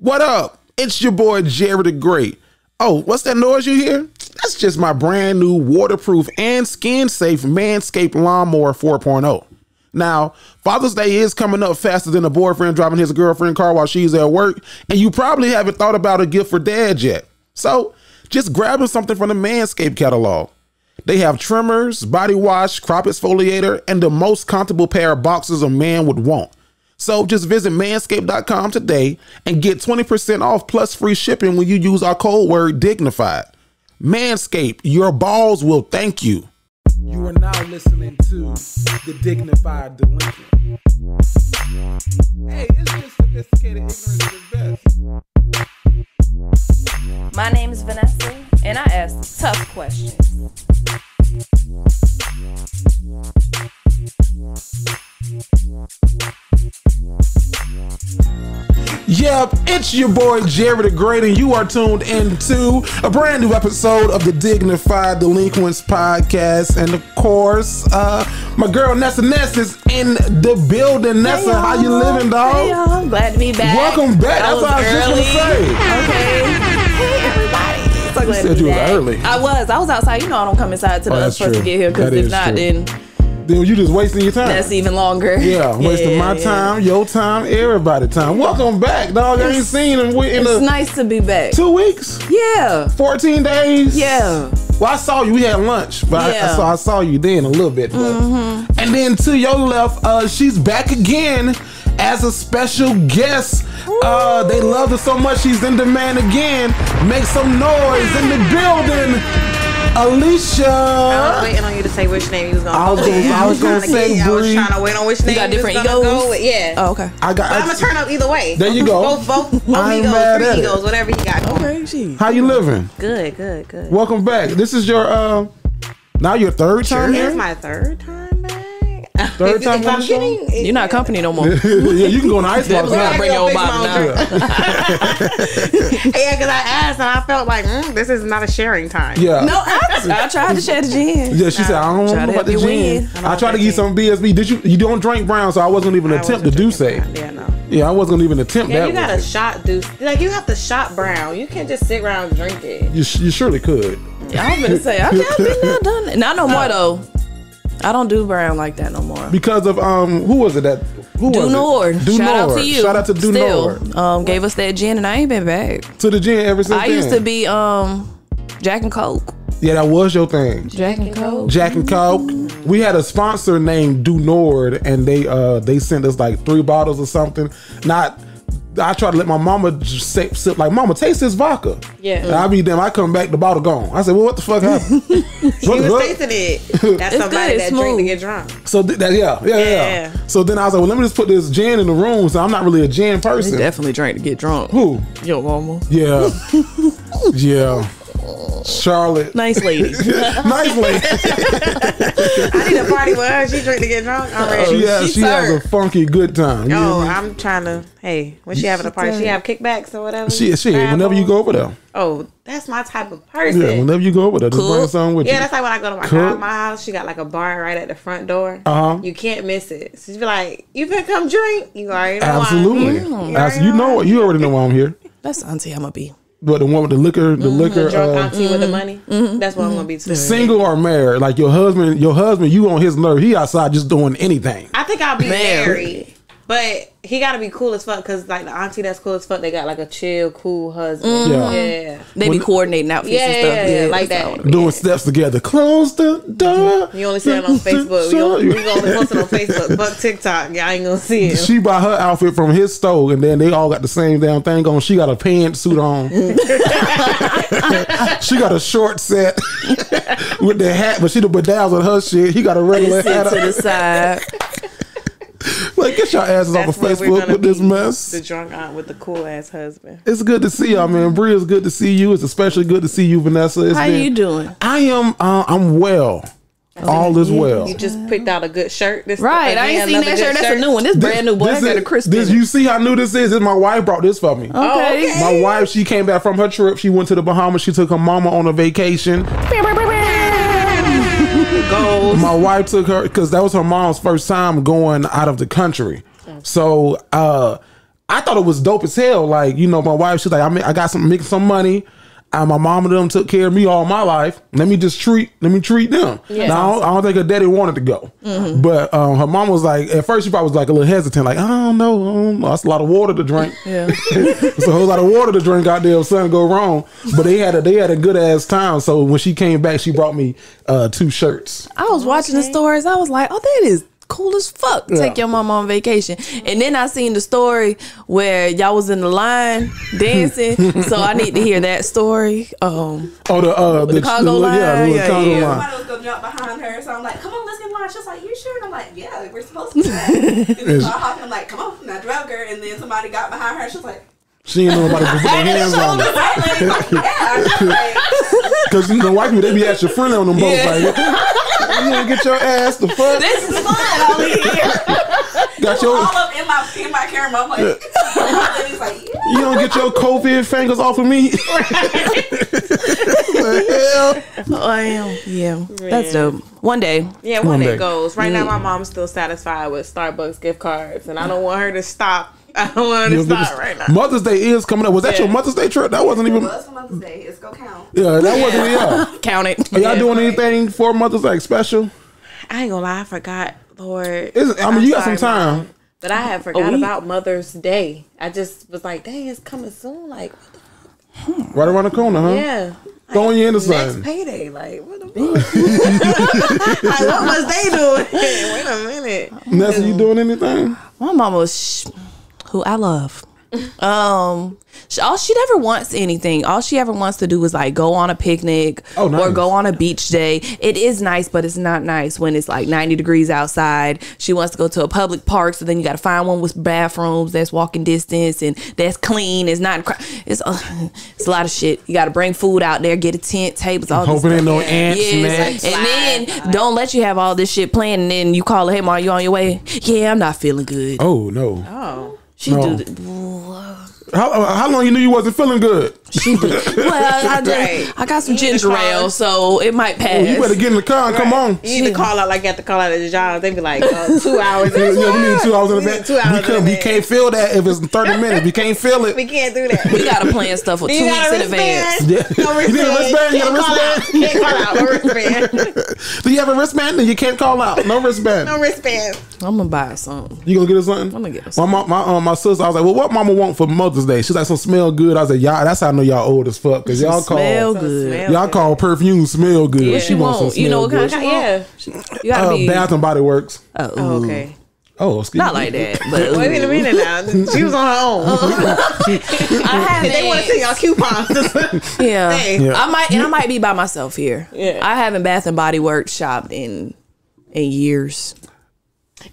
What up? It's your boy Jerry the Great. Oh, what's that noise you hear? That's just my brand new waterproof and skin safe Manscaped Lawnmower 4.0. Now, Father's Day is coming up faster than a boyfriend driving his girlfriend car while she's at work, and you probably haven't thought about a gift for dad yet. So just grabbing something from the Manscaped catalog. They have trimmers, body wash, crop exfoliator, and the most comfortable pair of boxers a man would want. So just visit manscaped.com today and get 20% off plus free shipping when you use our code word Dignified. Manscaped, your balls will thank you. You are now listening to the Dignified Delinquent. Hey, it's just sophisticated ignorance is best. My name is Vanessa, and I ask tough questions. Yep, it's your boy Jerry the Great, and you are tuned into a brand new episode of the Dignified Delinquents podcast. And of course, my girl Nessa is in the building. Nessa, how you living, dog? Hey, y'all. I'm glad to be back. Welcome back. That's what I was just gonna say. Okay. Hey, everybody. So glad You said to be you was back. early. I was outside. You know I don't come inside till the other person get here, because if not, then you just wasting your time. that's even longer. Yeah, wasting my time, your time, everybody's time. Welcome back, dog. I ain't seen him in It's nice to be back. 2 weeks, Yeah. 14 days. Yeah. Well, I saw you. We had lunch, but Yeah. I saw you then a little bit. But. And then to your left, she's back again as a special guest. They loved her so much, she's in demand again. Make some noise in the building. Alecia. I was waiting on you to say which name you was gonna go with. I was gonna say I was Bree. trying to wait on which name got you was different gonna egos? go with. Yeah. Oh, okay. But I'm gonna turn up either way. There you go. Both I ain't egos, mad at three it. egos, whatever you got going. Okay, she. How you living? Good. Welcome back. This is your now your third time This here. is my third time back. Third time if on I'm the show? getting, You're not company no more. Yeah, you can go on the icebox You gotta now. bring your own Fix my bottle own now. drink. Yeah, because I asked and I felt like this is not a sharing time. Yeah. No, I tried to share the gin. Yeah, she said, I don't Try know to about the help you gin. win. I tried to get some BSB. You don't drink brown, so I wasn't even attempt to do say. Yeah, no. Yeah, I wasn't even attempt Yeah, that you got way. to shot do. Like, you have to shot brown. You can't just sit around and drink it. You surely could. I was gonna say I've been there, done it. Not no more though. I don't do brown like that no more. Because of who was it that who Do was Nord. it? Shout out to you. Shout out to Do Still, Nord. gave us that gin and I ain't been back. To the gin ever since I then. used to be Jack and Coke. Yeah, that was your thing. Jack and Coke. Jack and Coke. We had a sponsor named Do Nord, and they sent us like 3 bottles or something. I try to let my mama just sip like, Mama, taste this vodka. Yeah. And I be damn, I come back, the bottle gone. I said, well, what the fuck happened? She was tasting it. That's It's somebody good, that smooth. drink to get drunk. So yeah. So then I was like, well, let me just put this gin in the room. So I'm not really a gin person. Definitely drank to get drunk. Who? Your mama. Yeah. Yeah. Charlotte. Nice lady. Nice lady. I need a party with her. She drink to get drunk. I'm ready. She has a funky good time. You know Oh, what I mean? I'm trying to. Hey, when she having a party, she have kickbacks or whatever. She whenever you go over there. Oh, that's my type of person. Yeah, whenever you go over there, just Cool. bring something with you. Yeah, that's like when I go to my grandma's house. She got like a bar right at the front door. You can't miss it. She's be like, "You can come drink." You already know. Absolutely. You already know why I'm here. That's auntie I'm gonna be. But the one with the liquor, Drunk auntie with the money. That's what I'm gonna be too. single or married, like your husband, you on his nerve. He outside just doing anything. I think I'll be married. But he got to be cool as fuck, because like the auntie that's cool as fuck, they got like a chill, cool husband. Yeah. They be coordinating outfits and stuff. Yeah, like that. Doing steps together. Close the door. You only see it on Facebook. We only post it on Facebook. Fuck TikTok. Y'all ain't gonna see it. She bought her outfit from his store, and then they all got the same damn thing on. She got a pantsuit on. She got a short set with the hat, but she the bedazzled her shit. He got a regular Sit hat to on. the side. Like, get your asses off of what we're Facebook gonna with this be, mess. the drunk aunt with the cool ass husband. It's good to see y'all, man. Bree, it's good to see you. It's especially good to see you, Vanessa. How you doing? I am. I'm well. All is well. You just picked out a good shirt. This Right, I ain't seen that shirt. That's a new one. This brand new, boy. I got a crisp. You see how new this is? My wife brought this for me. Okay. My wife, she came back from her trip. She went to the Bahamas. She took her mama on a vacation. Goals. My wife took her because that was her mom's first time going out of the country. So I thought it was dope as hell. Like, you know, my wife, she's like, I got making some money. My mom and them took care of me all my life. Let me treat them. Yeah. Now, I don't think her daddy wanted to go. But her mom was like, at first she probably was like a little hesitant, like, I don't know. That's a lot of water to drink. Yeah. It's a whole lot of water to drink out there if something go wrong. But they had a good ass time. So when she came back, she brought me 2 shirts. I was watching the stories. I was like, oh, that is cool as fuck. Take your mom on vacation. And then I seen the story where y'all was in the line dancing. So I need to hear that story. The Congo line. Congo line. Somebody was gonna jump behind her, so I'm like, come on, let's get in line. She's like, you sure? And I'm like, yeah, we're supposed to do that. And then so I hopped, I'm like, come on, and I drug her, and then somebody got behind her. She's like, she ain't know nobody to put their hands on her. Because you know, white people, they be at your friend on them boats. Like, you gonna get your ass the fuck. This is fun over here. Got your all up in my camera. I'm like, he's like, yeah. You don't get your COVID fingers off of me. The hell? Yeah, that's dope. One day. Yeah, one day goes. Right now, my mom's still satisfied with Starbucks gift cards, and I don't want her to stop. I don't want her to stop right now. Mother's Day is coming up. Was that your Mother's Day trip? That wasn't even. It was for Mother's Day. It's gonna count. Yeah, that wasn't. Yeah, count it. Are y'all doing anything for Mother's Day special? I ain't gonna lie, I forgot, Lord. You got some time. Mom, but I had forgot about Mother's Day. I just was like, dang, it's coming soon. Like, what the fuck? Right around the corner, huh? Yeah. Throwing you into something. Next payday. Like, what the fuck? Like, what was they doing? Wait a minute. Nessa, you doing anything? My mama was, who I love. She never wants anything. All she ever wants to do is like go on a picnic or go on a beach day. It is nice, but it's not nice when it's like 90 degrees outside. She wants to go to a public park, so then you got to find one with bathrooms that's walking distance and that's clean. It's not. It's a lot of shit. You got to bring food out there, get a tent, tables, all this stuff. Hoping no ants, and then don't let you have all this shit planned, and then you call her, hey, Ma, you on your way? Yeah, I'm not feeling good. Oh no. Oh. She do. How long you knew you wasn't feeling good? She do. Well, I got some ginger ale, so it might pass. You better get in the car and come on. You need to call out like you have to call out at the job. They be like 2 hours. Yeah, we need 2 hours in advance. We can't feel that if it's 30 minutes. We can't feel it. We can't do that. We gotta plan stuff for 2 weeks in advance. Yeah. No wristband. You need a wristband? You got a wristband? Can't call out. No wristband. Do you have a wristband? Then you can't call out. No wristband. No wristband. I'm gonna buy her something. You gonna get her something? I'm gonna get her something. My sister, I was like, well, what mama want for Mother's Day? She's like, some smell good. I was like, y'all, that's how I know y'all old as fuck. Cause y'all smell good. Y'all call perfume smell good. Yeah, she wants some smell. You know what kind of Yeah. You gotta be Bath and Body Works. Oh, okay. Oh, excuse not me. like that. But wait a minute now. She was on her own. They want to see y'all coupons. Yeah. Hey. I might be by myself here. Yeah. I haven't Bath and Body Works shopped in years.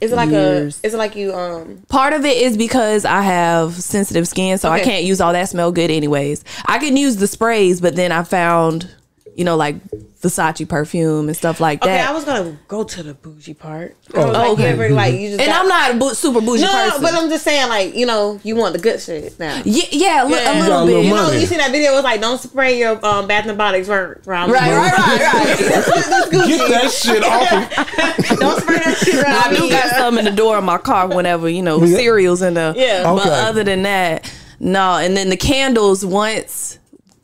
Is it like you part of it is because I have sensitive skin, so I can't use all that smell good anyways. I can use the sprays, but then I found, like Versace perfume and stuff like that. Okay, I was gonna go to the bougie part. Okay. I'm not a super bougie person. No, but I'm just saying, you want the good shit now. Yeah, a little bit. You see that video? It was like, don't spray your Bath and Body Works around. Right. Get that shit off. Don't spray that shit around. I do got some in the door of my car whenever cereals in there. Yeah. But other than that, no. And then the candles once.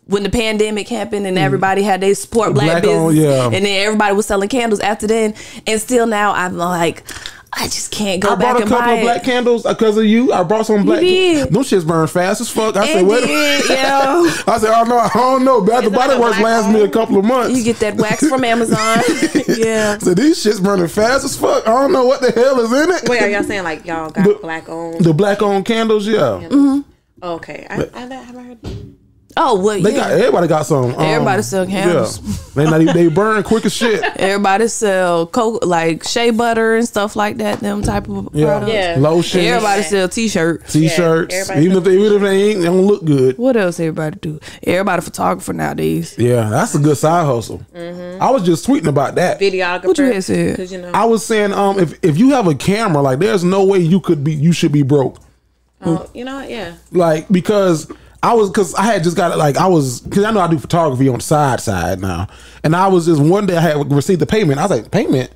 When the pandemic happened and everybody had their support black business, and then everybody was selling candles after then, and still now I'm like, I just can't go back and buy it. I bought a couple of black candles because of you. I brought some black. Them shits burn fast as fuck. I said, wait. Yeah. I said, I don't know. Bath and Body Works lasts me a couple of months. You get that wax from Amazon. Yeah. So these shits burning fast as fuck. I don't know what the hell is in it. Wait, are y'all saying like y'all got black owned? The black owned candles, yeah. Mm-hmm. Okay, I haven't heard. Oh well, everybody got some. Everybody sell candles. Yeah. They burn quick as shit. Everybody sell like shea butter and stuff like that. Them type of products. Yeah. Lotion. Everybody sell t-shirts. T-shirts. Even if they ain't, they don't look good. What else everybody do? Everybody a photographer nowadays. Yeah, that's a good side hustle. Mm-hmm. I was just tweeting about that. Videographer. What you had said? I was saying, if you have a camera, like there's no way you should be broke. Oh, yeah. Like because I had just got because I know I do photography on the side now, and I was just one day I had received the payment. I was like, payment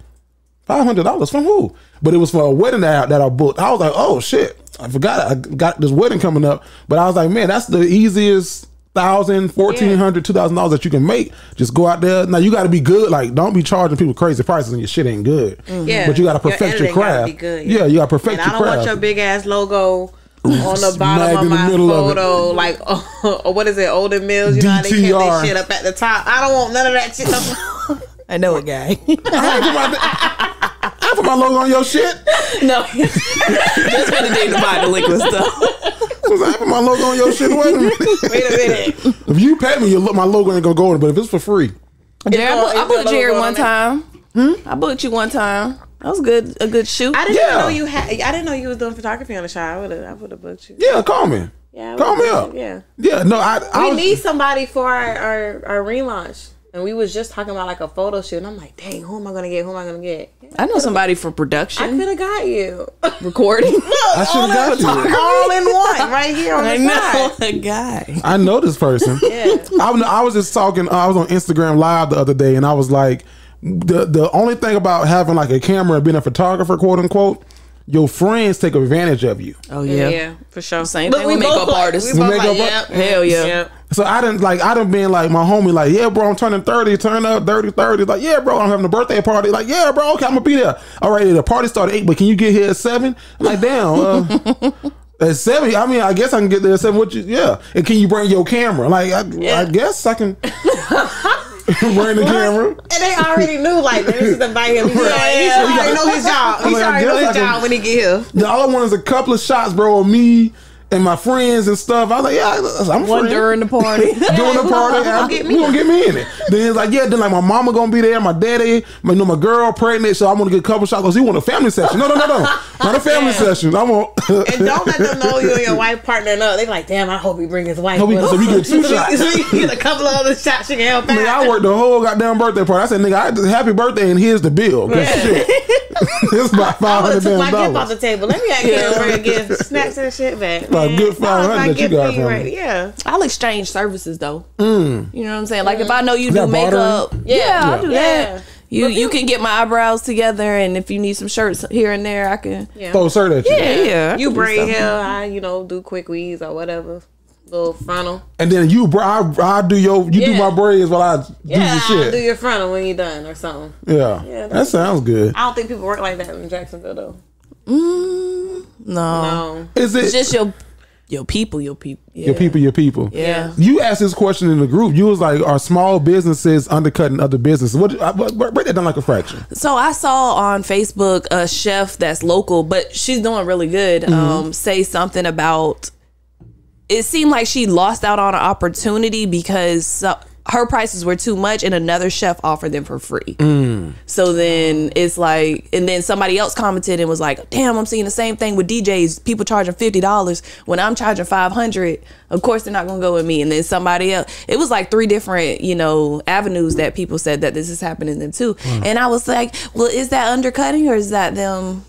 $500 from who? But it was for a wedding that I booked. I was like, oh shit. I forgot I got this wedding coming up, but I was like, man, that's the easiest $1,000, $1,400, $2,000 that you can make. Just go out there. Now you got to be good. Like, don't be charging people crazy prices and your shit ain't good. Yeah, but you got to perfect your craft. Be good, yeah, you got to perfect your craft. I don't want your big ass logo on the bottom of my photo, like, or what is it, Olden Mills? You know how they kept their shit up at the top. I don't want none of that shit. I know a guy. I put my logo on your shit. No, just for the Dignified Delinquents stuff. I put my logo on your shit. Wait a minute. If you pay me, my logo ain't gonna go in. But if it's for free, Jerry, I booked Jerry one time. I booked you one time. That was good. A good shoot. I didn't know you had. I didn't know you was doing photography on the show. I would have booked you. Yeah, call me. Yeah, call me up. Yeah. No, we need somebody for our relaunch. And we was just talking about like a photo shoot, and I'm like, dang, who am I gonna get? Yeah, I know somebody for production. I could have got you. Recording. I should have got you. All in one, right here on the side. I know a guy. I know this person. Yeah. I was just talking. I was on Instagram Live the other day, and I was like, the only thing about having like a camera and being a photographer, quote unquote, your friends take advantage of you. Oh yeah, yeah, for sure. Same thing with makeup artists. Hell yeah. So I done been like my homie, like, yeah, bro, I'm turning 30, turn up 30. Like, yeah, bro, I'm having a birthday party. Like, yeah, bro, okay, I'm gonna be there. All right, the party started at 8, but can you get here at 7? I'm like, damn, at 7, I mean, I guess I can get there at 7. Yeah. And can you bring your camera? Like, I guess I can bring the camera. And they already knew, like, this is invite him. He already know his job. He already know his job when he get here. The other one is a couple of shots, bro, of me and my friends and stuff. I was like, yeah, I'm one during the party. During the party, you gonna get me in it. Then it's like, yeah, then like my mama gonna be there, my daddy, my girl pregnant, so I'm gonna get a couple shots. Cause you want a family session? No, not a family session. I want. And don't let them know you and your wife partnering up. They like, damn, I hope he bring his wife. So we get 2 shots. So we get a couple of other shots. She can help out. Nigga, I worked the whole goddamn birthday party. I said, nigga, happy birthday, and here's the bill. Shit. It's about $500 damn my gift off the table. Let me bring a gift, snacks and shit back. Like good $500 that you got from me. Yeah, I'll exchange services though. You know what I'm saying? Like if I know you do makeup, I'll do that. You can get my eyebrows together, and if you need some shirts here and there, I can throw a shirt at you. Yeah. You braid hair, I do quick weaves or whatever. Little frontal. And then I do do my braids while I do your shit. I'll do your frontal when you're done or something. Yeah, that sounds good. I don't think people work like that in Jacksonville though. No. Is it? It's just your people. Yeah. Your people. Yeah. You asked this question in the group. You was like, are small businesses undercutting other businesses? Break that down like a fraction. So I saw on Facebook a chef that's local, but she's doing really good. Say something about, it seemed like she lost out on an opportunity because her prices were too much and another chef offered them for free. So then it's like, and then somebody else commented and was like, damn, I'm seeing the same thing with DJs, people charging $50 when I'm charging $500. Of course they're not gonna go with me. And then somebody else, it was like 3 different avenues that people said that this is happening to them too. And I was like, well, is that undercutting or is that them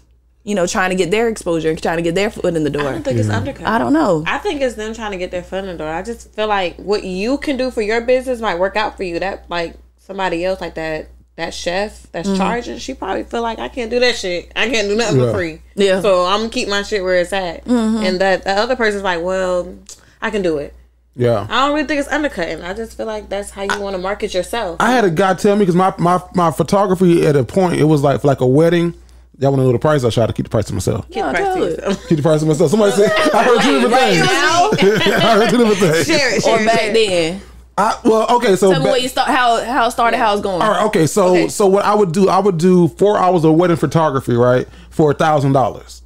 trying to get their exposure and trying to get their foot in the door? I don't think it's undercut. I don't know. I think it's them trying to get their foot in the door. I just feel like what you can do for your business might work out for you. That like somebody else like that chef that's charging, she probably feel like I can't do that shit. I can't do nothing for free. Yeah. So I'm gonna keep my shit where it's at. And that the other person's like, well, I can do it. Yeah. I don't really think it's undercutting. I just feel like that's how you want to market yourself. I had a guy tell me, because my photography at a point, it was like for like a wedding. Y'all want to know the price? I try to keep the price to myself. Keep the price to myself. Somebody said, I heard 2 different things. I heard 2 different things. Share it. Or back then. Okay, so tell me what you start, how it started, how it's going. All right, okay, so what I would do 4 hours of wedding photography, right, for $1,000.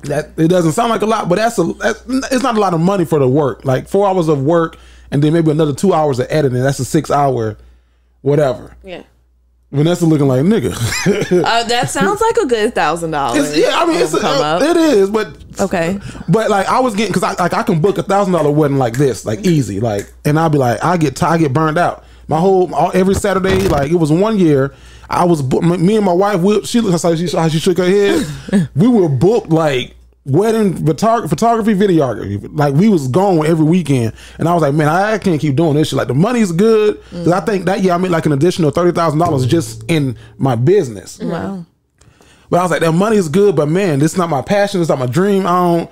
That it doesn't sound like a lot, but it's not a lot of money for the work. Like 4 hours of work and then maybe another 2 hours of editing. That's a 6-hour whatever. Yeah. Vanessa looking like nigga. That sounds like a good $1,000. Yeah, I mean, it is, but okay. But like I was getting, because I can book $1,000 wedding like this, like easy, like, and I'll be like, I get burned out. Every Saturday, like it was one year, I was me and my wife. She shook her head. We were booked like wedding photography, videography. Like we was gone every weekend, and I was like, man, I can't keep doing this shit. Like the money's good, because I think that year I made like an additional $30,000 just in my business. Wow. But I was like, that money is good, but man, this is not my passion. It's not my dream. I'm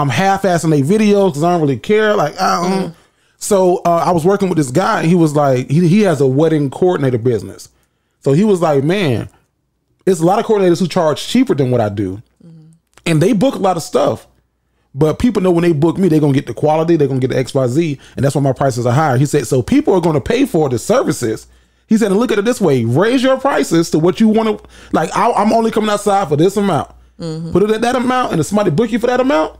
half-assing their videos because I don't really care. Like, I don't. So I was working with this guy. He was like, he has a wedding coordinator business. So he was like, man, it's a lot of coordinators who charge cheaper than what I do. And they book a lot of stuff. But people know when they book me, they're going to get the quality, they're going to get the XYZ, and that's why my prices are higher. He said, so people are going to pay for the services. He said, and look at it this way, raise your prices to what you want to, like, I'm only coming outside for this amount. Put it at that amount, and if somebody book you for that amount,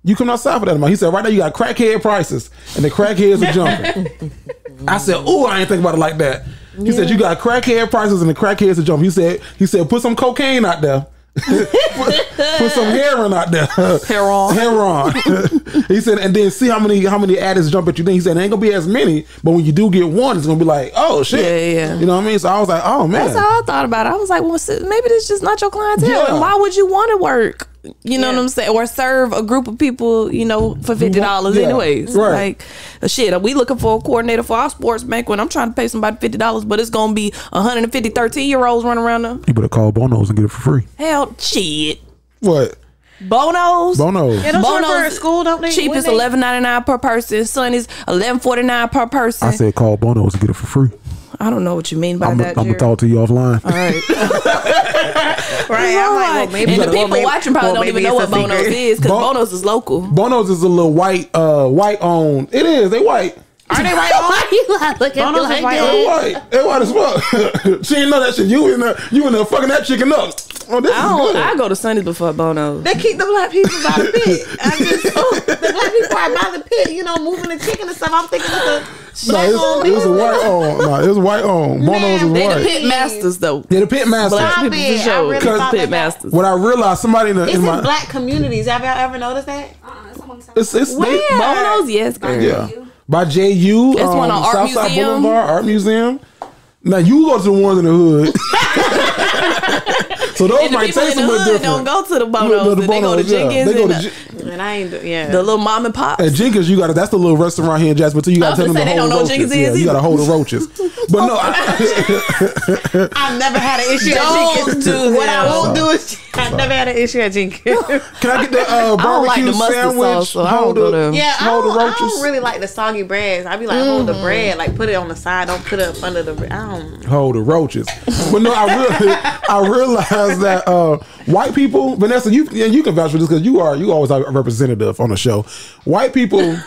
you come outside for that amount. He said, right now you got crackhead prices, and the crackheads are jumping. I said, oh, I ain't think about it like that. He said, you got crackhead prices, and the crackheads are jumping. He said, put some cocaine out there. put some heroin out there. Heroin. He said, and then see how many addicts jump at you. Then he said, it ain't gonna be as many, but when you do get one, it's gonna be like, oh shit. Yeah. You know what I mean? So I was like, oh man. That's how I thought about it. I was like, well, maybe this is just not your clientele. Yeah. And why would you want to work? You know what I'm saying? Or serve a group of people, you know, for $50 anyways. Right. Like, shit, we looking for a coordinator for our sports bank when I'm trying to pay somebody $50, but it's going to be 150 13-year-olds running around them. You better call Bono's and get it for free. Hell, shit. What? Bono's. Yeah, don't Bono's for school, don't they? Cheapest $11.99 per person. Sonny's $11.49 per person. I said call Bono's and get it for free. I don't know what you mean by that. I'm gonna talk to you offline. All right. Right. I'm like, well, maybe. And the people watching probably don't even know what Bono's is because Bono's is local. Bono's is a little white owned. It is. They white. Are they white on? Why you like looking at me like that? They white as fuck. She didn't know that shit. You in there fucking that chicken up. Oh, this is good. I go to Sundays before Bono's. They keep the black people by the pit. The black people are by the pit, you know, moving the chicken and stuff. I'm thinking it's a black owned. It was a white owned. No, it was white owned. Bono's is They white. the pit masters though. Yeah, the pit masters. Black people for sure. I really thought Pit that. masters. When I realized somebody in It's in my black communities. Have y'all ever noticed that? it's Where? Bono's, yes, girl. yeah. By JU, It's one on Art Southside Museum. Boulevard, Art Museum. Now you go to the ones in the hood. So those And the might people taste in a the little hood different. don't go to the Bono's. They go to Jenkins. They go and to And I ain't, the little mom and pop. At Jenkins, that's the little restaurant here in Jasper too. You got to tell them to hold the roaches. Yeah, you got to hold the roaches. But no, I've never had an issue at Jenkins. What I won't do is I've never had an issue at Jenkins. Can I get the I don't like barbecue the mustard sandwich? sauce, so I don't go there. Yeah, I Hold the don't roaches. really like the soggy breads. I be like, hold the bread, like put it on the side, don't put it up under the. I don't. Hold the roaches. But no, I realized that white people, Vanessa, you can vouch for this because you always are a representative on the show. White people,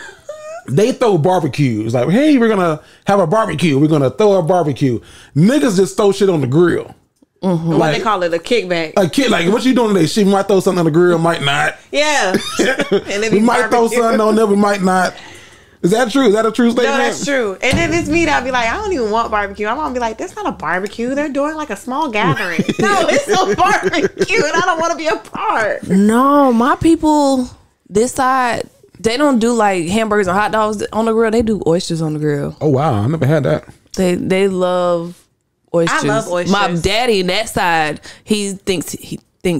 they throw barbecues. Like, hey, we're gonna have a barbecue. We're gonna throw a barbecue. Niggas just throw shit on the grill. What Like, they call it, a kickback. a kid, like, what you doing today? She might throw something on the grill, might not. Yeah. And We might throw something on there, we might not. Is that true? Is that a true statement? No, that's true. And then it's me that'll be like, I don't even want barbecue. I'm gonna be like, that's not a barbecue. They're doing like a small gathering. No, it's a barbecue, and I don't want to be a part. No, my people this side, they don't do like hamburgers and hot dogs on the grill. They do oysters on the grill. Oh wow, I never had that. They love oysters. I love oysters. My daddy, that side, he thinks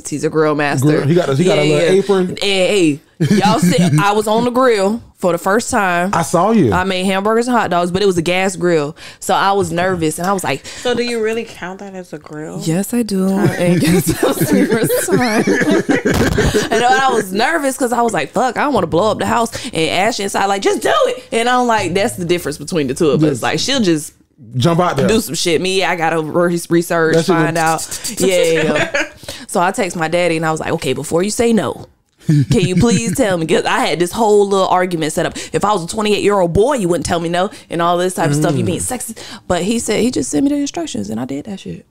he's a grill master. He got a little apron. Hey, y'all said I was on the grill for the first time. I saw you. I made hamburgers and hot dogs, but it was a gas grill, so I was nervous and I was like, So do you really count that as a grill? yes, I do. And guess that was the first time. And I was nervous because I was like, fuck, I don't want to blow up the house. And Ashley inside like, just do it. And I'm like, that's the difference between the two of us. Like, she'll just Jump out there. do some shit. Me, I gotta research, find out. Yeah. So I text my daddy and I was like, okay, before you say no, can you please tell me? Because I had this whole little argument set up. If I was a 28-year-old boy, you wouldn't tell me no, and all this type of stuff. You being sexy, but he said he just sent me the instructions, and I did that shit.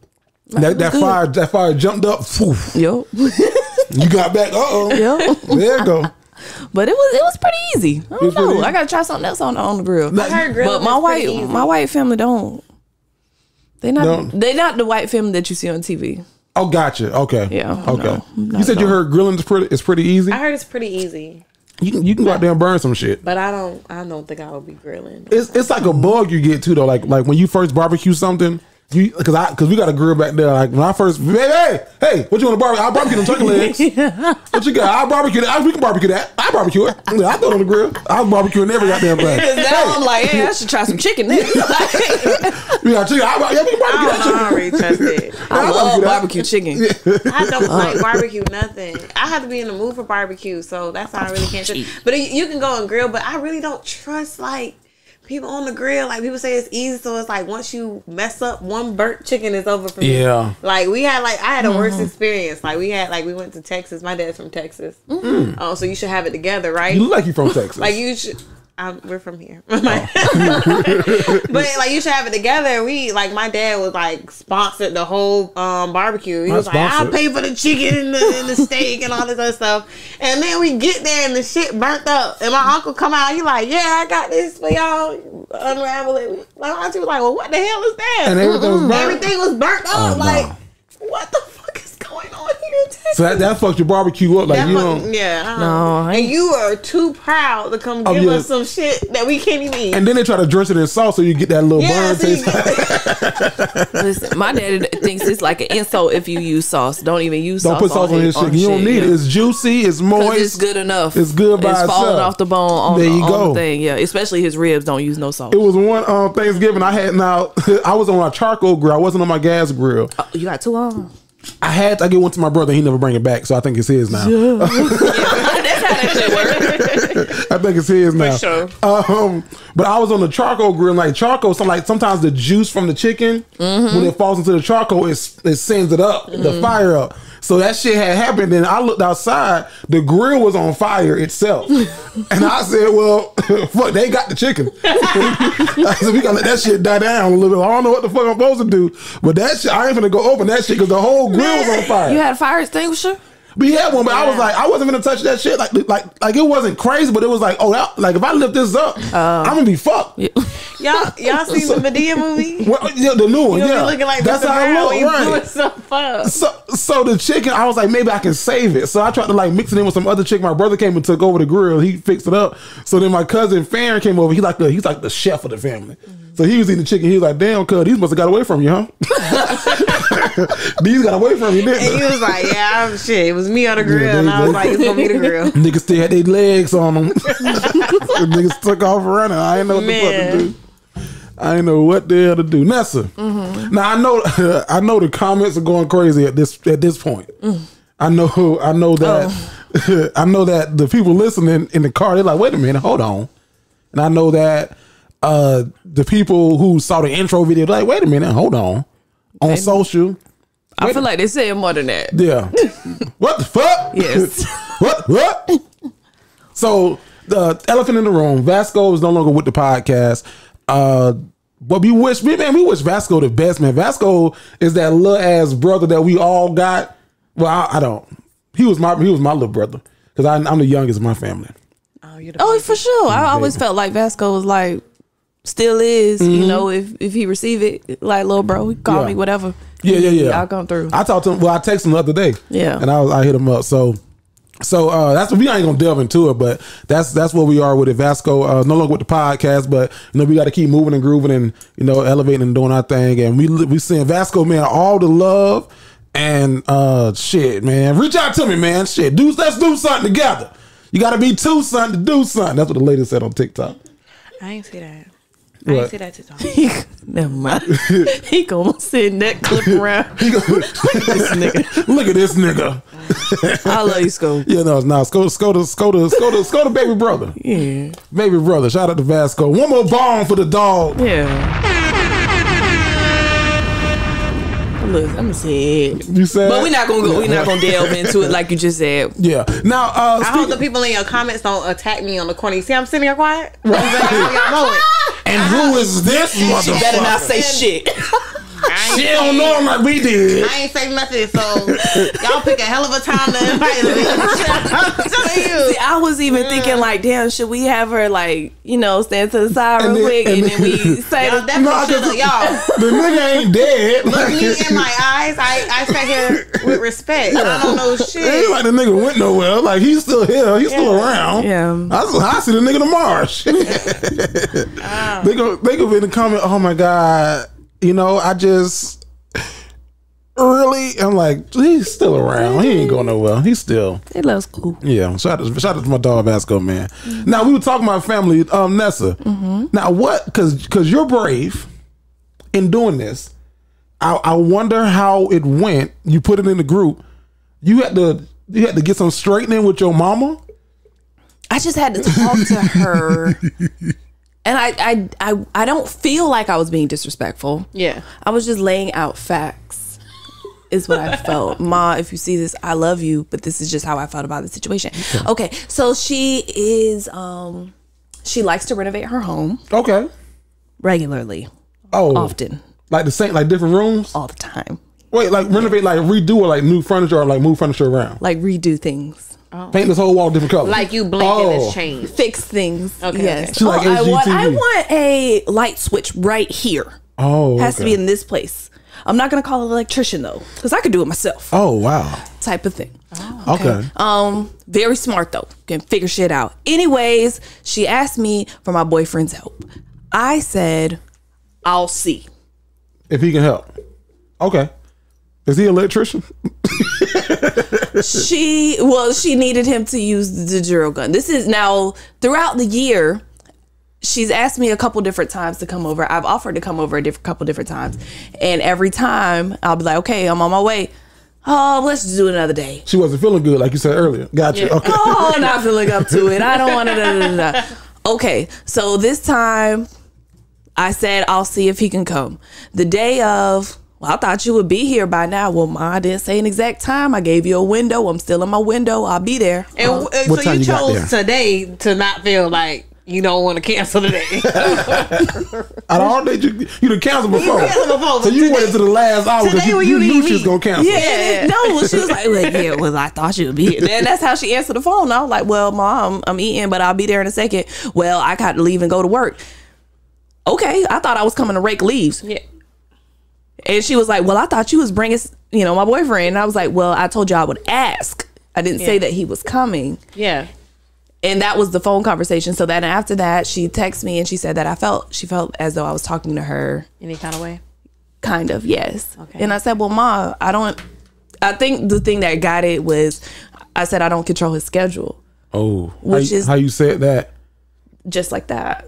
That fire jumped up. Poof. Yo, You got back. yo. There you go. But it was pretty easy. I don't know. easy. I gotta try something else on the grill. I heard grilling But is pretty easy. my white family don't. They not the white family that you see on TV. Oh, gotcha. Okay. Yeah. Okay. No, You said you heard grilling is pretty easy. I heard it's pretty easy, You can go out there and burn some shit. but I don't think I would be grilling. It's like a bug you get too though. Like when you first barbecue something Because we got a grill back there. Like when I first, hey, what you want to barbecue? I'll barbecue them turkey legs. What you got? I'll barbecue that. We can barbecue that. I barbecue it. I throw it on the grill. I was barbecuing every goddamn thing. Now I'm like, I should try some chicken then. We got chicken. We can barbecue that chicken. I already trust it. I love barbecue chicken. I don't like barbecue nothing. I have to be in the mood for barbecue, so that's why I really can't trust. But you can go and grill, but I really don't trust like people on the grill. Like people say it's easy, so it's like once you mess up one burnt chicken, it's over for me. Yeah. Like I had a worse experience. Like we went to Texas. My dad's from Texas. Oh, so you should have it together, right? You look like you from Texas. Like you should. We're from here. But like you should have it together. We like my dad was like sponsored the whole barbecue. He was like, I'll pay for the chicken and the steak and all this other stuff. And then we get there and the shit burnt up. And my uncle come out, he like, yeah, I got this for y'all. Unravel it. My auntie was like, well, what the hell is that? And everything was burnt. Everything was burnt up. Like, what the fuck is going on here in Texas? So that fucked your barbecue up. Like No. And you are too proud to come give us some shit that we can't even eat. And then they try to dress it in sauce so you get that little burn taste. Listen, my daddy thinks it's like an insult if you use sauce. Don't even use sauce. Don't put sauce on his shit. You don't need it. It's juicy. It's moist. It's good enough. It's good by itself. It's falling off the bone on, there you on go. the thing. Yeah, especially his ribs don't use no sauce. It was one Thanksgiving I had. Now I was on a charcoal grill. I wasn't on my gas grill. You got two on. I get one to my brother. He never bring it back, so I think it's his now. Yeah. That's how that shit works. I think it's his now. For sure. But I was on the charcoal grill. Like charcoal, sometimes the juice from the chicken when it falls into the charcoal, it sends it up, the fire up. So that shit had happened. And I looked outside. The grill was on fire itself, and I said, "Well, fuck, they got the chicken." I said, "We gotta let that shit die down a little bit. I don't know what the fuck I'm supposed to do, but that shit, I ain't gonna go open that shit because the whole grill was on fire." You had a fire extinguisher? We had one, but I was like, I wasn't gonna touch that shit. Like it wasn't crazy, but it was like, like if I lift this up, I'm gonna be fucked. Yeah. Y'all seen the Medea movie? Well, yeah, the new one. Yeah, looking like that's how I look. Right. So the chicken, I was like, maybe I can save it. So I tried to like mix it in with some other chicken. My brother came and took over the grill. He fixed it up. So then my cousin Farron came over. He's like the chef of the family. So he was eating the chicken. He was like, damn, cuz, these must have got away from you, huh? These got away from you, didn't they? And he was like, yeah, shit. It was me on the grill. And I was like, it's going to be the grill. Niggas still had their legs on them. Niggas took off running. I didn't know what the fuck to do. I didn't know what the hell to do. Nessa. Now, I know the comments are going crazy at this point. I know that I know that the people listening in the car, they're like, wait a minute, hold on. And I know that the people who saw the intro video, like, wait a minute, hold on. On social. I feel like they saying more than that. Yeah. What the fuck? Yes. What? So the elephant in the room, Vasco is no longer with the podcast. But we wish Vasco the best, man. Vasco is that little ass brother that we all got. Well, I don't. He was my little brother because I'm the youngest of my family. Oh, for sure. I always felt like Vasco was like, still is, you know, if he receive it, like, little bro, he call me, whatever. Yeah. I'll come through. I talked to him. Well, I texted him the other day. Yeah. And I hit him up. So that's, we ain't gonna delve into it, but that's where we are with it. Vasco, no longer with the podcast, but we got to keep moving and grooving and elevating and doing our thing. And we send Vasco, man, all the love and shit, man. Reach out to me, man. Shit, let's do something together. You got to be two something to do something. That's what the lady said on TikTok. I ain't see that. What? I ain't see that TikTok. Never mind. He gonna send that clip around. Look at this nigga. I love you, Sco. Yeah, no, Sco the baby brother. Yeah. Baby brother. Shout out to Vasco. One more bomb for the dog. Yeah. Look, I'm gonna say it. You said, but we're not gonna delve into it like you just said. Yeah. Now, I hope the people in your comments don't attack me on the corner. You see, I'm sitting here quiet. Y'all know it. And who is this motherfucker? She better not say shit. She don't know him like we did. I ain't say nothing, so y'all pick a hell of a time to invite me. I'm telling you. See, I was even thinking like, damn, should we have her like, stand to the side real quick and then we say y'all definitely should. Y'all, the nigga ain't dead. Look me in my eyes. I sat here with respect. I don't know shit. It ain't like the nigga went nowhere. Like he's still here. He's still around. Yeah. I see the nigga tomorrow. They go in the comment. Oh my god. You know, I just really, I'm like, he's still around. He ain't going nowhere. He's still. He loves cool. Yeah. Shout out to my dog Vasco, man. Now we were talking about family, Nessa. Now what? Because you're brave in doing this. I wonder how it went. You put it in the group. You had to get some straightening with your mama. I just had to talk to her. And I don't feel like I was being disrespectful. Yeah. I was just laying out facts, is what I felt. Ma, if you see this, I love you, but this is just how I felt about the situation. Okay. So she is, she likes to renovate her home. Okay. Regularly. Oh. Often. Like the same, like different rooms? All the time. Wait, like renovate, like redo or like new furniture or like move furniture around? Like redo things. Paint this whole wall different colors. Like you blink and it's changed. Fix things. Okay. Yes. She like I want a light switch right here. Oh, has to be in this place. I'm not gonna call an electrician though, because I could do it myself. Oh wow. Type of thing. Oh, okay. Very smart though. Can figure shit out. Anyways, she asked me for my boyfriend's help. I said, I'll see if he can help. Okay. Is he an electrician? She needed him to use the drill gun. This is now throughout the year. She's asked me a couple different times to come over. I've offered to come over a couple different times, and every time I'll be like, "Okay, I'm on my way." Oh, let's just do it another day. She wasn't feeling good, like you said earlier. Gotcha. Yeah. Okay. Oh, not feeling up to it. I don't want to. Okay, so this time I said I'll see if he can come. The day of. Well, I thought you would be here by now. Well, Ma, I didn't say an exact time. I gave you a window. I'm still in my window. I'll be there. And so you chose today to not feel like you don't want to cancel today. Out of all days, you done canceled before. So you waited to the last hour because you knew she was going to cancel. Yeah. No, she was like, yeah, well, I thought you would be here. And that's how she answered the phone. I was like, well, Mom, I'm eating, but I'll be there in a second. Well, I got to leave and go to work. Okay. I thought I was coming to rake leaves. Yeah. And she was like, well, I thought you was bringing, my boyfriend. And I was like, well, I told you I would ask. I didn't say that he was coming. Yeah. And that was the phone conversation. So then after that, she texted me and she said that she felt as though I was talking to her. Any kind of way? Kind of, yes. Okay. And I said, well, Ma, I think the thing that got it was, I said I don't control his schedule. Oh. Which is how you said that? Just like that.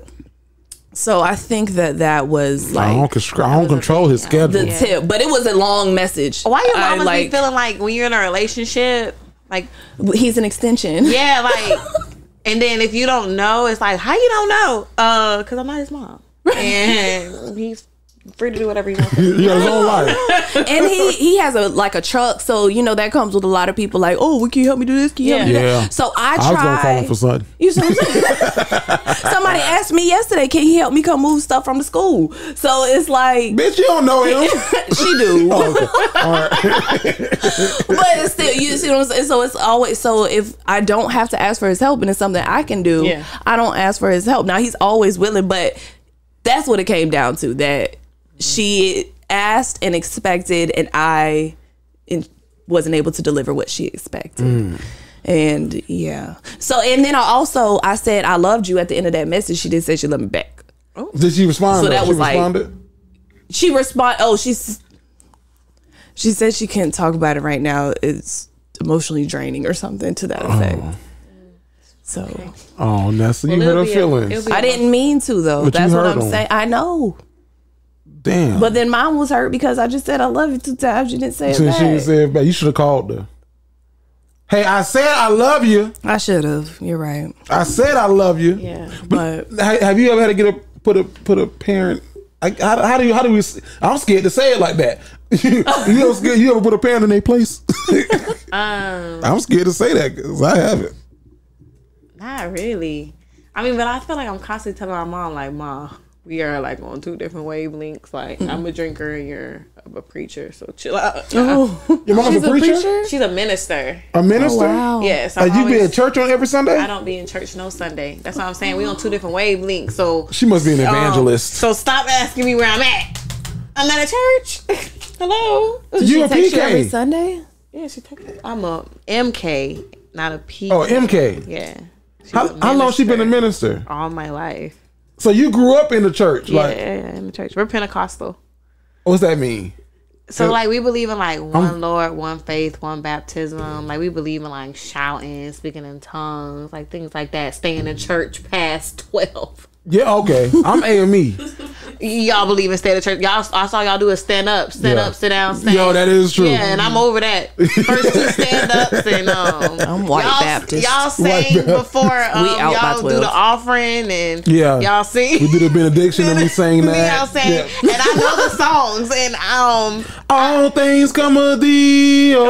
So I think that was like I don't control his schedule. The tip, but it was a long message. Why your mama be feeling like when you're in a relationship, like he's an extension? Yeah, like, and then if you don't know, it's like, how you don't know? Because I'm not his mom, and he's free to do whatever he wants. He has his own life, and he has a truck, so that comes with a lot of people. Like, oh, can you help me do this? Can you help me do that? So I was gonna call him for something. You see what I'm saying? Somebody asked me yesterday, can he help me come move stuff from the school? So it's like, bitch, you don't know him. She do. Oh, okay. All right. But it's still, you see what I'm saying? So it's always, so if I don't have to ask for his help and it's something I can do, I don't ask for his help. Now he's always willing, but that's what it came down to, that she asked and expected, and I wasn't able to deliver what she expected. And yeah. So, and then I said I loved you at the end of that message. She did say she loved me back. Did she respond? So that was responded? She responded. Oh, she said she can't talk about it right now. It's emotionally draining or something to that effect. So. Oh, Nessa, you hurt her feelings. I didn't mean to though. But that's what I'm saying. I know. Damn. But then Mom was hurt because I just said I love you 2 times. She didn't say it back. She didn't say it back. You should have called her. Hey, I said I love you. I should have. You're right. I said I love you. Yeah. But have you ever had to put a parent? How do we? I'm scared to say it like that. You ever put a parent in their place? I'm scared to say that because I haven't. Not really. I mean, but I feel like I'm constantly telling my mom, like, Mom, we are like on 2 different wavelengths. Like, I'm a drinker and you're a preacher, so chill out. Oh, your mom's a preacher? She's a minister. A minister? Oh, wow. Yes. Like you be in church on every Sunday? I don't be in church no Sunday. That's what I'm saying. We on 2 different wavelengths. So she must be an evangelist. So stop asking me where I'm at. I'm not at church. Hello. You a PK every Sunday? Yeah, she texts me. I'm a MK, not a PK. Oh, MK. Yeah. How long she been a minister? All my life. So you grew up in the church? Yeah, in the church. We're Pentecostal. What's that mean? So like we believe in like one Lord, one faith, one baptism. Like we believe in like shouting, speaking in tongues, like things like that. Staying in church past 12. Yeah, okay. I'm AME. Y'all believe in staying in church. Y'all, I saw y'all do a stand up, sit down, stand. Yo, that is true. Yeah, and I'm over that. First 2 stand ups and I'm white Baptist. Y'all sing before y'all do the offering and y'all sing. We do the benediction and we sing that. Y'all sing, and I know the songs and all things come of thee, oh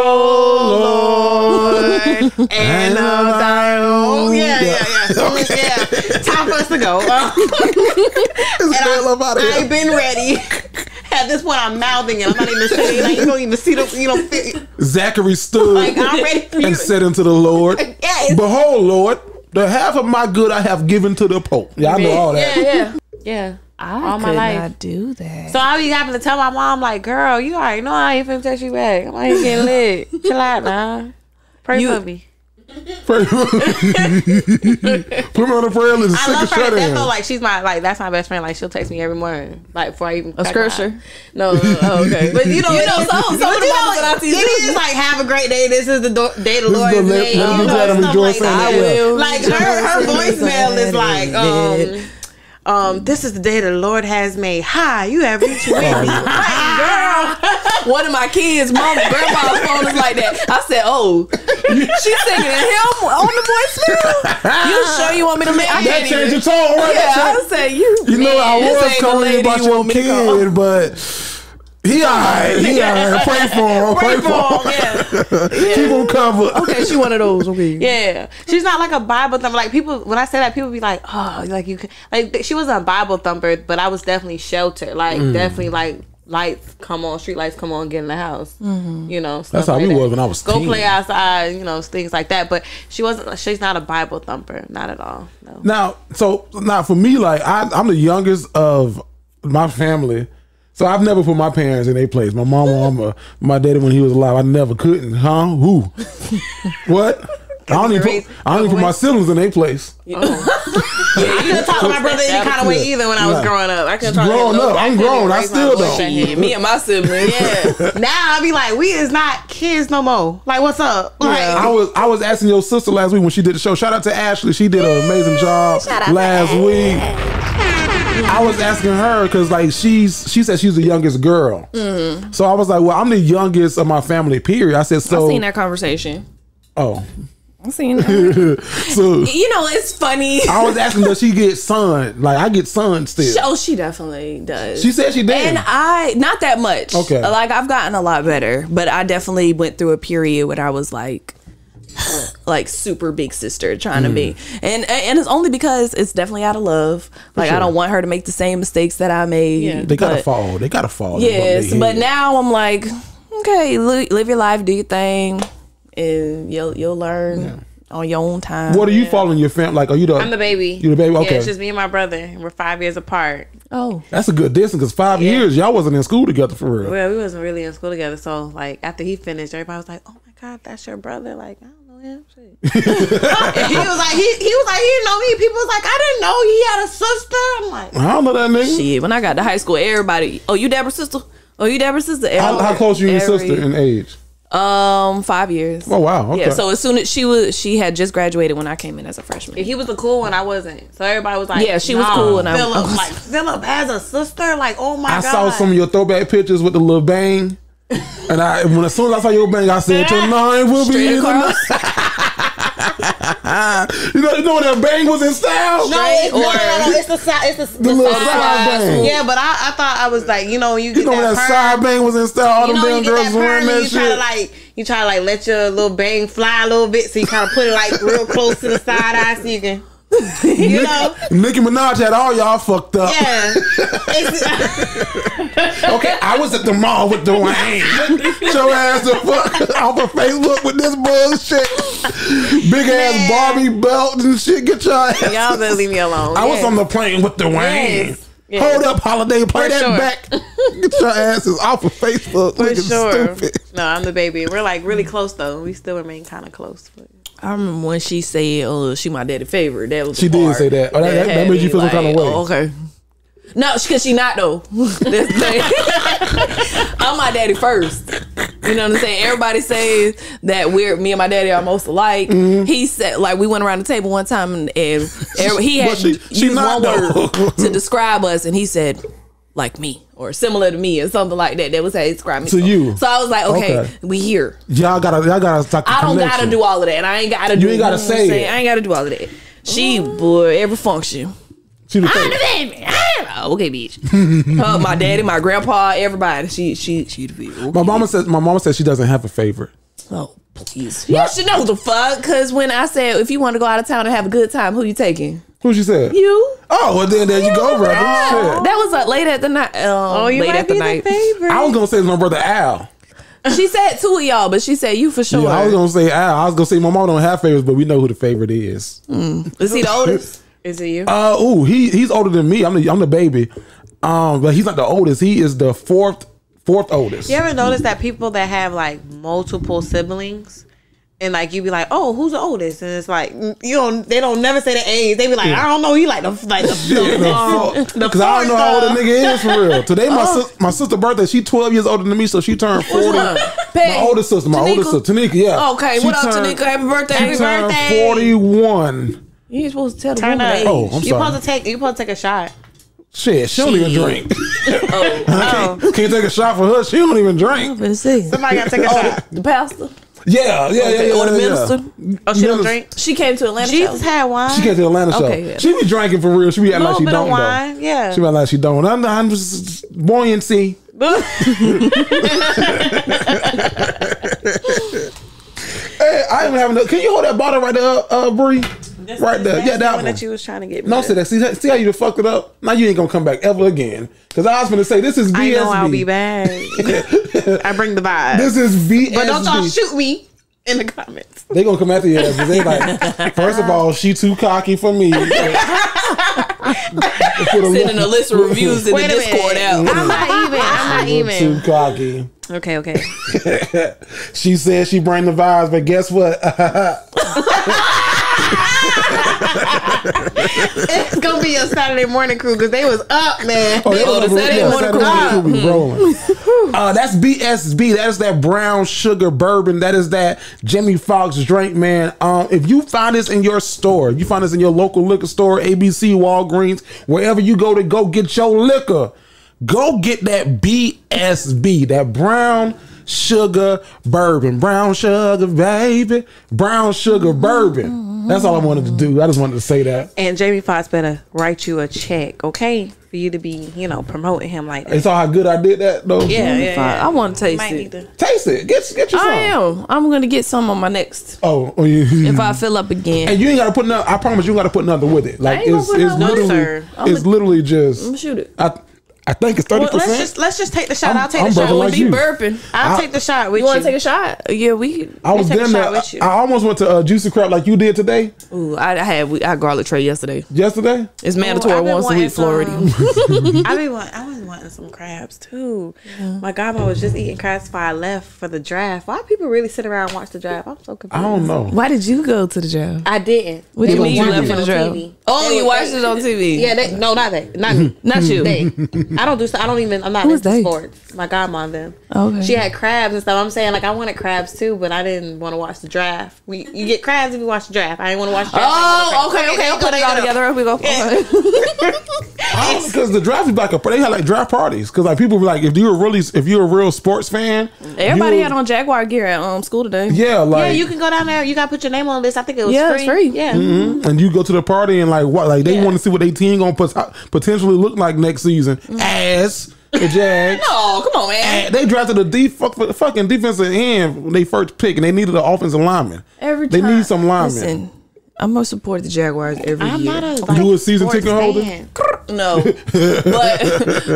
Lord, and time for us to go. I've been ready. At this point, I'm mouthing it. I'm not even sitting. Like, you don't even see the. You don't fit. Zachary stood like, I'm ready for you. And said unto the Lord, "Behold, Lord, the half of my good I have given to the Pope." Yeah, I know all that. Yeah. All my life. Not do that. So I be having to tell my mom, like, "Girl, you already know I ain't finna text you back. I'm ain't getting lit. Chill out, now. Pray for me." Put me on the prayer list. I love her. That's like she's that's my best friend. Like she'll text me every morning, like before I even a scripture. No, okay, but you know it is like have a great day. This is the day the Lord has made. Like her voicemail is like this is the day the Lord has made. Hi, you have reached me. Like, girl, one of my kids' grandma's phone is like that. I said, "Oh, she's singing him on the voicemail. You sure you want me to make?" That changed your tone, right? Yeah, I said you. You know I was calling you about your kid, but. He alright. Pray for him. Yeah. Keep him covered. Okay, she one of those. Okay. Yeah, she's not like a Bible thumper. Like people, when I say that, people be like, "Oh, like you." Like she wasn't a Bible thumper, but I was definitely sheltered. Like definitely like lights come on, street lights come on, get in the house. You know, that's how we was when I was go play outside. You know, things like that. But she wasn't. She's not a Bible thumper. Not at all. No. Now for me, like I'm the youngest of my family. So I've never put my parents in their place. My mama, my daddy when he was alive, I never couldn't. Huh? Who? What? I don't even put my siblings in their place. I couldn't talk to my brother any kind of way either when I was growing up. I couldn't talk to him. I'm grown. I still don't. Me and my siblings. Yeah. Now I be like, we is not kids no more. Like, what's up? Like, I was asking your sister last week when she did the show. Shout out to Ashley. She did an amazing job last week. I was asking her because like she said she's the youngest girl. So I was like, well, I'm the youngest of my family, period. I said, so I've seen that conversation. Oh, I've seen that. So you know, it's funny. I was asking, does she get sun? Like I get sun still. Oh, she definitely does. She said she did. And I not that much. Okay. Like I've gotten a lot better, but I definitely went through a period when I was like super big sister trying to be, and it's only because it's definitely out of love. Like I don't want her to make the same mistakes that I made. Yeah. They gotta fall. Yes, but now I'm like, okay, live your life, do your thing, and you'll learn on your own time. What are you following your family? Like, are you I'm the baby. You the baby? Okay. Yeah, it's just me and my brother. And we're 5 years apart. Oh, that's a good distance because 5 years y'all wasn't in school together for real. Well, we wasn't really in school together. So like after he finished, everybody was like, "Oh my God, that's your brother!" Like I don't know him. Shit. And he was like, he didn't know me. People was like, I didn't know he had a sister. I'm like, I don't know that nigga. Shit, when I got to high school, everybody, oh, you Deborah's sister? Oh, you Deborah's sister? How close are you and your sister in age? 5 years. Oh wow. Okay. Yeah. So as soon as she had just graduated when I came in as a freshman. He was the cool one. I wasn't. So everybody was like, yeah, she was cool. And Philip has a sister. Like, oh my God. I saw some of your throwback pictures with the little bang. And as soon as I saw your bang, I said, tonight will be the night. You know when that bang was in style? No, it's the little side bang. Yeah, but I thought I was like, you know when that side bang was in style. All them damn girls wearing that shit. You try to let your little bang fly a little bit, so you kind of put it like real close to the side eye, so you can. You know, Nicki Minaj had all y'all fucked up. Yeah. Okay, I was at the mall with Dwayne. Get your ass the fuck off of Facebook with this bullshit. Big ass Barbie belt and shit. Get your ass. Y'all better leave me alone. I was on the plane with Dwayne. Yes. Yes. Hold up, Holiday. Play that back. Get your asses off of Facebook. For sure. Stupid. No, I'm the baby. We're like really close though. We still remain kind of close. But. I remember when she said, "Oh, she my daddy favorite." That was she did say that. Oh, that made you feel some kind of way. Oh, okay. No, because she not though. That's the thing. I'm my daddy first. You know what I'm saying? Everybody says that me and my daddy are most alike. He said, like, we went around the table one time and he had used one word to describe us, and he said, like me, or similar to me, or something like that. That was how he described me. To you. So I was like, okay, we here. Y'all gotta talk. I don't gotta do all of that, and I ain't gotta do. You ain't gotta say it. I ain't gotta do all of that. She, boy, every function. She the baby. Okay, bitch. My daddy, my grandpa, everybody. She the baby. Okay. My mama said she doesn't have a favorite. Oh, please. You should know the fuck. Because when I said, if you want to go out of town and have a good time, who you taking? Who she said? You. Oh, well then there you go, brother. Shit. That was late at the night. You might be the favorite. I was gonna say it's my brother Al. She said two of y'all, but she said you for sure. Yeah, I was gonna say Al. I was gonna say my mom don't have favorites, but we know who the favorite is. Is he the oldest? Is it you? He's older than me. I'm the baby. But he's not the oldest. He is the fourth oldest. You ever notice that people that have like multiple siblings, and like you be like, oh, who's the oldest? And it's like they don't never say the age. They be like, I don't know. He like the because I don't know how old a nigga is for real. Today my sister's birthday. She 12 years older than me, so she turned 40. My older sister, Tanika. Yeah. Okay. What up, Tanika? Happy birthday! Happy birthday! 41. You ain't supposed to tell the woman age. Oh, I'm sorry. You supposed to take a shot. Shit, she don't even drink. Can't take a shot for her. She don't even drink. Let's see. Somebody got to take a shot. The pastor. Yeah. Or the minister. Oh, she don't drink. She came to Atlanta. Jesus had wine. She came to Atlanta show. Okay, yeah. She be drinking for real. She be acting like she don't wine. though. Yeah. She be acting like she don't. I'm just buoyancy. Hey, I even have. Can you hold that bottle right there, Bree? Right there. Yeah, that one that you was trying to get. No, say that. See how you fucked it up? Now you ain't gonna come back ever again. Because I was gonna say this is BSB. I know I'll be back. I bring the vibe. This is BSB. But don't y'all shoot me in the comments. They gonna come after you because they like. First of all, she too cocky for me. Sending a list of reviews in the Discord out. I'm not even. Too cocky. Okay. She said she bring the vibes, but guess what? It's gonna be a Saturday morning crew because they was up, man. The Saturday morning crew be rolling. That's BSB. That is that brown sugar bourbon. That is that Jimmy Fox drink, man. If you find this in your store, you find this in your local liquor store, ABC, Walgreens, wherever you go to go get your liquor, go get that BSB, that brown sugar bourbon. Brown sugar, baby. Brown sugar bourbon. That's all I wanted to do. I just wanted to say that. And Jamie Foxx better write you a check, okay? For you to be, promoting him like that. It's all how good I did that, though. Yeah. I want to taste it. Taste it. Get you some. I am. I'm going to get some on my next. If I fill up again. And you ain't got to put nothing. I promise you got to put nothing with it. Like it's literally just. I'm going to shoot it. I think it's 30%. Well, let's just take the shot. I'll take the shot. Like you. Burping. I'll take the shot with you. You want to take a shot? Yeah, we can. I was there. I almost went to Juicy Crab like you did today. Ooh, I had garlic tray yesterday. Yesterday? It's mandatory once a week, Florida. I was wanting some crabs too. Yeah. My godmother was just eating crabs before I left for the draft. Why people really sit around and watch the draft? I'm so confused. I don't know. Why did you go to the draft? I didn't. What do you mean you left for the draft? Oh, you watched it on TV? Yeah, not they, not me, not you. They. I'm not into sports. My godmom them. Okay. She had crabs and stuff. I'm saying like I wanted crabs too, but I didn't want to watch the draft. You get crabs if you watch the draft. I didn't want to watch the draft. Oh, okay. I'll put it all together. We go. Because the draft is like they had like draft parties. Because like people be like, if you're a real sports fan, everybody had on Jaguar gear at school today. Yeah, like you can go down there. You got to put your name on this. I think it was free. It's free. Yeah, and you go to the party and like what? Like they want to see what their team gonna potentially look like next season. As the Jags. No, come on, man. They drafted a fucking defensive end when they first pick, and they needed an offensive lineman. They need some linemen. Listen, I'm gonna support the Jaguars every year. Not you a season ticket holder? No, but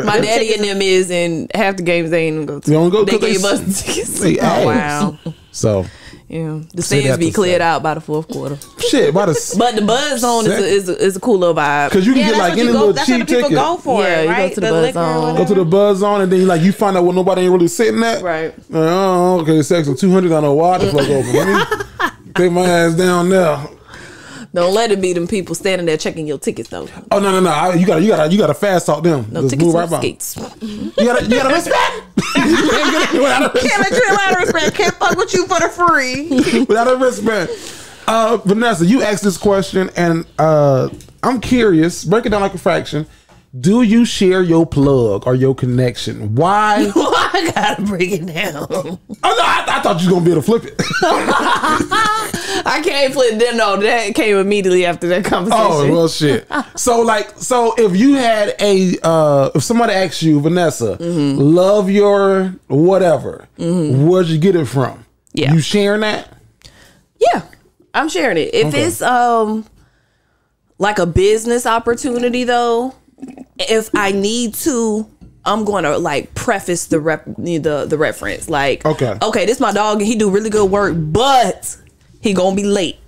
my daddy and them is, and half the games they ain't even go to. They don't go. They gave us the tickets. Oh wow. So. Yeah, the stands be cleared out by the fourth quarter. Shit, but the Buzz Zone is a cool little vibe. Because you can get like any little cheap ticket. Go for it, right? You go to the Buzz Zone. Go to the Buzz Zone, and then you find out what nobody ain't really sitting at. Right. Okay, section 200. I know why the fuck open. Let me take my ass down there. Don't let it be them people standing there checking your tickets though. Oh no! You gotta fast talk them. No just tickets, move no right skates. You gotta respect. Can't let you out of respect. Can't fuck with you for the free. Without a respect. Vanessa, you asked this question, and I'm curious. Break it down like a fraction. Do you share your plug or your connection? Why? I gotta break it down. Oh no, I thought you was gonna be able to flip it. I can't flip that. No, that came immediately after that conversation. Oh well, shit. So if you had if somebody asked you, Vanessa, love your whatever, where'd you get it from? Yeah, you sharing that? Yeah, I'm sharing it. If it's like a business opportunity though. If I need to, I'm going to like preface the reference. Like, okay, this my dog and he do really good work, but he gonna be late.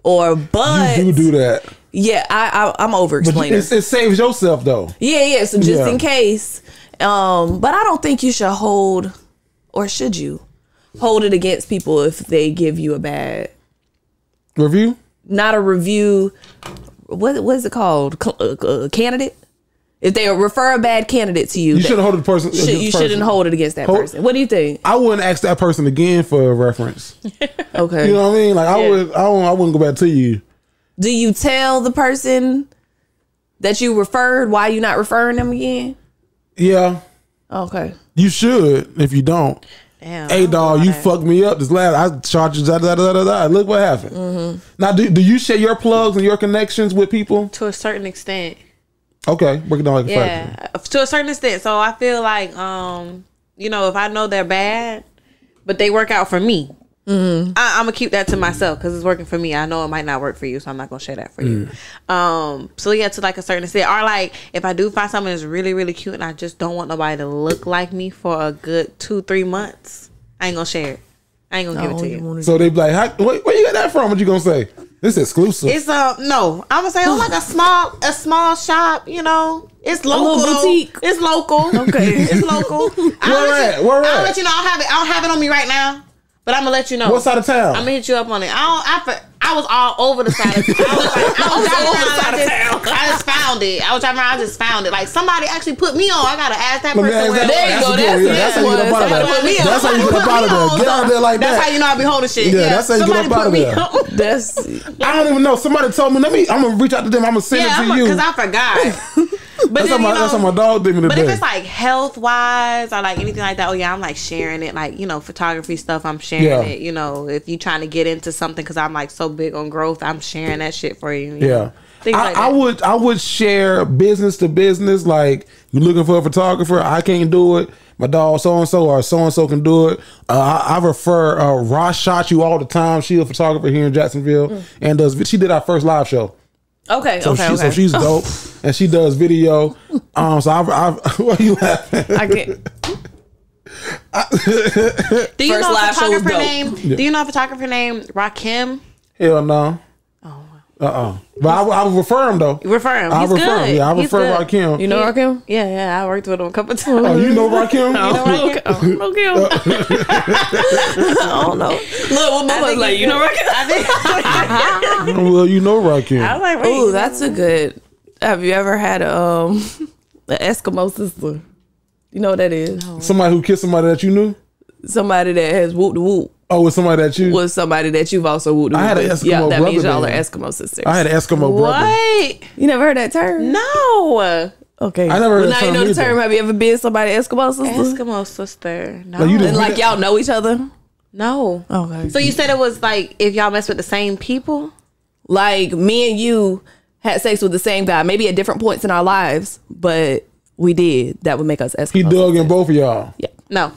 Or but you do that. Yeah, I'm over explaining. It saves yourself though. Yeah. So just in case. But I don't think you should hold, or should you hold it against people if they give you a bad review? Not a review. What is it called? Candidate. If they refer a bad candidate to you, you shouldn't hold the person. You shouldn't hold it against that person. What do you think? I wouldn't ask that person again for a reference. Okay, you know what I mean? Like I wouldn't go back to you. Do you tell the person that you referred why you not referring them again? Yeah. Okay. You should. If you don't, damn. Hey dog, you fucked me up this last. I charged you. Look what happened. Now, do you share your plugs and your connections with people to a certain extent? Okay, break it down like a fraction. To a certain extent. So I feel like, if I know they're bad, but they work out for me, I'm gonna keep that to myself because it's working for me. I know it might not work for you, so I'm not gonna share that for you. So yeah, to like a certain extent, or like if I do find something that's really, really cute and I just don't want nobody to look like me for a good 2-3 months, I ain't gonna share it. I ain't gonna give it to you. So they be like, where you got that from? What you gonna say? This is exclusive. It's no. I'm gonna say like a small shop. It's local. A little boutique. It's local. Okay, it's local. Where at? I'll let you know. I don't have it on me right now, but I'm gonna let you know. What side of town? I'm gonna hit you up on it. I was all over the side of town. I just found it. I was driving around. I just found it. Like somebody actually put me on. I gotta ask that person. There you go. That's how you get up out of there. That's how you get up out of there. Get out of there like that. That's how you know I be holding shit. Yeah, that's how you get up out of there. I don't even know. Somebody told me. I'm gonna reach out to them. I'm gonna send it to you because I forgot. But that's how my dog did me today. But if it's like health wise or like anything like that, I'm like sharing it. Like photography stuff, I'm sharing it. If you trying to get into something, because I'm like so big on growth, I'm sharing that shit for you. I would share business to business. Like you're looking for a photographer, I can't do it. My dog so and so or so and so can do it. I refer Ross shot you all the time. She's a photographer here in Jacksonville and she did our first live show. Okay. So she's dope and she does video. So I why are you laughing? I can't. Do you know a photographer name? Do you know a photographer named Rakim? Hell no. But I would refer him though. You refer him. I He's refer good. him. Yeah, I refer Rakim. You know Rakim? Yeah. I worked with him a couple times. Oh, you know Rakim? I don't know. Look, what mama's like, you know Rakim? Well, you know Rakim. I was like, oh, that's a good. Have you ever had an Eskimo sister? You know what that is? No. Somebody who kissed somebody that you knew? Somebody that has whoop the whoop. Oh, with somebody that you... Was somebody that you've also whooped the whoop. I had an Eskimo brother. Yeah, that means y'all are Eskimo sisters. I had an Eskimo brother. What? You never heard that term? No. Okay. I never heard that term. Now you know the term. Have you ever been somebody Eskimo sister? Eskimo sister. No. And like y'all know each other? No. Okay. So you said it was like if y'all mess with the same people? Like me and you had sex with the same guy, maybe at different points in our lives, but we did. That would make us Eskimo. He dug in both of y'all? Yeah. No.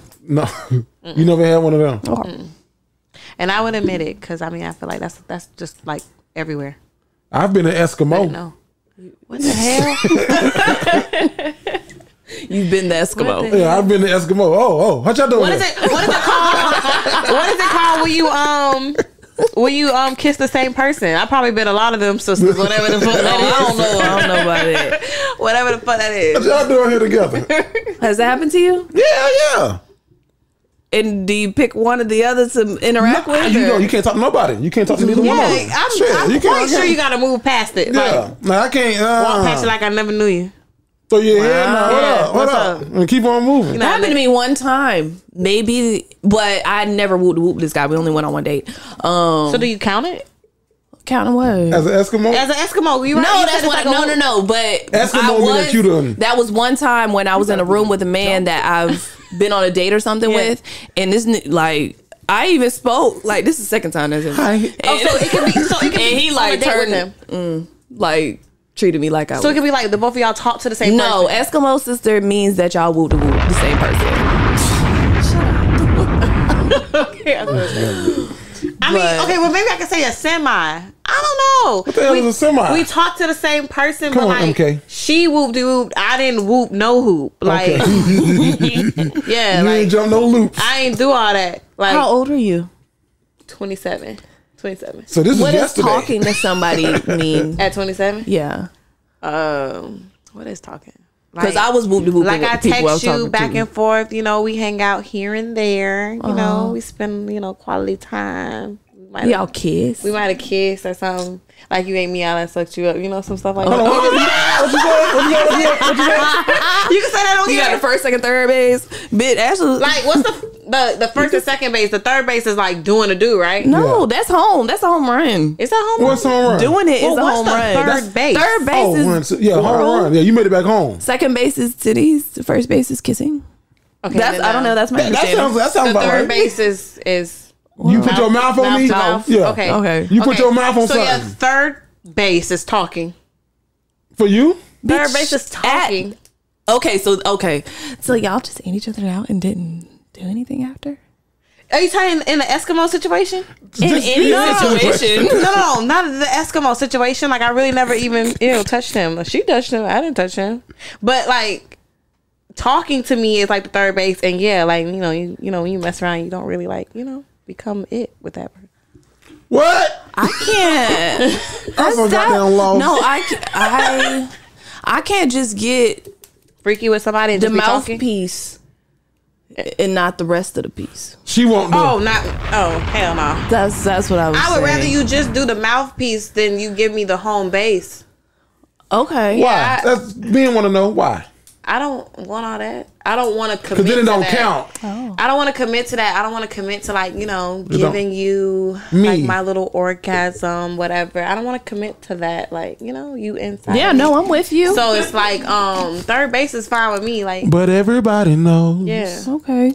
You never had one of them? Okay. And I would admit it because I feel like that's just like everywhere. I've been an Eskimo. No. What the hell? You've been the Eskimo. Yeah, I've been the Eskimo. Oh, what y'all doing? What is it called? What is it called when you kiss the same person? I've probably been a lot of them sisters, whatever the fuck that is. I don't know about it. Whatever the fuck that is. What y'all doing here together? Has that happened to you? Yeah. And do you pick one or the other to interact with? You can't talk to nobody. You can't talk to neither one of them. I'm quite sure you got to move past it. Yeah. I can't. Walk past it like I never knew you. So what up? And keep on moving. That happened to me one time. Maybe, but I never whooped this guy. We only went on one date. So do you count it? Count what? As an Eskimo? As an Eskimo. No. But Eskimo that was one time when I was in a room with a man that I've been on a date or something with. And this, like, I even spoke. Like, this is the second time that's it. So it can be. And he, like, turned, like, treated me like I was. So it could be like the both of y'all talk to the same person? No, Eskimo sister means that y'all whoop the same person. Okay, well, maybe I could say a semi. I don't know. What the hell is a semi? We talked to the same person, Come but on, like MK. she whooped. I didn't whoop no hoop. Like, yeah, you ain't jump no loops. I ain't do all that. Like, how old are you? 27. So this what is yesterday. What does talking to somebody mean? At 27? Yeah. What is talking? Because I was whooped. Like I text you back and forth. You know, we hang out here and there. You know, we spend quality time. Y'all kiss. We might have kissed or something. Like you ate me out and sucked you up. You know, some stuff like that. What you say? You can say that on You got the first, second, third base. Bitch, actually, like what's the first and second base? The third base is like doing a do, right? No, that's home. That's a home run. Is that home? What's home run? Doing it is a home run. Third base. Third base is home run. Yeah, you made it back home. Second base is titties. The first base is kissing. Okay, I don't know. That's my understanding. That sounds the about third right. base is. You put your mouth on me? Mouth. Yeah. Okay. You put your mouth on something. So yeah, third base is talking. For you? Third base is talking. So y'all just ate each other out and didn't do anything after? Are you talking in the Eskimo situation? In any situation. No, not the Eskimo situation. Like I really never even touched him. She touched him. I didn't touch him. But like talking to me is like the third base, and yeah, like you when you mess around, you don't really like become it with that person. What? I can't. I'm so goddamn lost. No, I can't just get freaky with somebody and the just be talking? mouthpiece and not the rest of the piece. She won't do. Oh hell no. That's what I was saying. I would rather you just do the mouthpiece than you give me the home base. Okay. Why? Yeah, That's men want to know why. I don't want all that. I don't want to commit. Because then it don't to that. count. Oh. I don't want to commit to that. I don't want to commit to giving you like my little orgasm, whatever. I don't want to commit to that. Like you inside. Yeah, no, I'm with you. So it's like third base is fine with me. Like, but everybody knows. Yeah. Okay.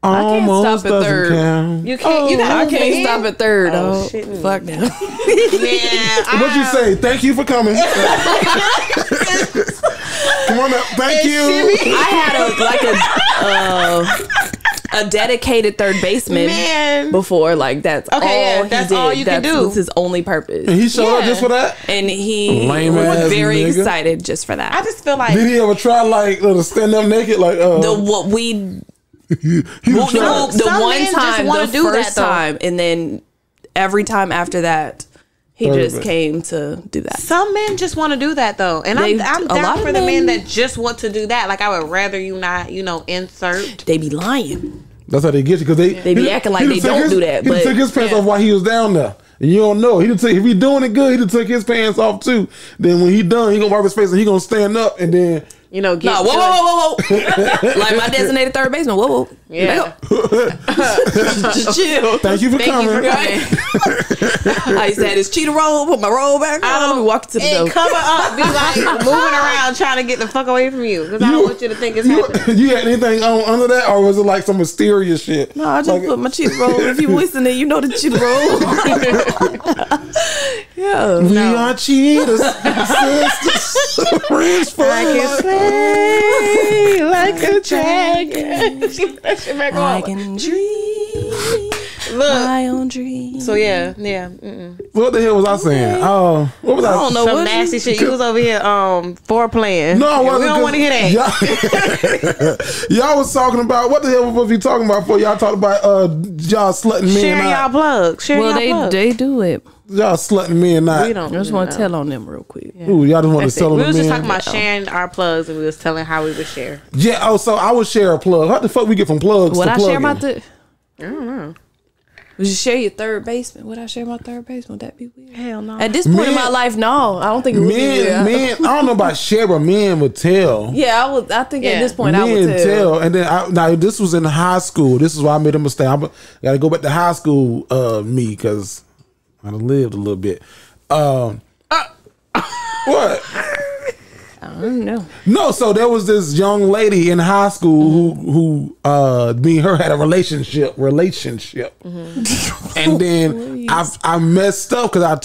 Almost I can't stop at third. Count. You can't. I can't stop at third. Oh, shit. Fuck now. Yeah. What'd you say? Thank you for coming. Come on up. Thank you. I had a dedicated third baseman before. Like that's all he that's did. all you can do. That was his only purpose. And he showed up just for that. And he Lame-ass was very nigga. excited just for that. I just feel like. Did he ever try to stand up naked like the first time, and then every time after that, he just came to do that. Some men just want to do that though, and I'm down for the men that just want to do that. Like I would rather you not, insert. They be lying. That's how they get you because they be acting like they don't do that. He took his pants off while he was down there. And you don't know. If he doing it good, he took his pants off too. Then when he done, he gonna wipe his face and he gonna stand up and then whoa. Like my designated third baseman. Whoa. Yeah. Just chill. Thank you for coming. I used to have this cheetah roll, put my roll back on, and walk to the door. Cover up, be like moving around trying to get the fuck away from you because I don't want you to think it's happening. You had anything on under that, or was it like some mysterious shit? No, I just put my cheetah roll. If you listening, you know the cheetah roll. Yeah, we are cheetahs, sisters, friends for life. Like a dragon. That shit back I on. can dream my own dream. So yeah. What the hell was I saying? What was I? I don't know. Some nasty shit. You was over here foreplaying. No, I wasn't. We don't want to hear that. Y'all was talking about what the hell was we talking about? For y'all talking about y'all slutting men Sharing out. y'all plugs. They do it. y'all slutting men not. We don't. I just want to tell on them real quick. Yeah. Ooh, y'all just want to tell on We the was men. just talking about sharing our plugs, and we was telling how we would share. Yeah. Oh, so I would share a plug. How the fuck we get from plugs Would to I plugging? share my I don't know. Would you share your third basement? Would I share my third basement? Would that be weird? Hell no. At this point in my life, no. I don't think it would be weird. Men, I don't know about share, but men would tell. Yeah, I would. I think at this point I Men would tell. And then now this was in high school. This is why I made a mistake. I got to go back to high school. Me, because I done lived a little bit. What? I don't know. No, so there was this young lady in high school who me and her had a relationship, and then I messed up because I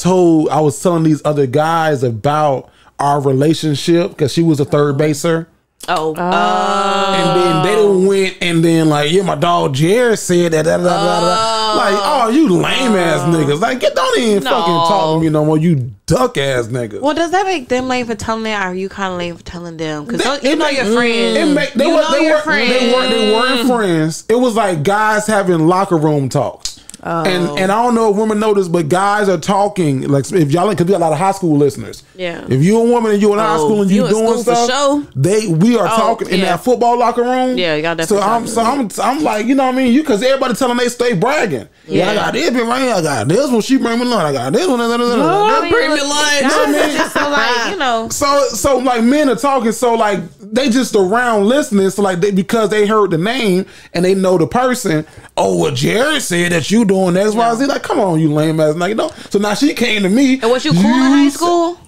was telling these other guys about our relationship because she was a third baser. Oh. And then they done went and then like, yeah, my dog Jared said that. Like, oh, you lame ass niggas. Like, don't even fucking talk to me no more, you duck ass niggas. Well, does that make them lame for telling it, or are you kind of lame for telling them? Because you know your friends. They weren't friends. It was like guys having locker room talks. And I don't know if women know this, but guys are talking like if y'all, because we got a lot of high school listeners. Yeah. If you're a woman and you're in high school and you doing stuff, we are talking in that football locker room. Yeah, y'all definitely. I'm like, you know what I mean? Because everybody telling they stay bragging. Yeah, I got this been right here. I got this one. She bring me lunch. I got this one. Bring me lunch. So like, you know. So like men are talking. So like they just around listening. So like because they heard the name and they know the person. Oh, well, Jared said that you doing X, Y, Z. Like, come on, you lame ass nigga. No. So now she came to me. And was you cool in high school?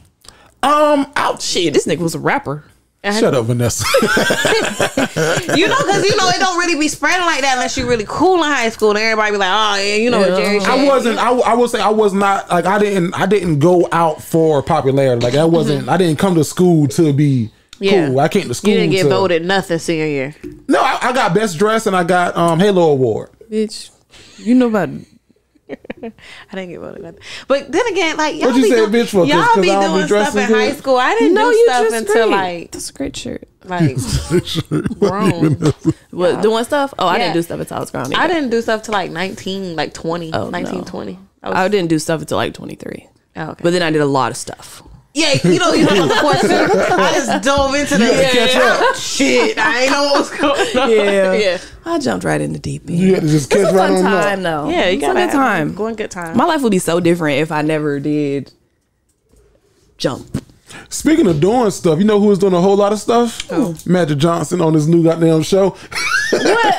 Shit, this nigga was a rapper. Shut up, Vanessa. Because it don't really be spreading like that unless you really cool in high school. And everybody be like, oh yeah, you know what Jerry said. I wasn't. I would say I was not like I didn't go out for popularity. Like I wasn't. I didn't come to school to be cool. I came to school. You didn't get voted nothing senior year. No, I got best dressed and I got Halo Award. Bitch, you know about. I didn't get voted nothing. But then again, like y'all what you be say, bitch? For y'all be I doing stuff in high school. I didn't do stuff until like that's a great shirt. Like grown. What doing stuff? Oh, I didn't do stuff until I was grown. I didn't do stuff till like 19, like 20, 20. I didn't do stuff until like 23. Oh, okay. But then I did a lot of stuff. Yeah, you know of course. I just dove into that. Shit, I ain't know what was going on. Yeah. I jumped right in the deep end. You had to just catch right on that. Time though. Yeah, you got a good time. Going good time. My life would be so different if I never did jump. Speaking of doing stuff, you know who was doing a whole lot of stuff? Magic Johnson on his new goddamn show. What?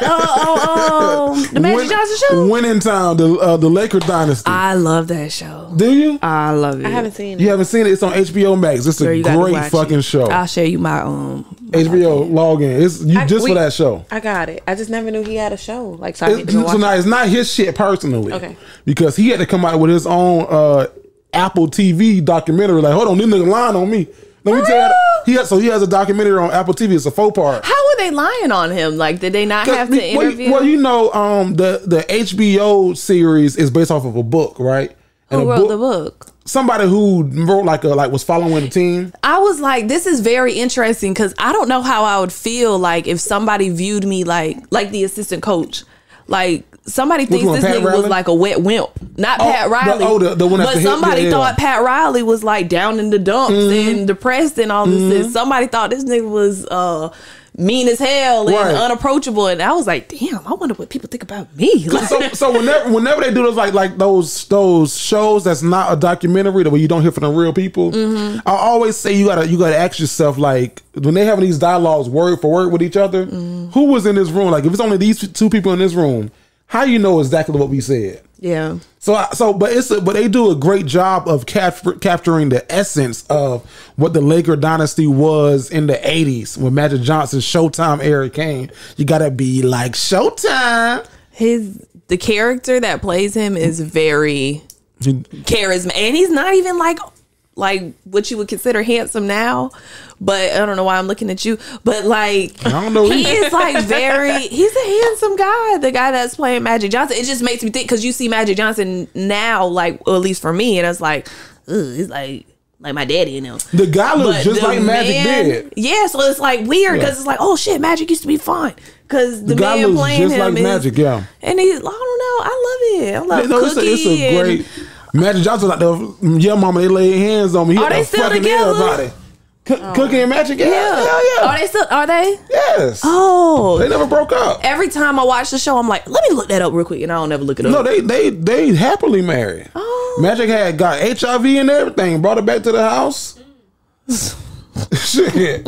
The Magic Johnson show? Winning Time, the Laker dynasty. I love that show. Do you? I love it. I haven't seen it. You haven't seen it? It's on HBO Max. It's a great fucking show. I'll share you my HBO login. It's for that show. I got it. I just never knew he had a show. Like so now it's not his shit personally. Okay. Because he had to come out with his own Apple TV documentary. Like, hold on, this nigga lying on me. Let me tell you, he has a documentary on Apple TV. It's a 4-part. How were they lying on him? Like, did they not have to interview? Well, you know, the HBO series is based off of a book, right? And who wrote the book? Somebody who wrote was following the team. I was like, this is very interesting because I don't know how I would feel like if somebody viewed me like the assistant coach, like. Somebody thinks this nigga was like a wet wimp. Not Pat Riley. The one that's but somebody thought Pat Riley was like down in the dumps and depressed and all this. Somebody thought this nigga was mean as hell and unapproachable. And I was like, damn, I wonder what people think about me. Like, so whenever they do those like those shows that's not a documentary where you don't hear from the real people, I always say you gotta ask yourself, like, when they having these dialogues word for word with each other, who was in this room? Like, if it's only these two people in this room, how you know exactly what we said? Yeah. But they do a great job of capturing the essence of what the Laker dynasty was in the 80s when Magic Johnson's Showtime era came. You gotta be like Showtime. The character that plays him is very charismatic, and he's not even like what you would consider handsome now, but I don't know why I'm looking at you, but like, I don't know, he is like he's a handsome guy, the guy that's playing Magic Johnson. It just makes me think, because you see Magic Johnson now, like, or at least for me, and it's like, he's like my daddy, you know. The guy looks just like Magic did. Yeah, so it's like weird because it's like, oh shit, Magic used to be fine. Because the guy man looks playing just him like Magic, and he's, I don't know, I love it. I love Cookie. It's a great. Magic Johnson like the yeah, mama. They laid hands on me. Are they still together? Everybody. Cookie and Magic, yeah. Hell yeah. Are they still? Are they? Yes. Oh, they never broke up. Every time I watch the show, I'm like, let me look that up real quick, and I don't never look it up. No, they happily married. Oh. Magic had got HIV and everything. Brought it back to the house. Shit.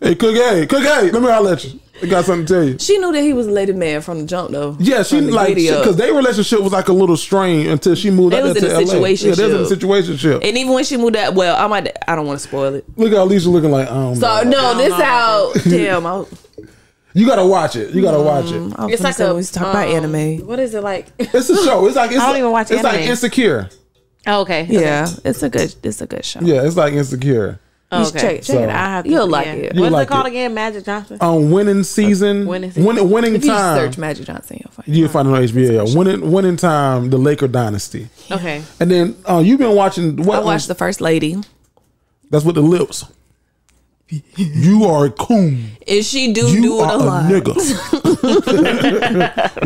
Hey, Cookie, let me holler at you. I got something to tell you. She knew that he was a lady man from the jump, though. Yeah, she like because their relationship was like a little strained until she moved out there to LA. Yeah, they was in a situationship. And even when she moved out, well, I don't want to spoil it. Look at Alecia looking like how damn. You gotta watch it. You gotta watch it. It's like we talk about anime. What is it like? It's a show. It's like I don't even watch anime. It's like Insecure. Oh, okay. Yeah, it's a good show. Yeah, it's like Insecure. Oh, okay. Check it out. You'll like it. What's it called again? Magic Johnson? On winning season. Winning time. If you search Magic Johnson, you'll find it on HBO. Winning time, the Laker dynasty. Okay. And then you've been watching what? I watched The First Lady. That's with the lips. You are a coon. Is she do it a lot? Nigga.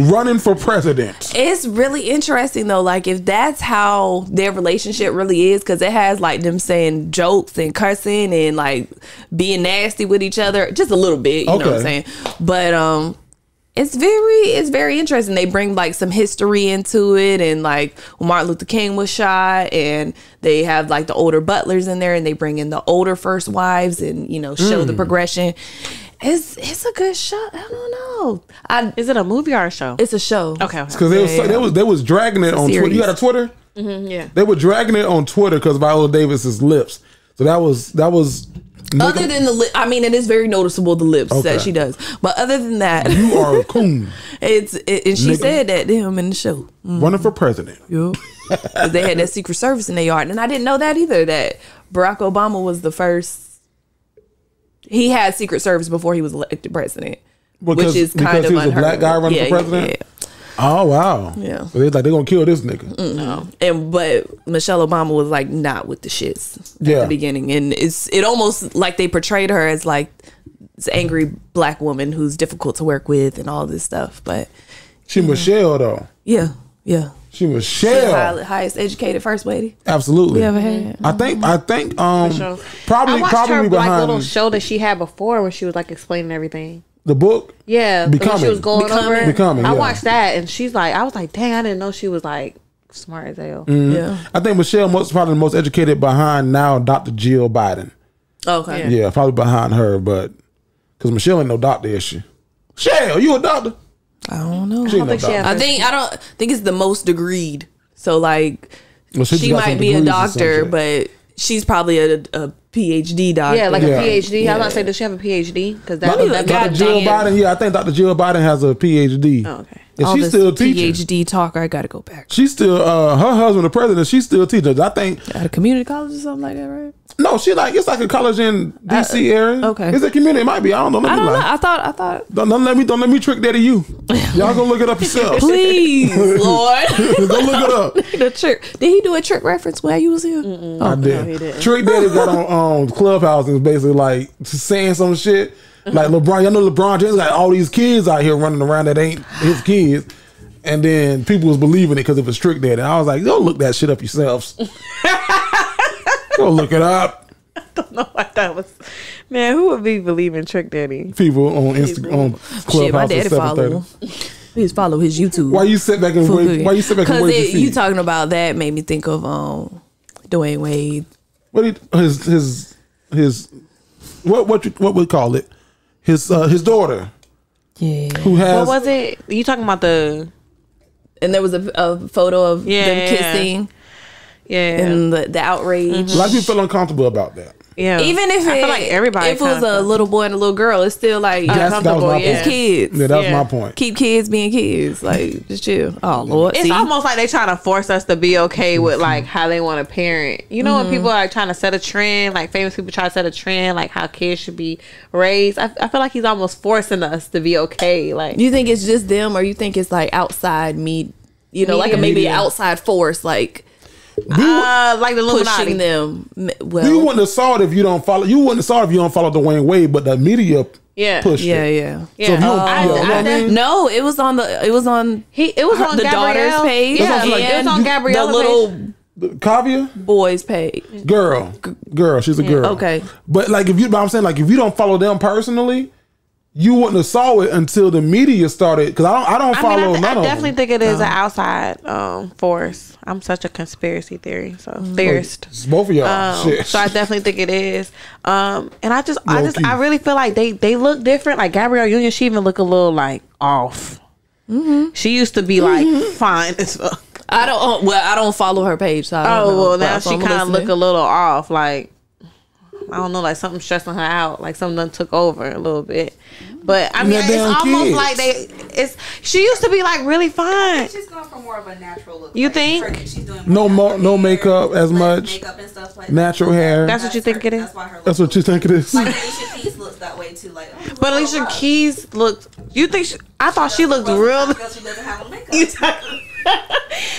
Running for president. It's really interesting though, like if that's how their relationship really is, because it has like them saying jokes and cursing and like being nasty with each other, just a little bit, you know what I'm saying? But it's very interesting. They bring like some history into it, and like when Martin Luther King was shot, and they have like the older butlers in there, and they bring in the older first wives, and show the progression. It's a good show. I don't know. Is it a movie or a show? It's a show. Okay. Because they was dragging it on Twitter. You got a Twitter? Mm-hmm, yeah. They were dragging it on Twitter because Viola Davis's lips. So that was. Other than the lip, I mean, it is very noticeable the lips that she does. But other than that, you are a coon. And she said that to him in the show. Mm-hmm. Running for president. Yep. They had that Secret Service in their yard, and I didn't know that either. That Barack Obama was the first. He had Secret Service before he was elected president, which is kind of he was unheard a black guy running for president. Yeah. Oh wow! Yeah, so they're gonna kill this nigga. No, but Michelle Obama was like not with the shits at the beginning, and it almost like they portrayed her as like this angry black woman who's difficult to work with and all this stuff. But she Michelle though. Yeah. She Michelle, highest educated first lady. Absolutely. We ever had. I think probably I watched her behind like little show that she had before when she was like explaining everything. The book? Yeah. Becoming. She was going over. Becoming. I watched that, and I was like, dang, I didn't know she was like smart as hell. Mm-hmm. Yeah. I think Michelle was probably the most educated behind now Dr. Jill Biden. Okay. Yeah, probably behind her, but because Michelle ain't no doctor, is she? Michelle, you a doctor? I don't know. I don't think it's the most degreed. So like, she might be a doctor, but she's probably a PhD doctor. Yeah, like a PhD. Yeah. I was about to say, does she have a PhD? Because Dr. Jill Biden. Yeah, I think Dr. Jill Biden has a PhD. Oh, okay. And she's still teaching. PhD talker. I gotta go back. She's still her husband, the president. She's still teaching. I think at a community college or something like that, right? No, it's like a college in DC area. Okay, it's a community. It might be. I don't know. I don't know. I thought. Don't let me trick that to you. Y'all go look it up yourself. Please, Lord. Go look it up. The trick. Did he do a trick reference while you was here? I did. No, he didn't. Trick Daddy got on Clubhouse and was basically like saying some shit. Like LeBron, y'all know LeBron James got all these kids out here running around that ain't his kids. And then people was believing it because it was Trick Daddy. I was like, don't look that shit up yourselves. Go look it up. I don't know what that was. Man, who would be believing Trick Daddy? People on Instagram, on Clubhouse. Shit, my daddy follow. Please follow his YouTube. Why you sit back and wait? Why you sit back and wait to see? You talking about that made me think of Dwayne Wade. What we call it? His daughter. Yeah. Who has? What was it? You talking about the? And there was a photo of them kissing. Yeah. And the outrage. Mm-hmm. A lot of people feel uncomfortable about that. Yeah. Even if I feel like everybody, if it was a little boy and a little girl, it's still like uncomfortable. It's kids. Yeah, that was my point. Keep kids being kids. Like, just chill. Oh Lord, it's almost like they trying to force us to be okay with like how they want to parent. You know, when people are trying to set a trend, like famous people try to set a trend, like how kids should be raised. I feel like he's almost forcing us to be okay. Like, you think it's just them, or you think it's like outside me? You know, like maybe outside force, like. Like the Illuminati. Pushing them. Well, you wouldn't have saw it if you don't follow. You wouldn't have saw it if you don't follow Dwayne Wade, but the media pushed it. Yeah. So if you no, it was on the. It was on the Gabrielle. daughter's page. Yeah, it was on Gabrielle's the little page. Kavia? Boys page. Girl. She's a girl. Okay. But like if you don't follow them personally, you wouldn't have saw it until the media started. Because I don't follow none of them. I definitely think it is an outside force. I'm such a conspiracy theorist. It's both of y'all. So I definitely think it is. And I really feel like they look different. Like Gabrielle Union, she even look a little like off. Mm-hmm. She used to be like fine as fuck. I don't follow her page. So I don't know, well, now she kind of look a little off. Like, I don't know, like something stressing her out. Like something done took over a little bit. But I mean, it's almost like she used to be like really fine. She's going for more of a natural look. You think? She's doing no makeup as much. Makeup and stuff like natural hair. That's what you think it is? That's what you think it is. Like Alicia Keys looks that way too. Like, but Alicia Keys looked. You think? I thought she looked real. She doesn't have makeup.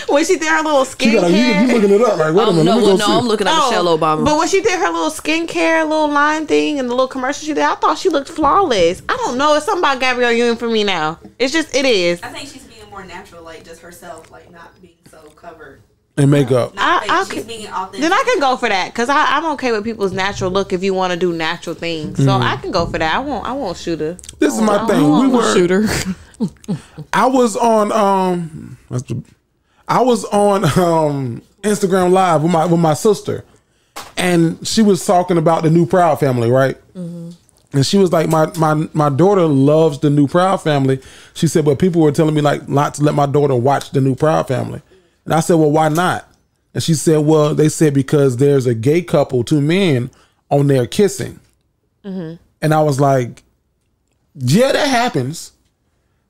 When she did her little skincare, you looking it up? Like, wait a minute. I'm looking at Michelle Obama. But when she did her little skincare, little line thing, and the little commercial she did, I thought she looked flawless. I don't know. It's something about Gabrielle Union for me now. It is. I think she's being more natural, like just herself, like not being so covered. And makeup. She's being authentic. Then I can go for that because I'm okay with people's natural look if you want to do natural things. So I can go for that. I won't shoot her. This is my thing. We were shooter. I was on Instagram Live with my sister, and she was talking about the new Proud Family, right? Mm-hmm. And she was like, my daughter loves the new Proud Family. She said, but people were telling me like not to let my daughter watch the new Proud Family. And I said, well, why not? And she said, well, they said because there's a gay couple, 2 men on there kissing. Mm-hmm. And I was like, yeah, that happens.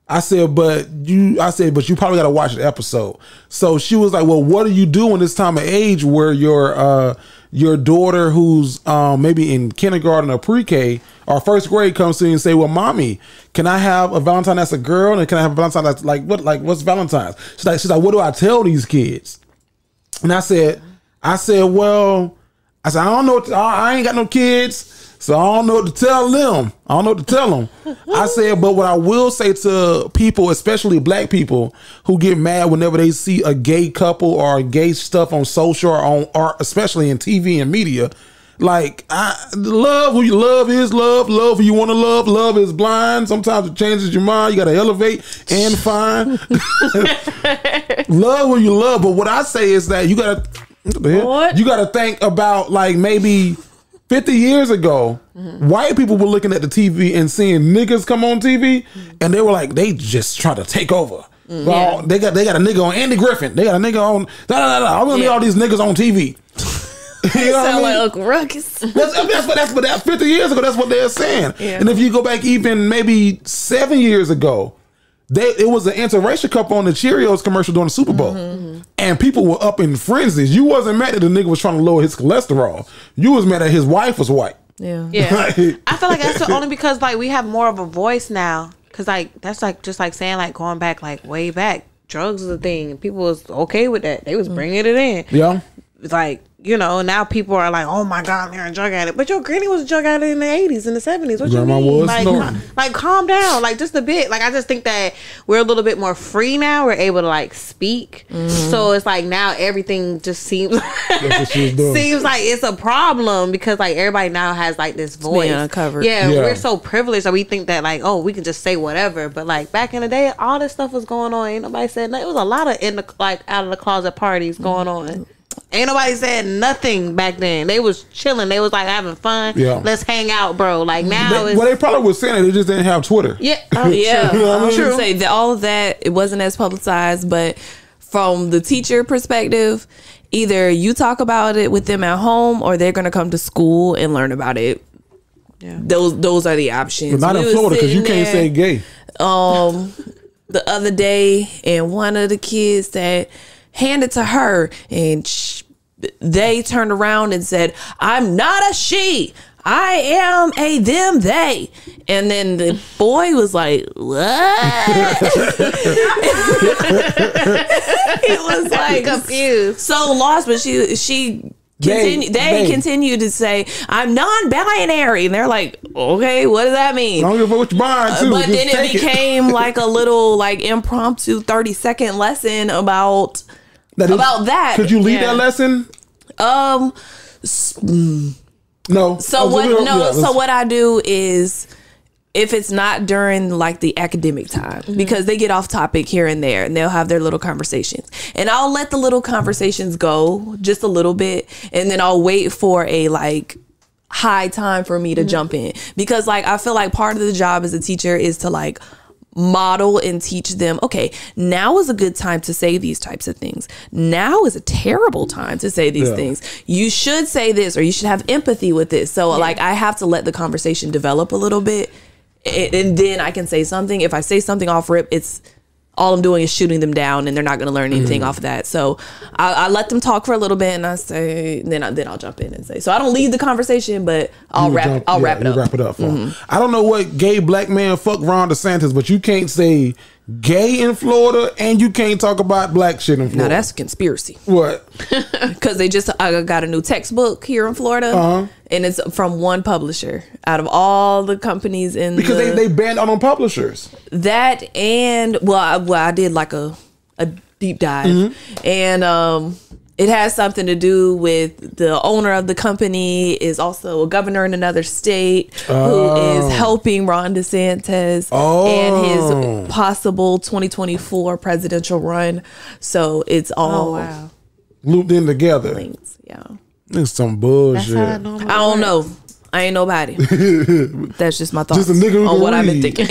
I said, but you probably got to watch the episode. So she was like, well, what do you do in this time of age where your daughter who's maybe in kindergarten or pre-K or first grade comes to you and say, well, mommy, can I have a Valentine that's a girl? And can I have a Valentine that's what's Valentine's? She's like, what do I tell these kids? And I said, I don't know. I ain't got no kids. So I don't know what to tell them. I said, but what I will say to people, especially black people who get mad whenever they see a gay couple or gay stuff on social or especially in TV and media, like love who you love is love who you want to love is blind. Sometimes it changes your mind. You got to elevate and find. Love who you love. But what I say is that you got to think about like maybe 50 years ago, white people were looking at the TV and seeing niggas come on TV, and they were like, they just try to take over. Well, they got a nigga on Andy Griffin. They got a nigga on I'm gonna need all these niggas on TV. You know sound like Uncle Ruckus. That's 50 years ago. That's what they're saying. Yeah. And if you go back even maybe 7 years ago, it was an interracial couple on the Cheerios commercial during the Super Bowl. Mm-hmm. And people were up in frenzies. You wasn't mad that the nigga was trying to lower his cholesterol. You was mad that his wife was white. Yeah. I feel like that's only because like we have more of a voice now. Cause like that's like just like saying like going back like way back, drugs is a thing. And people was okay with that. They was bringing it in. Yeah. It's like, you know, now people are like, oh my God, they're a drug addict. But your granny was a drug addict in the 80s and the 70s. What Grandma you mean? Like calm down. Like just a bit. Like I just think that we're a little bit more free now. We're able to like speak. Mm-hmm. So it's like now everything just seems like it's a problem because like everybody now has like this voice. Being uncovered. Yeah, we're so privileged that we think that like, oh, we can just say whatever. But like back in the day, all this stuff was going on. Ain't nobody said nothing. It was a lot of out of the closet parties going on. Ain't nobody said nothing back then. They was chilling. They was like having fun. Yeah. Let's hang out, bro. Like now, they probably was saying it. They just didn't have Twitter. Yeah, yeah. You know true. Say that all of that it wasn't as publicized, but from the teacher perspective, either you talk about it with them at home, or they're gonna come to school and learn about it. Yeah, those are the options. But not in Florida because you can't say gay. The other day, and one of the kids that handed to her, and they turned around and said, "I'm not a she. I am a them, they." And then the boy was like, "What?" He was like confused, so lost. But she continued. They continued to say, "I'm non-binary," and they're like, "Okay, what does that mean?" I don't give a fuck what you buying too. But then it became like a little like impromptu 30-second lesson about about that. Could you leave that lesson? No. So what I do is, if it's not during like the academic time, because they get off topic here and there, and they'll have their little conversations, and I'll let the little conversations go just a little bit, and then I'll wait for a like high time for me to jump in, because like I feel like part of the job as a teacher is to like model and teach them, okay, now is a good time to say these types of things. Now is a terrible time to say these things. You should say this, or you should have empathy with this. So like I have to let the conversation develop a little bit, and then I can say something. If I say something off rip, it's all I'm doing is shooting them down, and they're not going to learn anything off of that. So I let them talk for a little bit, and I say, then I'll jump in and say. So I don't lead the conversation, but I'll wrap it up. Wrap it up. I don't know what gay black man fuck Ron DeSantis, but you can't say gay in Florida, and you can't talk about black shit in Florida. Now that's a conspiracy. What? Because I got a new textbook here in Florida, and it's from one publisher out of all the companies in because they banned on publishers. That, and I did like a deep dive, and it has something to do with the owner of the company is also a governor in another state who is helping Ron DeSantis and his possible 2024 presidential run. So it's all looped in together. Links, yeah. It's some bullshit. I don't know. I ain't nobody. That's just my thoughts just a nigga who on what read. I've been thinking.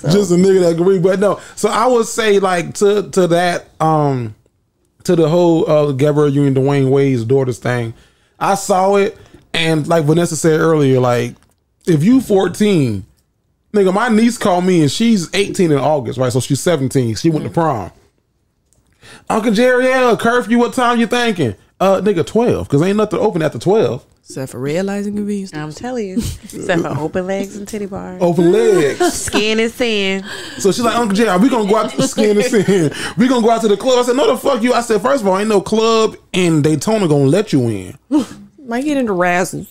Just a nigga that can read. But no, so I would say like to that to the whole Gabrielle Union Dwayne Wade's daughters thing, I saw it, and like Vanessa said earlier, like if you 14, nigga, my niece called me and she's 18 in August, right? So she's 17. She went to prom. Uncle Jerry, curfew, what time you thinking? Nigga, 12, because ain't nothing open after 12. Except for red lights and convenience. I'm telling you. Except for open legs and titty bars. Open legs. Skin and sin. So she's like, Uncle Jerry, we gonna go out to the skin and sin. We gonna go out to the club. I said, no, the fuck you. I said, first of all, ain't no club in Daytona gonna let you in. Might get into razzles.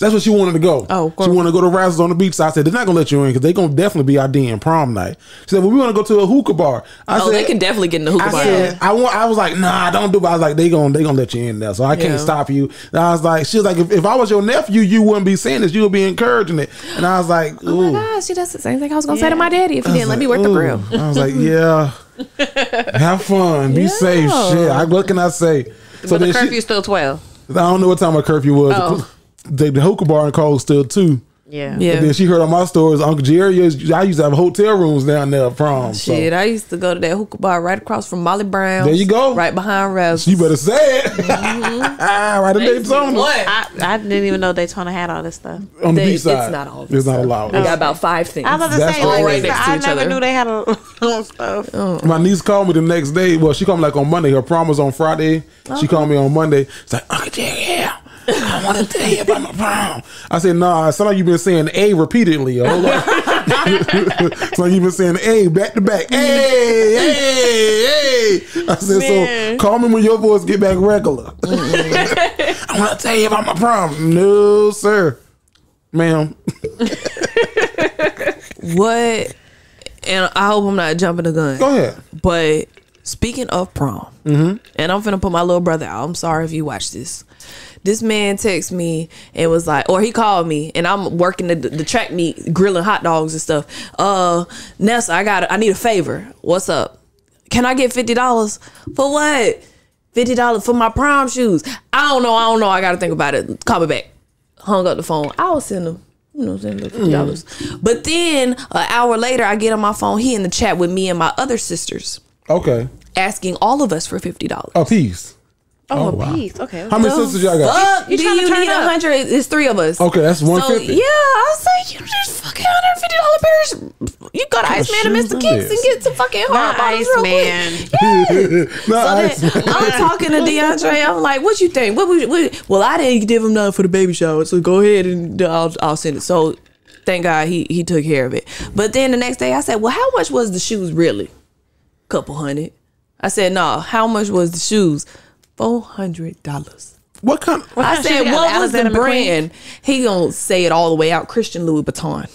That's what she wanted to go. Oh, she wanted to go to Razzles on the beach. So I said, they're not gonna let you in because they gonna definitely be IDing prom night. She said, well, we want to go to a hookah bar. I said, they can definitely get in the hookah bar. I was like, nah, don't do it. I was like, they gonna let you in there, so I can't stop you. And I was like, she was like, if I was your nephew, you wouldn't be saying this. You would be encouraging it. And I was like, ooh. Oh my gosh, that's the same thing I was gonna say to my daddy if he didn't let me work the grill. I was like, yeah, have fun, be safe. Shit, what can I say? So the curfew's still 12. I don't know what time my curfew was. Oh. The hookah bar in Cole still 2. Yeah. And then she heard on my stories, Uncle Jerry, I used to have hotel rooms down there at prom. Shit, I used to go to that hookah bar right across from Molly Brown. There you go. Right behind Razzles. You better say it. Right in Daytona. I didn't even know Daytona had all this stuff. On the beach side. It's not all this. It's not allowed. They got about 5 things. I was about to say, all right next to I each never other. knew they had a stuff. My niece called me the next day. Well, she called me like on Monday. Her prom was on Friday. She called me on Monday. It's like, Uncle Jerry, I want to tell you about my prom. I said, nah, it's like you've been saying A repeatedly. It's like you've been saying A back to back. Hey. I said, so call me when your voice get back regular. I want to tell you about my prom. No, sir. Ma'am. What? And I hope I'm not jumping the gun. Go ahead. But speaking of prom, and I'm finna put my little brother out. I'm sorry if you watch this. This man texted me and was like, or he called me, and I'm working the track meet, grilling hot dogs and stuff. Nessa, I need a favor. What's up? Can I get $50 for what? $50 for my prom shoes. I don't know. I gotta think about it. Call me back. Hung up the phone. I will send him. Send him $50. But then an hour later, I get on my phone. He in the chat with me and my other sisters. Okay. Asking all of us for $50 a piece. Oh, a piece. Okay. How many sisters y'all got? Fuck, you trying to turn 100? It's 3 of us. Okay, that's 150. So, yeah, I was like, you just fucking $150 pairs. You go to Iceman and Mr. Kicks and get some fucking hard bottoms real quick. Yeah. So then I'm talking to DeAndre. I'm like, what you think? Well, I didn't give him nothing for the baby shower, so go ahead and I'll send it. So thank God he took care of it. But then the next day I said, well, how much was the shoes really? Couple hundred. I said, no, how much was the shoes? $400. What kind? I said, what was the brand? He gonna say it all the way out. Christian Louis Vuitton.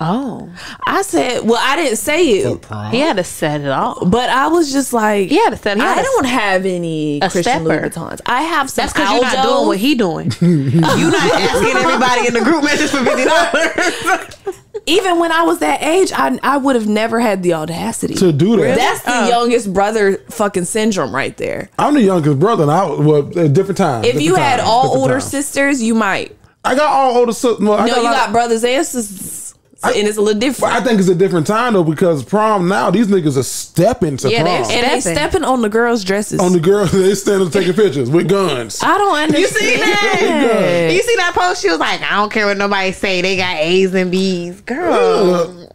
Oh. I said, well, I didn't say it. He had to set it off. But I was just like, He had to set it. I don't have any Christian Louis Vuittons. I have some. That's because you're not doing what he doing. You're not asking everybody in the group message for $50. Even when I was that age, I would have never had the audacity to do that. That's the youngest brother fucking syndrome right there. I'm the youngest brother, and at different times. If you had all older sisters, you might. I got all older sisters. No, you got brothers and sisters. And it's a little different. I think it's a different time though, because prom now, these niggas are stepping to prom. And they stepping on the girls' dresses. On the girls, they standing taking pictures with guns. I don't understand. You see that? You see that post? She was like, I don't care what nobody say. They got A's and B's. Girl.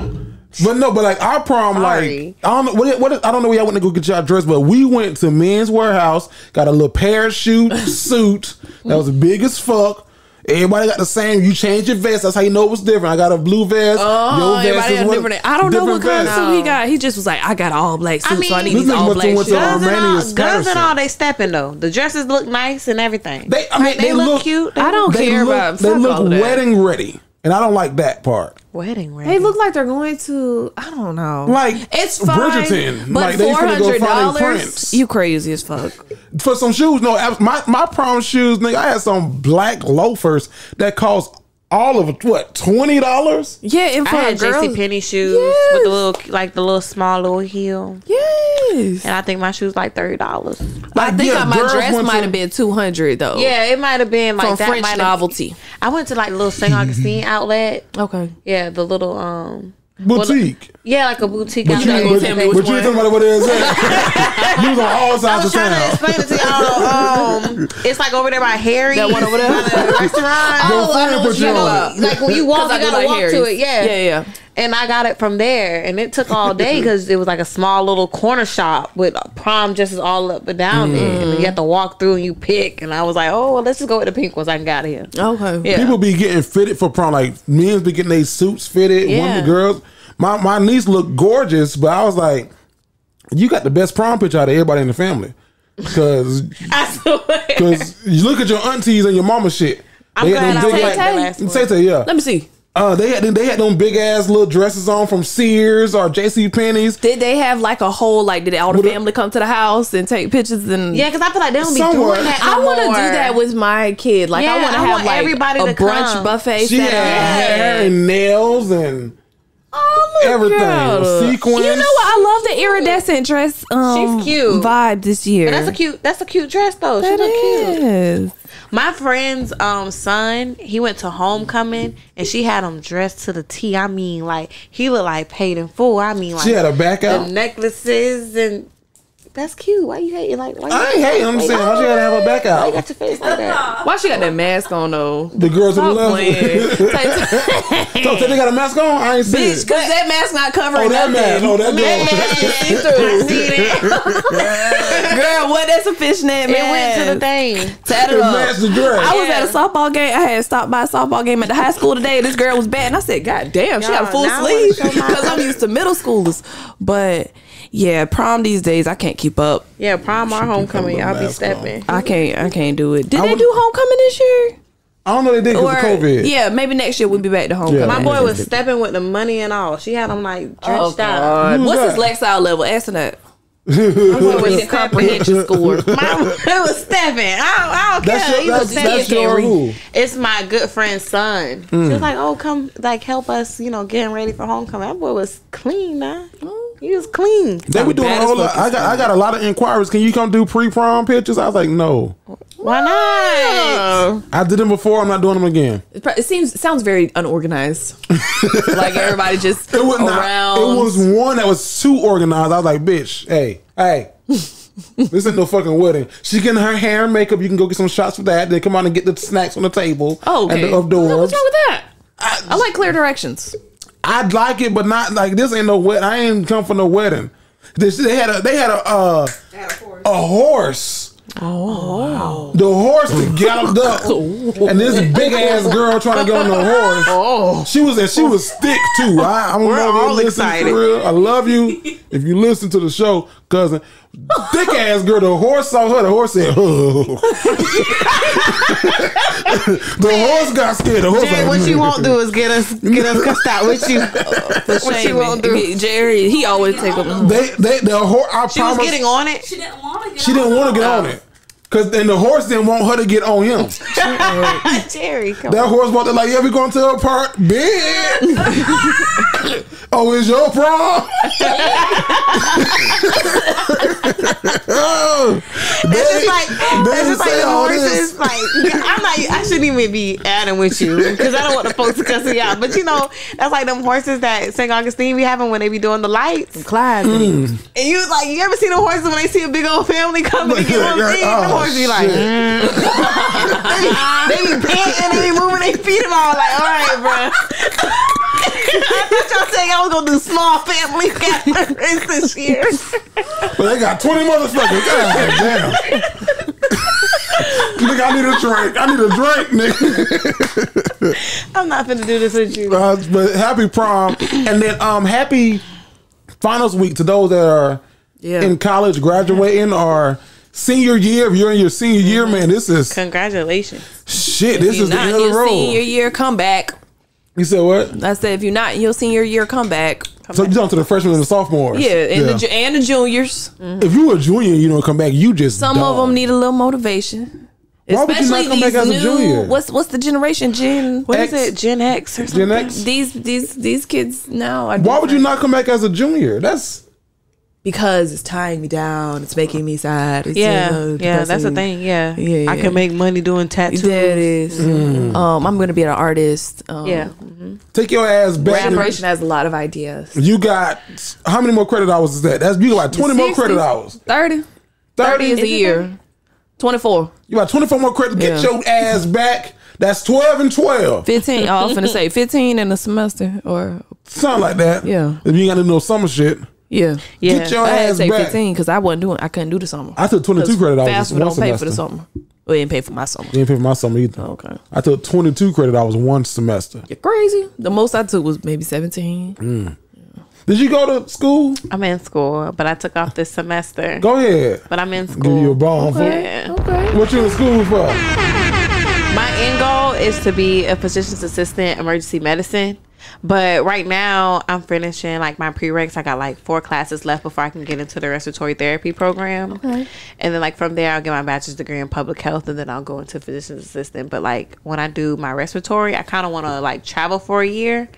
But like our prom, like I don't know I don't know where y'all went to go get y'all dressed, but we went to Men's Warehouse, got a little parachute suit that was big as fuck. Everybody got the same. You change your vest. That's how you know it was different. I got a blue vest. Oh, everybody got different. I don't know what kind of suit he got. He just was like, I got an all black suit, so I need these all black shoes. Guns and all, they stepping though. The dresses look nice and everything. They look cute. I don't care about. They look wedding ready, and I don't like that part. Wedding ready. They look like they're going to. I don't know. Like it's fine, Bridgerton, but like $400. You crazy as fuck. For some shoes, no. My prom shoes, nigga. I had some black loafers that cost all of what, $20? Yeah, and for I had JCPenney shoes with the little small little heel. Yes, and I think my shoes like $30. I think my dress might have been $200 though. Yeah, it might have been like from that. French Novelty. I went to like a little St. Augustine outlet. Okay. Yeah, the little boutique. Yeah, like a boutique. But you ain't talking about what it is. You was on all sides of town. I was trying to explain it to y'all. It's like over there by Harry. That one over there. The restaurant. Like when you walk, you gotta walk to it. Yeah. And I got it from there, and it took all day because it was like a small little corner shop with prom dresses all up and down there, and you have to walk through and you pick. And I was like, oh, well, let's just go with the pink ones I can get out of here. Okay. Yeah. People be getting fitted for prom, like men's be getting their suits fitted. One of the girls, my niece looked gorgeous, but I was like, you got the best prom picture out of everybody in the family, because you look at your aunties and your mama shit. I'm glad I like that last one. Let me see. They had them big ass little dresses on from Sears or JCPenney's. Did they have like a whole did all the family come to the house and take pictures and? Yeah, because I feel like they don't be doing that no more. I want to do that with my kid. Like I want to have like everybody a brunch buffet. She had hair and nails and everything. Sequins. You know what? I love the iridescent dress. She's cute vibe this year. But that's a cute dress though. She look cute. My friend's son, he went to homecoming and she had him dressed to the T. I mean, like he looked like paid in full. I mean, like she had a back out, the necklaces, and that's cute. Why you hating? Like, I ain't hating. I'm saying how she had to have her back out. Why you got your face like that? Why she got that mask on though? The girls on the left. So they got a mask on. I ain't seen it. Because that mask not covering that nothing. That mask is see through. Girl, what? That's a fishnet mask. It went to the thing. Tatted up. I was at a softball game. I had stopped by a softball game at the high school today. This girl was batting. I said, God damn, she got a full sleeve. Because I'm used to middle schoolers. But yeah, prom these days I can't keep up. Yeah, prom or homecoming, y'all be stepping. I can't do it. Did they do homecoming this year? I don't know they did because of COVID. Yeah, maybe next year we'll be back to homecoming. Yeah. My boy was stepping with the money and all. She had him like drenched out. What's his Lexile level? Ask that. Reading comprehension score. My boy was stepping. I don't care. That's your who? It's my good friend's son. She was like, "Oh, come, like, help us, getting ready for homecoming." That boy was clean, man. He was clean. They were doing a whole lot. I got a lot of inquiries. Can you come do pre-prom pictures? I was like, no. Why not? I did them before. I'm not doing them again. It sounds very unorganized. Like everybody just around. It was one that was too organized. I was like, bitch, hey. This ain't no fucking wedding. She's getting her hair and makeup. You can go get some shots for that. Then come on and get the snacks on the table. Oh, okay. And the doors. What's wrong with that? I like clear directions. I'd like it, but not like this. Ain't no wedding. I ain't come for no wedding. They had a horse. Oh, the horse that galloped up, and this big ass girl trying to get on the horse. Oh, she was thick too. I'm all excited. For real. I love you. If you listen to the show, cousin, thick ass girl. The horse saw her. The horse said, "Oh." The horse got scared. The horse Jerry, what you won't do is get us cussed out. What you won't do, Jerry? He always take them. The horse. I she promise, was getting on it. She didn't want to get. She didn't want to get on it. Cause then the horse didn't want her to get on him. Jerry, that horse walked like, yeah, we going to a park, bitch. Oh, it's your prom. It's just like the horses. Like I shouldn't even be adding with you because I don't want the folks to cuss me out. But that's like them horses that St. Augustine be having when they be doing the lights. Clyde. And you ever see the horses when they see a big old family coming to get on the thing? The horses be like, they be panting, they be moving their feet and all like, all right, bro. I thought y'all saying I was gonna do small family gatherings this year. But they got 20 motherfuckers. God damn. Nigga, I need a drink, nigga. I'm not finna do this with you. But happy prom. And then happy finals week to those that are in college, graduating, or senior year. If you're in your senior year, man, this is congratulations. Shit, this is the end of the road. Senior year, come back. You said what? I said if you're not in your senior year, come back. So you're talking to the freshmen and the sophomores. Yeah, and the juniors. Mm-hmm. If you were a junior and you don't come back, you just some of them need a little motivation. Why would you not come back as a junior? What's the generation? What is it? Gen X or something? Gen X? These kids now are Why would you not come back as a junior? That's because it's tying me down. It's making me sad. It's, that's the thing. Yeah. I can make money doing tattoos. That is. I'm going to be an artist. Take your ass back. Graduation has a lot of ideas. You got how many more credit hours is that? You got 20 more credit hours. 30 is a year. 24. You got 24 more credit. Get your ass back. That's 12 and 12. 15. I was finna say 15 in a semester or something like that. Yeah. If you ain't got to know summer shit. Yeah. Get your ass back. I had to say back. 15 because I couldn't do the summer. I took 22 credit hours. FAFSA don't pay for the summer. We didn't pay for my summer. You didn't pay for my summer either. Okay. I took 22 credit hours one semester. You're crazy. The most I took was maybe 17. Yeah. Did you go to school? I'm in school, but I took off this semester. Go ahead. But I'm in school. Give you a bomb. Okay. What you in school for? My end goal is to be a physician's assistant, emergency medicine. But right now, I'm finishing like my prereqs. I got like 4 classes left before I can get into the respiratory therapy program. Okay. And then like from there, I'll get my bachelor's degree in public health, and then I'll go into physician's assistant. But like when I do my respiratory, I kind of want to like travel for a year,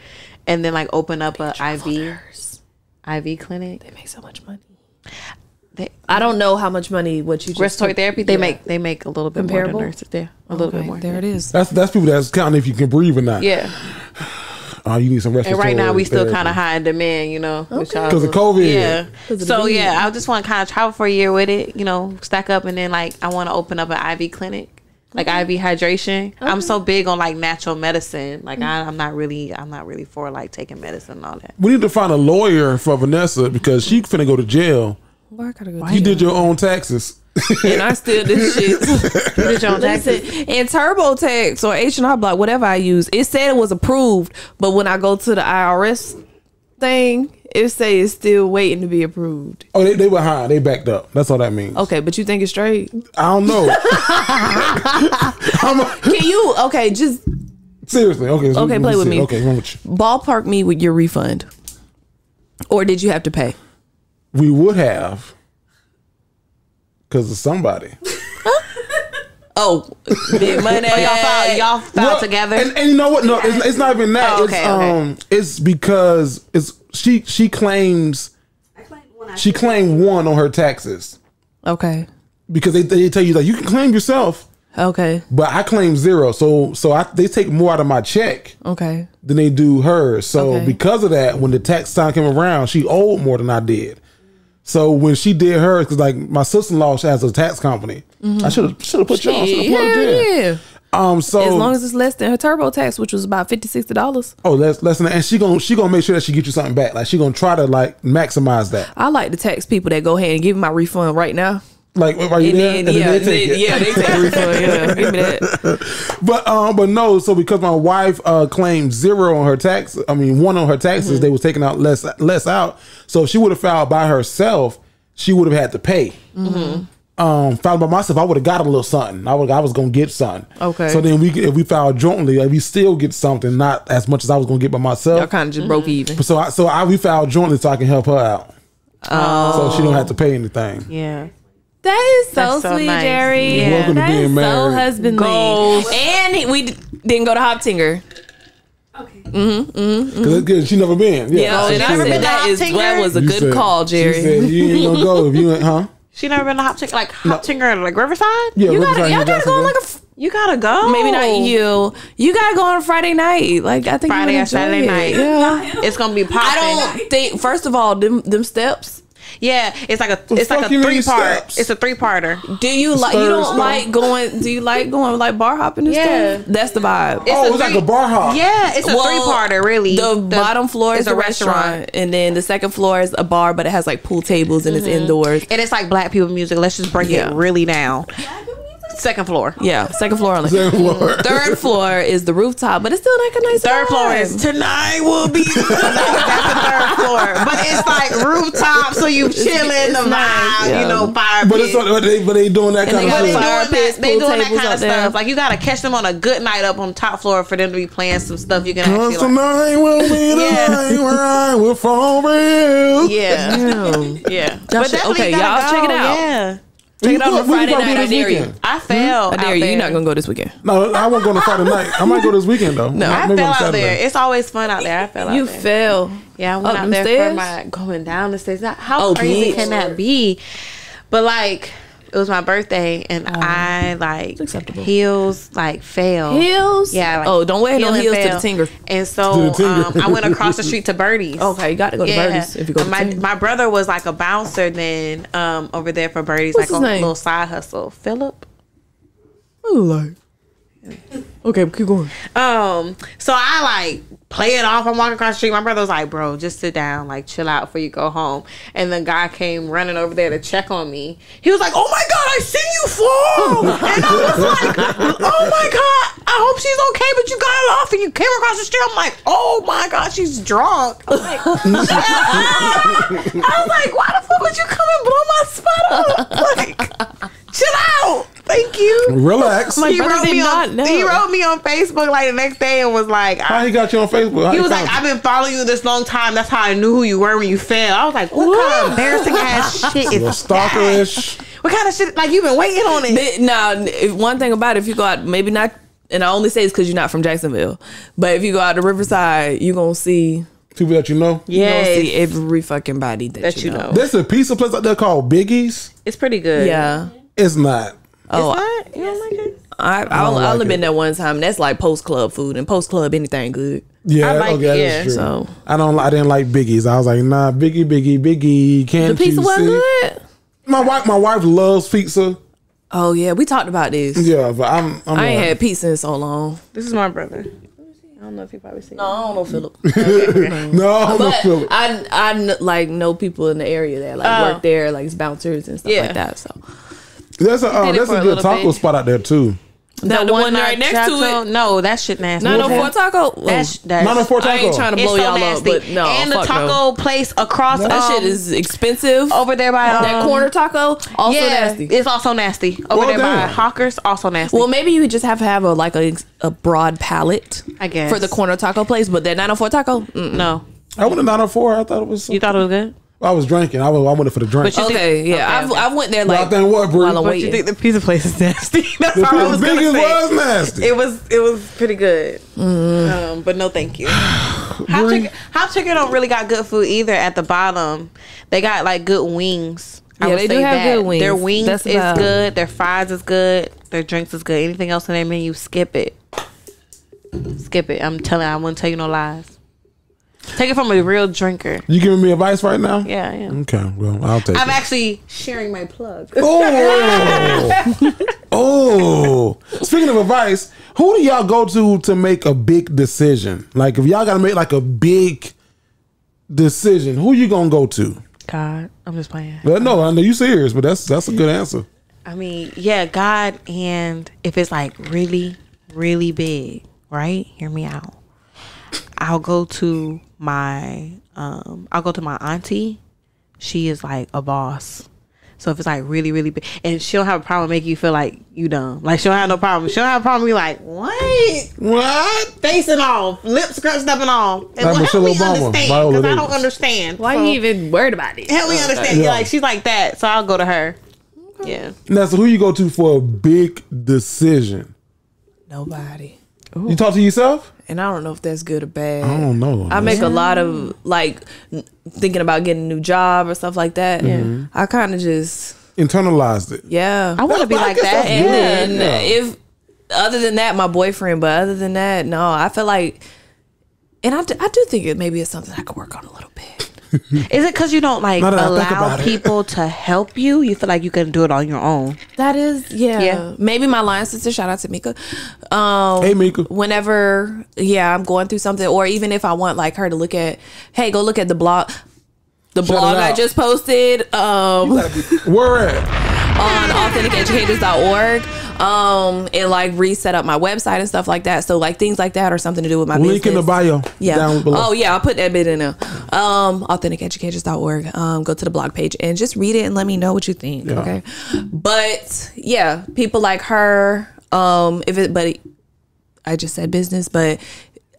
and then like open up a IV clinic. They make so much money. I don't know how much money what you just respiratory therapy. They make a little bit comparable more than nurses. Yeah, a little bit more. There it is. That's people that's counting if you can breathe or not. Yeah. You need some respiratory. And right now we still kind of high in demand, because of COVID. Yeah. So I just want to kind of travel for a year with it, stack up, and then like I want to open up an IV clinic, like IV hydration. Okay. I'm so big on like natural medicine. Like I'm not really for like taking medicine and all that. We need to find a lawyer for Vanessa because she finna go to jail. Well, I gotta go. You did your own taxes. And I still did shit. You did your own taxes. In TurboTax or H&R Block, whatever I use, it said it was approved, but when I go to the IRS thing, it say it's still waiting to be approved. Oh, they behind. They backed up. That's all that means. Okay, but you think it's straight? I don't know. Can you? Okay, just seriously. Okay. So play with me. Okay, ballpark me with your refund, or did you have to pay? We would have. Because of somebody. Big money. Y'all filed together. And you know what? No, it's not even that. Okay. It's because she claims she claimed 1 on her taxes. Okay. Because they tell you that you can claim yourself. Okay. But I claim 0. So they take more out of my check. Okay. Than they do hers. So because of that, when the tax time came around, she owed more than I did. So when she did hers, because like my sister-in-law has a tax company, I should have put you on. Yeah. So as long as it's less than her TurboTax, which was about $50-$60. Oh, less than that. And she gonna make sure that she get you something back. Like she gonna try to like maximize that. I like to tax people that go ahead and give me my refund right now. Like, are you there? Then, they take the refund. Yeah, give me that. But no. So because my wife claimed 0 on her tax, 1 on her taxes, they was taking out less out. So if she would have filed by herself, she would have had to pay. Filed by myself, I would have got a little something. I was gonna get something. Okay. So then if we filed jointly, we still get something, not as much as I was gonna get by myself. Y'all kind of just broke even. We filed jointly so I can help her out. Oh. So she don't have to pay anything. Yeah. That is so sweet, nice. Jerry. Yeah. Welcome to That being is married. so husbandly. Goals. And we didn't go to Hoptinger. Okay. Cause it's good. She never been. Yeah, She and I said- said that was a You good said- call, Jerry. She said you ain't gonna go if you ain't, huh? She never been to Hoptinger, like Riverside? Yeah, You Riverside, y'all gotta go on like You gotta go. maybe not you. You gotta go on a Friday night. Like I think Friday you or would enjoy Saturday it. night. Yeah. It's gonna be popping. I don't think. First of all, them steps. Yeah, it's like a fuck you mean 3-part. steps? It's a 3-parter. Do you like? You don't like going? Do you like going like bar hopping and Yeah. stuff? That's the vibe. It's like a bar hop. Yeah, it's a 3-parter, really. The bottom floor is a restaurant, and then the second floor is a bar, but it has like pool tables and it's indoors. And it's like black people music. Let's just break it really down. Second floor. Yeah, second floor only. Second floor. Third floor is the rooftop, but it's still like a nice. Third floor vibe. is tonight will be the night. That's the third floor. But it's like rooftop, so you chilling the vibe, nice, yeah. you know, fire But pit. but they doing that And kind they of got shit. They doing that tables kind out of there. stuff. Like you gotta catch them on a good night up on top floor for them to be playing some stuff you can Cause actually like. tonight will be the Yeah. night where I will fall for you. Yeah, Yeah. yeah. Y'all should- okay, y'all check it out. Yeah, Check it out on When you Friday gonna do night. I this dare you. weekend? I fell. I dare out you. there. You're not gonna go this weekend. No, I won't go on Friday night. I might go this weekend though. No. I Maybe fell on out Saturday. there. It's always fun out there. I fell out You there. fell. Yeah, I went Up out there them for my going down the stairs. How Oh, crazy bitch. can that be? But like, it was my birthday, and I like acceptable. heels like fell. Heels? Yeah. Like, Oh, don't wear no heel and heels to the fell. Tinger. And so To the Tinger. I went across the street to Birdie's. Okay, you got to go to Birdie's if you go to my Tinger. my brother was like a bouncer then over there for Birdie's, What's like his a name? little side hustle. Philip. Okay, keep going. So I like play it off. I'm walking across the street. My brother was like, "Bro, just sit down, like chill out before you go home." And the guy came running over there to check on me. He was like, "Oh my god, I see you fall!" And I was like, "Oh my god, I hope she's okay." But you got it off and you came across the street. I'm like, "Oh my god, she's drunk." I'm like, I was like, "Why the fuck would you come and blow my spot up? Like, chill out." Thank you. Relax. He brother wrote did me not on. know. He wrote me on Facebook like the next day and was like, How he got you on Facebook? How he was found like, you? I've been following you this long time. That's how I knew who you were when you fell. I was like, what kind of embarrassing ass shit Little is that? stalkerish. What kind of shit? Like you've been waiting on it. Now, one thing about it, if you go out, maybe not, and I only say it's because you're not from Jacksonville, but if you go out to Riverside, you're going to see. People that you know. You gonna Yes. see every fucking body that you know. There's a pizza place out there called Biggie's. It's pretty good. Yeah. It's not. Oh, It's not? You don't like it? I like only it. been there one time. That's like post club food, and post club anything good. Yeah, I like- okay, that yeah, is true. so- I didn't like Biggie's. I was like, nah, Biggie. Can't The pizza you wasn't see? good. My wife loves pizza. Oh yeah, we talked about this. Yeah, but I'm I ain't like, had pizza in so long. This is my brother. I don't know if you probably seen No, I don't know Philip. no, But Philip. I like know people in the area that like work there, like bouncers and stuff Yeah. like that. So There's a did it there's for a a good little taco bit. spot out there too. the one right next to it. No, that shit nasty. 904 Taco. That's 904 I ain't Taco. trying to it's blow so y'all up, nasty. but no, and the fuck taco no. place across That shit is expensive. over there by that corner taco, also yeah, nasty. It's also nasty. Over Well, there by damn. Hawkers, also nasty. Well, maybe you would just have to have a broad palette, I guess. for the corner taco place. But that 904 Taco, No. I went to 904. I thought it was. You thought it was good? I was drinking. I went for the drink. But you okay, yeah, Okay, I went there But I like think what, Bree? while I'm But you waiting. think the pizza place is nasty? That's The all I was gonna Biggie's say. was nasty. It was pretty good. But no, thank you. Hop Chicken don't really got good food either. At the bottom, they got like good wings. I Yeah, would they do say have that. good wings. Their wings That's is about- good. Their fries is good. Their drinks is good. Anything else in their menu, skip it. Skip it. I'm telling you, I wouldn't tell you no lies. Take it from a real drinker. You giving me advice right now? Yeah, yeah. Okay, well, I'll take I'm it. actually sharing my plug. Oh. Speaking of advice, who do y'all go to make a big decision? Like, if y'all got to make like a big decision, who you gonna go to? God, I'm just playing. Well, no, I know you serious, but that's a good answer. I mean, yeah, God, and if it's like really, really big, right? Hear me out. I'll go to my auntie. she is like a boss. So if it's like really, really big, and she don't have a problem making you feel like you dumb. Like she don't have no problem. She don't have a problem. Be like, what? Face and all, lips scrunched up and all. And like help me understand, because I don't understand. Why you even worried about it? Help me understand. Yeah. Like she's like that, so I'll go to her. Okay. Yeah. Now, so who you go to for a big decision? Nobody. Ooh. You talk to yourself? And I don't know if that's good or bad. I don't know. I make a lot of like thinking about getting a new job or stuff like that. Yeah. I kind of just internalized it. Yeah. I want to be like that. And then if other than that, my boyfriend, but other than that, no, I feel like, and I do think it maybe it's something I could work on a little bit. Is it because you don't like allow people to help you? You feel like you can do it on your own? That is, yeah. Maybe my line sister, shout out to Mika. Hey, Mika. Whenever, I'm going through something, or even if I want like her to look at, hey, go look at the blog. The blog I just posted. Where at? On AuthenticEducators.org. And like reset up my website and stuff like that. So like things like that or something to do with my business. Link in the bio. Yeah. Down below. Oh yeah, I'll put that bit in there. AuthenticEducators.org. Go to the blog page and just read it and let me know what you think. Yeah. Okay. But yeah, people like her. But I just said business, but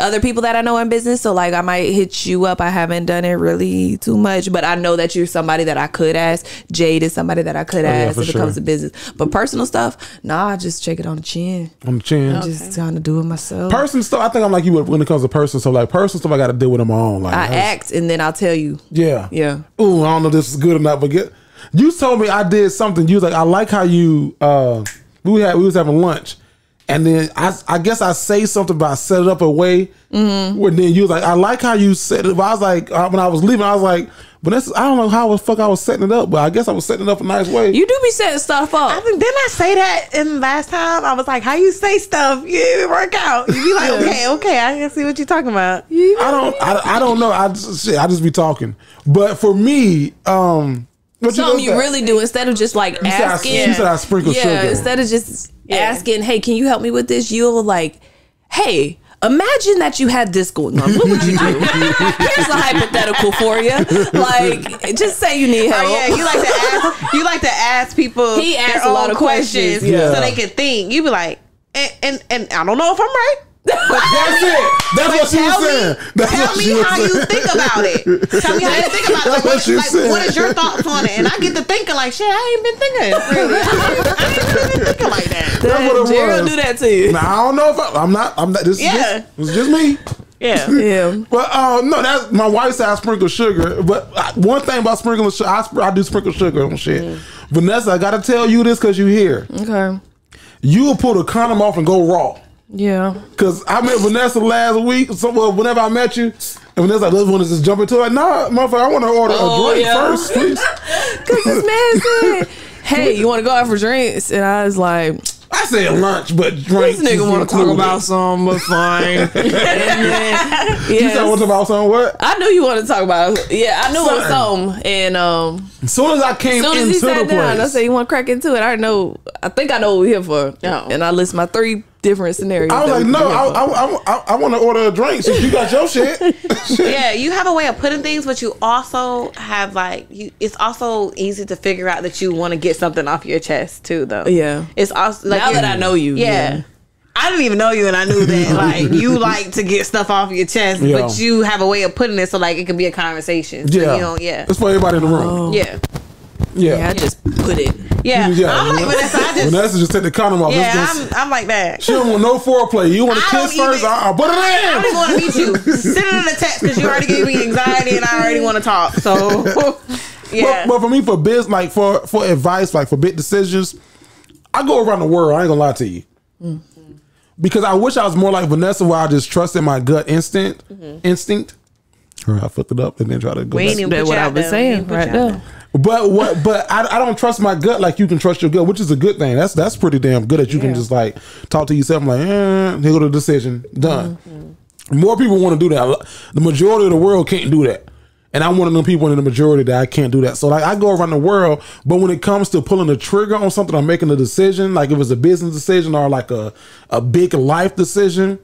other people that I know in business, so like I might hit you up. I haven't done it really too much, but I know that you're somebody that I could ask. Jade is somebody that I could ask if it comes to business. But personal stuff, I just check it on the chin. On the chin. I'm just trying to do it myself. Personal stuff, I think I'm like you when it comes to personal stuff. Like personal stuff, I got to deal with on my own. Like I act and then I'll tell you. Yeah. Yeah. Ooh, I don't know if this is good or not, but you told me I did something. You was like, I like how you. We was having lunch. And then I guess I say something, but I set it up a way where then you was like, I like how you set it. But I was like, when I was leaving, I was like, Vanessa, I don't know how the fuck I was setting it up, but I guess I was setting it up a nice way. You do be setting stuff up. I think, didn't I say that in last time? I was like, how you say stuff, you work out. You be like, okay, I can see what you're talking about. I don't know. I just be talking. But for me, something you really do instead of just like asking. You said I sprinkle sugar. Yeah, instead of just asking, hey, can you help me with this? You'll like, hey, imagine that you had this going on. What would you do? Here's a hypothetical for you. Like, just say you need help. Oh, yeah, you like to ask people. He asks a lot of questions so they can think. You be like, and I don't know if I'm right. But that's it. That's what she was saying. Tell me how you think about it. Tell me how you think about it. Like, what is your thoughts on it? And I get to thinking like, shit, I ain't been thinking. Really, I ain't been thinking like that. That's what it was. Jerry will do that to you. Now, I don't know if I'm not. This is just me. Yeah, yeah. But no, that's my wife said I sprinkle sugar. But one thing about sprinkling sugar, I do sprinkle sugar on shit. Vanessa, I gotta tell you this because you here. Okay. You will pull the condom off and go raw. Yeah. Because I met Vanessa last week. So whenever I met you, and Vanessa like, let's want to just jump into it. Nah, motherfucker, I want to order a drink first, please. Because this man said, hey, you want to go out for drinks? And I was like, I said lunch, but drinks. This nigga want to talk about something, but fine. And then, you said want to talk about something? What? I knew you wanted to talk about. Yeah, I knew it was something. And as soon as I came into the place, I said, you want to crack into it? I think I know what we're here for. Oh. And I list my 3 different scenarios. I was like, no, I want to order a drink since you got your shit. Yeah, you have a way of putting things, but you also have like, it's also easy to figure out that you want to get something off your chest too, though. Yeah, it's also like now that I know you. Yeah. I didn't even know you, and I knew that like you like to get stuff off your chest, but you have a way of putting it so like it can be a conversation. So, it's for everybody in the room. Oh. Yeah, I just put it. Yeah, I'm like Vanessa. Vanessa just take the condom off. Yeah, I'm like that. She don't want no foreplay. You want to kiss first? I'll put it in. I don't even want to meet you. Send it in a text because you already gave me anxiety and I already want to talk. So yeah. But for me, for business, like for advice, like for big decisions, I go around the world. I ain't gonna lie to you. Mm-hmm. Because I wish I was more like Vanessa, where I just trusted my gut instinct. Or I fucked it up and then try to go back. That's what I was saying right there. But I don't trust my gut like you can trust your gut, which is a good thing. That's pretty damn good that you can just like talk to yourself. I'm like, here go the decision, done. More people want to do that. The majority of the world can't do that, and I'm one of them people in the majority that I can't do that. So like I go around the world, but when it comes to pulling the trigger on something or making a decision, like if it's a business decision or like a big life decision,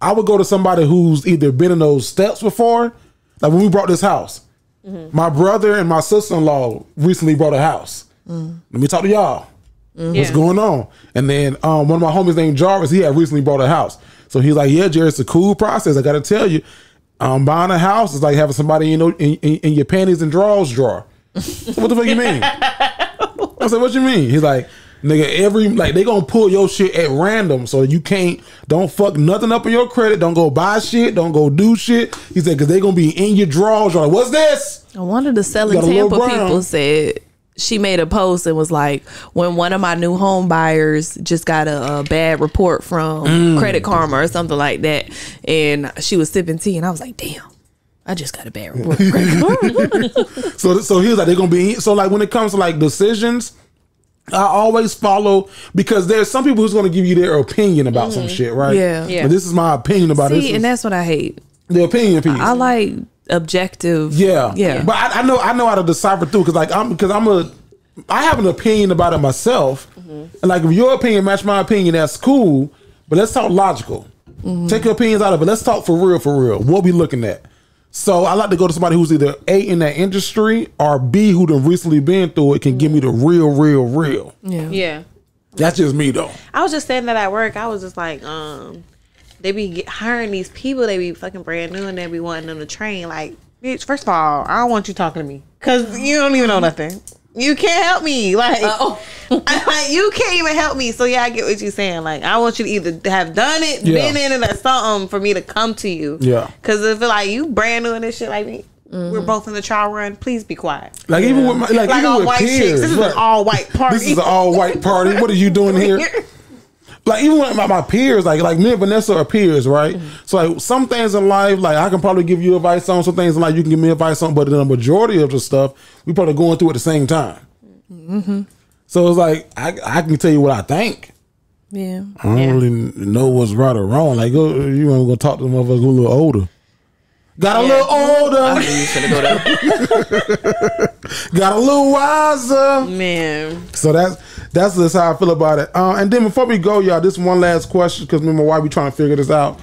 I would go to somebody who's either been in those steps before. Like when we bought this house, My brother and my sister-in-law recently bought a house. Let me talk to y'all. What's going on? And then one of my homies named Jarvis, he had recently bought a house. So he's like, yeah, Jerry, it's a cool process. I got to tell you, buying a house is like having somebody in your panties and drawers drawer. So what the fuck you mean? I said, what you mean? He's like, nigga, they gonna pull your shit at random, so you don't fuck nothing up in your credit. Don't go buy shit. Don't go do shit. He said, because they gonna be in your drawers. You're like, what's this? One of the selling Tampa people said she made a post and was like, when one of my new home buyers just got a bad report from Credit Karma or something like that, and she was sipping tea, and I was like, damn, I just got a bad report from Credit Karma. So he was like, they're gonna be so like when it comes to like decisions, I always follow, because there's some people who's going to give you their opinion about some shit, right? Yeah. But this is my opinion about this. And that's what I hate. The opinion piece. I like objective. Yeah. But I know how to decipher through, because I have an opinion about it myself, and like if your opinion match my opinion, that's cool. But let's talk logical. Take your opinions out of it. Let's talk for real. What we looking at? So I like to go to somebody who's either A, in that industry, or B, who done recently been through it, can give me the real. Yeah. That's just me though. I was just saying that at work. I was just like, they be hiring these people. They be fucking brand new, and they be wanting them to train. Like, bitch, first of all, I don't want you talking to me, because you don't even know nothing. You can't help me. Like, you can't even help me. So yeah, I get what you're saying. Like, I want you to either have done it, been in it, or something for me to come to you. Yeah. Because if like you brand new in this shit like me, we're both in the trial run. Please be quiet. Like even with like even all with white peers, chicks. This is an all white party. This is an all white party. What are you doing here? Like even with my peers, like me and Vanessa are peers, right? So like some things in life, like I can probably give you advice on. Some things in life you can give me advice on, but the majority of the stuff we probably going through at the same time. So it's like I can tell you what I think. Yeah, I don't really know what's right or wrong. Like you want to go talk to the motherfuckers who a little older. Got a little older. I knew you should go there. Got a little wiser, man. So that's just how I feel about it. And then before we go, y'all, this one last question, because remember why we trying to figure this out.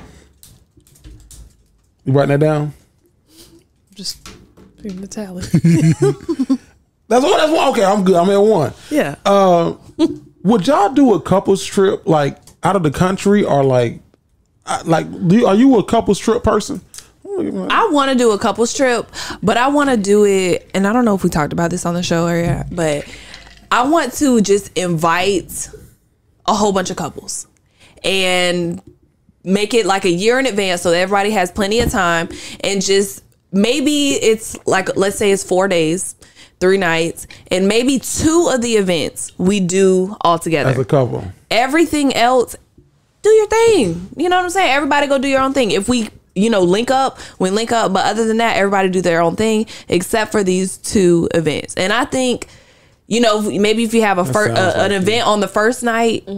You writing that down? Just reading the tally. That's one. Okay, I'm good. I'm at one. Yeah. Would y'all do a couples trip like out of the country, or like are you a couples trip person? I want to do a couples trip, but I want to do it, and I don't know if we talked about this on the show area, but I want to just invite a whole bunch of couples and make it like a year in advance so that everybody has plenty of time, and just maybe it's like, let's say it's 4 days, 3 nights, and maybe 2 of the events we do all together as a couple. Everything else, do your thing. You know what I'm saying? Everybody go do your own thing. If we link up, we link up. But other than that, everybody do their own thing, except for these 2 events. And I think, maybe if you have an event on the first night,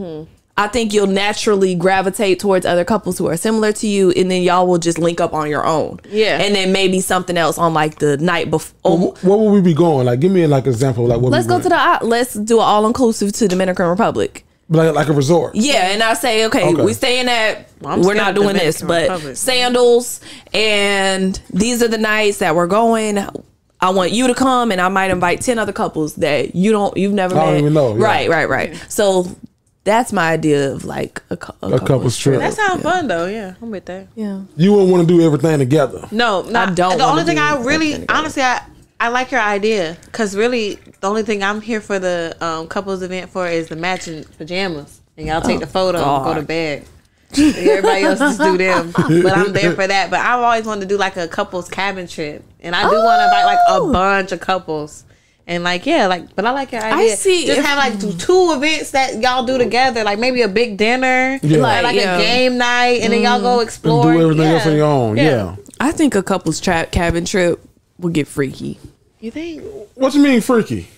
I think you'll naturally gravitate towards other couples who are similar to you, and then y'all will just link up on your own. Yeah. And then maybe something else on like the night before. Well, where would we be going? Like, give me like an example. Like, let's go to let's do an all inclusive to Dominican Republic. Like a resort. Yeah, and I say, okay, we staying at, we're not doing this, but Sandals, and these are the nights that we're going. I want you to come, and I might invite 10 other couples that you've never met. I don't even know. Yeah. Right. So that's my idea of like a couples trip. That sounds fun though. Yeah, I'm with that. Yeah. You wouldn't want to do everything together. No, I don't. The only thing I really, honestly, I like your idea, because really the only thing I'm here for the couples event for is the matching pajamas, and y'all take the photo and go to bed. Everybody else just do them, but I'm there for that. But I've always wanted to do like a couples cabin trip, and I do want to invite like a bunch of couples. And but I like your idea. I see. Just have like 2 events that y'all do together, like maybe a big dinner, like a game night, and then y'all go explore. And do everything else on your own. Yeah. I think a couples cabin trip will get freaky. You think? What you mean freaky?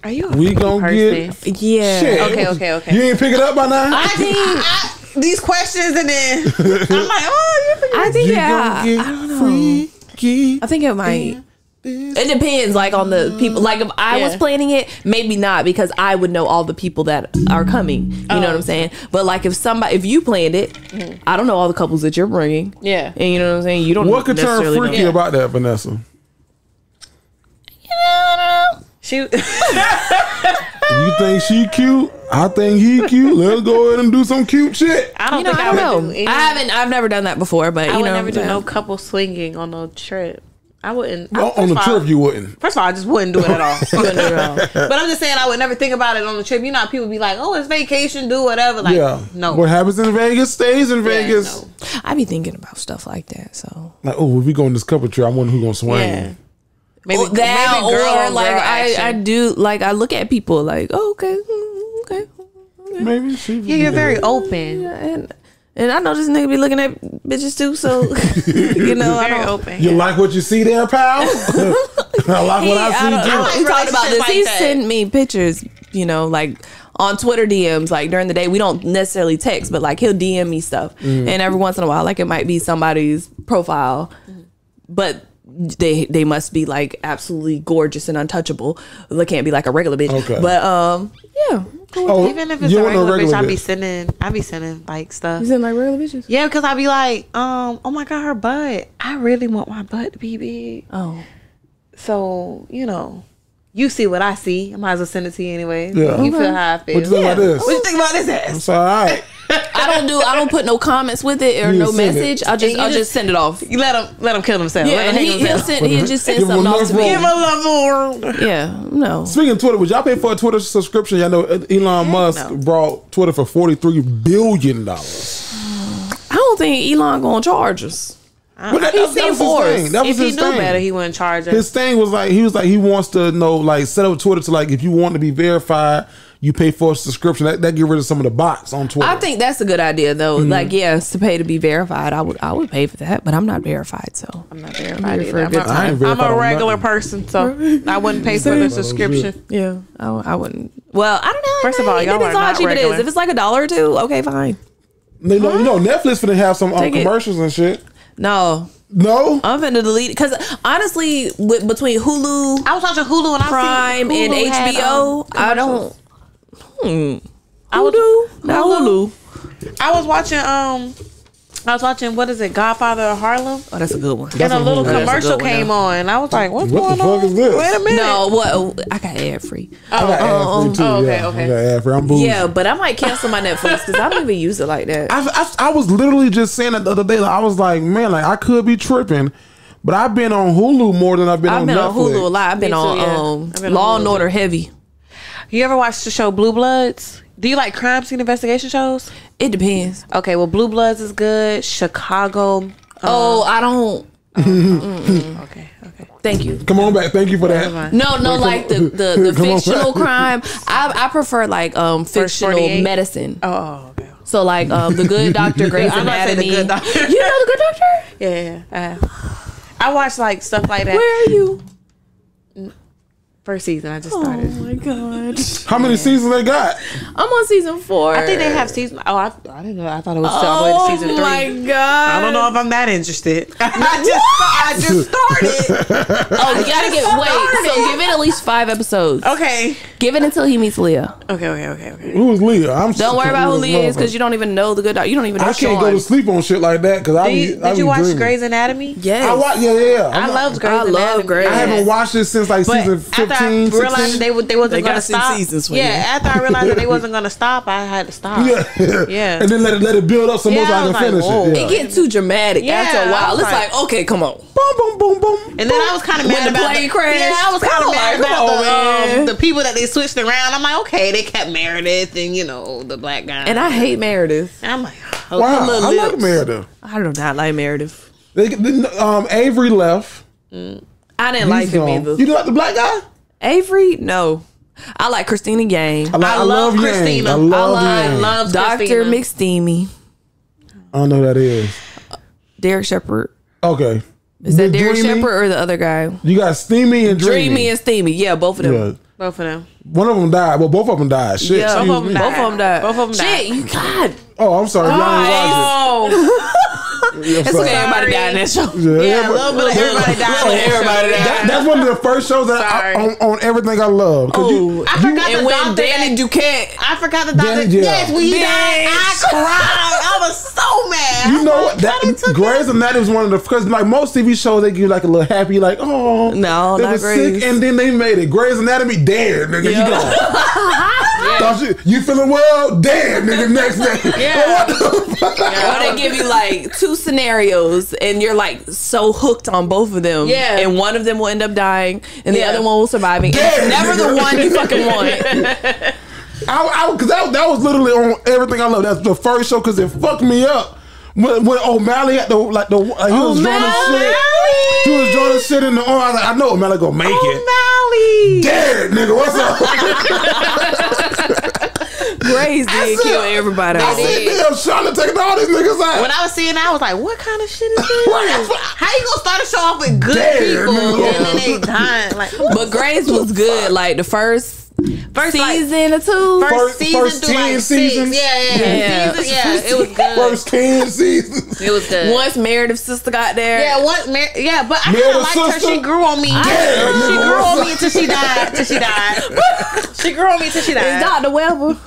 Are you? We gonna get? Yeah. Shit. Okay. You ain't pick it up by now. I think these questions, and then I'm like, oh, you. I think I don't know. Freaky. I think it might. It depends, like on the people. Like if I was planning it, maybe not, because I would know all the people that are coming. You know what I'm saying? But like if you planned it, I don't know all the couples that you're bringing. Yeah, and you know what I'm saying. You don't. What could turn freaky about that, Vanessa? She. You think she cute? I think he cute. Let's go ahead and do some cute shit. I don't think I would do. I've never done that before, but I would never do no couple swinging on no trip. I wouldn't. On the trip, you wouldn't. First of all, I just wouldn't do it at all. Wouldn't do it at all. But I'm just saying, I would never think about it on the trip. You know how people be like, "Oh, it's vacation, do whatever." Like, no. What happens in Vegas stays in Vegas. No. I be thinking about stuff like that. So, like, oh, if we go on this couple trip, I wonder who's gonna swing. Yeah. Maybe that, maybe girl or like I do. Like I look at people like, oh, okay. Maybe she. Yeah, you're very open. Yeah, and I know this nigga be looking at bitches too, so you know, I don't open. You like what you see there, pal? I like what I see too. We talked about this. Like he sent me pictures, you know, like on Twitter DMs, like during the day. We don't necessarily text, but like he'll DM me stuff, and every once in a while, like it might be somebody's profile, but they must be like absolutely gorgeous and untouchable. They can't be like a regular bitch. Okay. But yeah. Oh, even if it's a regular bitch, I be sending like stuff. You send like regular bitches? Yeah, because I be like, oh my god, her butt. I really want my butt to be big. Oh. So, you know, you see what I see. I might as well send it to you anyway. Yeah. You feel how I feel. What you think about this? What you think about this ass? It's all right. I don't put no comments with it or no message. I'll just send it off. You let him kill himself. Yeah, he'll just send something off to me. Give him a love more. Yeah, no. Speaking of Twitter, would y'all pay for a Twitter subscription? Y'all know Elon Musk brought Twitter for $43 billion. I don't think Elon gonna charge us. He seemed forced. If he knew better, he wouldn't charge us. His thing was like he wants to know, like, set up Twitter to, like, if you want to be verified, you pay for a subscription. That get rid of some of the bots on Twitter. I think that's a good idea though. Mm-hmm. Like, yes, to pay to be verified, I would pay for that, but I'm not verified, so I'm not verified either. I'm a regular person, so I wouldn't pay for the subscription. Yeah, I wouldn't. Well, I don't know. First of all, y'all are not regular. It is. If it's like $1 or $2, okay, fine. You know, Netflix finna have some commercials and shit. No, I'm finna delete it because honestly, between Hulu, I was watching Hulu and Prime and HBO. I don't. Hulu. I was watching what is it, Godfather of Harlem? Oh, that's a good one. And a little commercial came on. I was like, what's going on? What the fuck is this? Wait a minute. No, what? I got ad free. I got ad free too. Okay. I got ad free. I'm bougie. Yeah, but I might cancel my Netflix because I don't even use it like that. I was literally just saying that the other day. Like, I was like, man, like I could be tripping, but I've been on Hulu more than I've been on Netflix. I've been on Hulu a lot. I've been on Law and Order heavy. You ever watched the show Blue Bloods? Do you like crime scene investigation shows? It depends. Okay, well, Blue Bloods is good. Chicago. I don't. Okay. Thank you. Come on back. Thank you for that. No, like the fictional crime. I prefer like fictional medicine. Oh, okay. So like The Good Doctor, Grey's Anatomy. The Good Doctor. You know The Good Doctor? Yeah. I watch like stuff like that. Where are you? First season, I just started. Oh my god! How many seasons they got? I'm on season 4. I think they have season. Oh, I didn't know. I thought it was still all the way to season 3. Oh my god! I don't know if I'm that interested. I just started. Oh, you gotta so give it at least 5 episodes. Okay. Give it until he meets Leah. Okay. Who's Leah? Don't worry about who Leah is because you don't even know The Good Doctor. You don't even know. I can't go to sleep on shit like that because Did you watch Grey's Anatomy? Yes. I watch. Yeah. I love Grey's Anatomy. I love Grey's. I haven't watched it since like season 15. After I realized they wasn't going to stop. After I realized that they wasn't going to stop, I had to stop. Yeah. And then let it build up some more so I can finish it. It gets too dramatic after a while. It's like, okay, come on. Boom, boom, boom, boom. And then I was kind of mad about the plane crash. Yeah, I was kind of mad about the people that they switched around. I'm like, okay, they kept Meredith and the black guy. And I hate Meredith. And I'm like, wow, I like Meredith. I do not like Meredith. Avery left. I didn't like him either. You didn't like the black guy? Avery? No. I like Christina Yang. I love Christina. I love Dr. McSteamy. I don't know who that is. Derek Shepherd. Okay. Is that Derek Shepherd or the other guy? You got Steamy and Dreamy. Dreamy and Steamy. Yeah, both of them. Yeah. Both of them. One of them died. Well, both of them died. Shit. Yeah, both of them died. Both of them died. Shit, you God. Oh, I'm sorry. Y'all didn't watch it. It's okay, everybody died in that show. Yeah, a little bit of everybody died. That's one of the first shows that on Everything I Love. Oh, I forgot and when Danny Duquette. I forgot the doctor. Yes, when he died, I cried. I was so mad. You know what? Grey's Anatomy was one of the, because like most TV shows, they give you like a little happy, like, oh, no, they not were Grey's. sick, and then they made it. Grey's Anatomy, dead, nigga. You gone. You feeling well? Dead, nigga. Next day. Yeah. Or they give you like 2 scenarios, and you're like so hooked on both of them. Yeah. And one of them will end up dying, and the other one will surviving. It's never the one you fucking want. Because that was literally on Everything I Love. That's the first show because it fucked me up. When O'Malley had he was joining shit in the arm. I was like, I know O'Malley gonna make it. Dead, nigga. What's up? Grey's did kill everybody. I said, damn, Sean taking all these niggas out. When I was seeing that, I was like, what kind of shit is this? How you gonna start a show off with good people and then they dying? Like, but Grey's was good. Like the first season or 2. First season through like 6. Seasons? Yeah. It was good. First 10 seasons. It was good. Once Meredith's sister got there. Yeah, but I kind of liked her. She grew on me. She grew on me until she died. She grew on me until she died. It's Dr. Weber.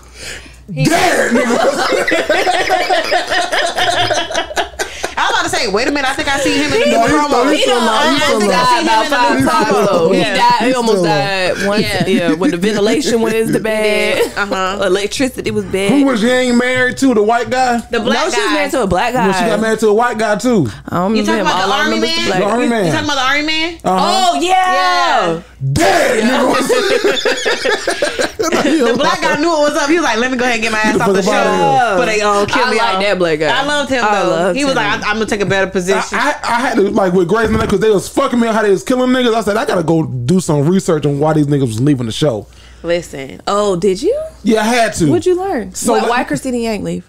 I was about to say, wait a minute, I think I seen him in the promo. He died about 5 times though. He almost died once. Yeah, when the ventilation was bad. Electricity was bad. Who was Yang married to? The white guy? The black guy. She was married to a black guy. Well, she got married to a white guy too. I don't remember him. You talking about the Army Man? The Army Man. You talking about the Army Man? Oh yeah. Dead. The black guy knew what was up. He was like, let me go ahead and get my ass off the show. But they kill me. I like that black guy. I loved him though. He was like, I'm gonna take a better position. I had to, like, with Grey's Anatomy, because they was fucking me up how they was killing niggas. I said, I gotta go do some research on why these niggas was leaving the show. Listen. Oh, did you? Yeah, I had to. What'd you learn? So why Christina Yang leave?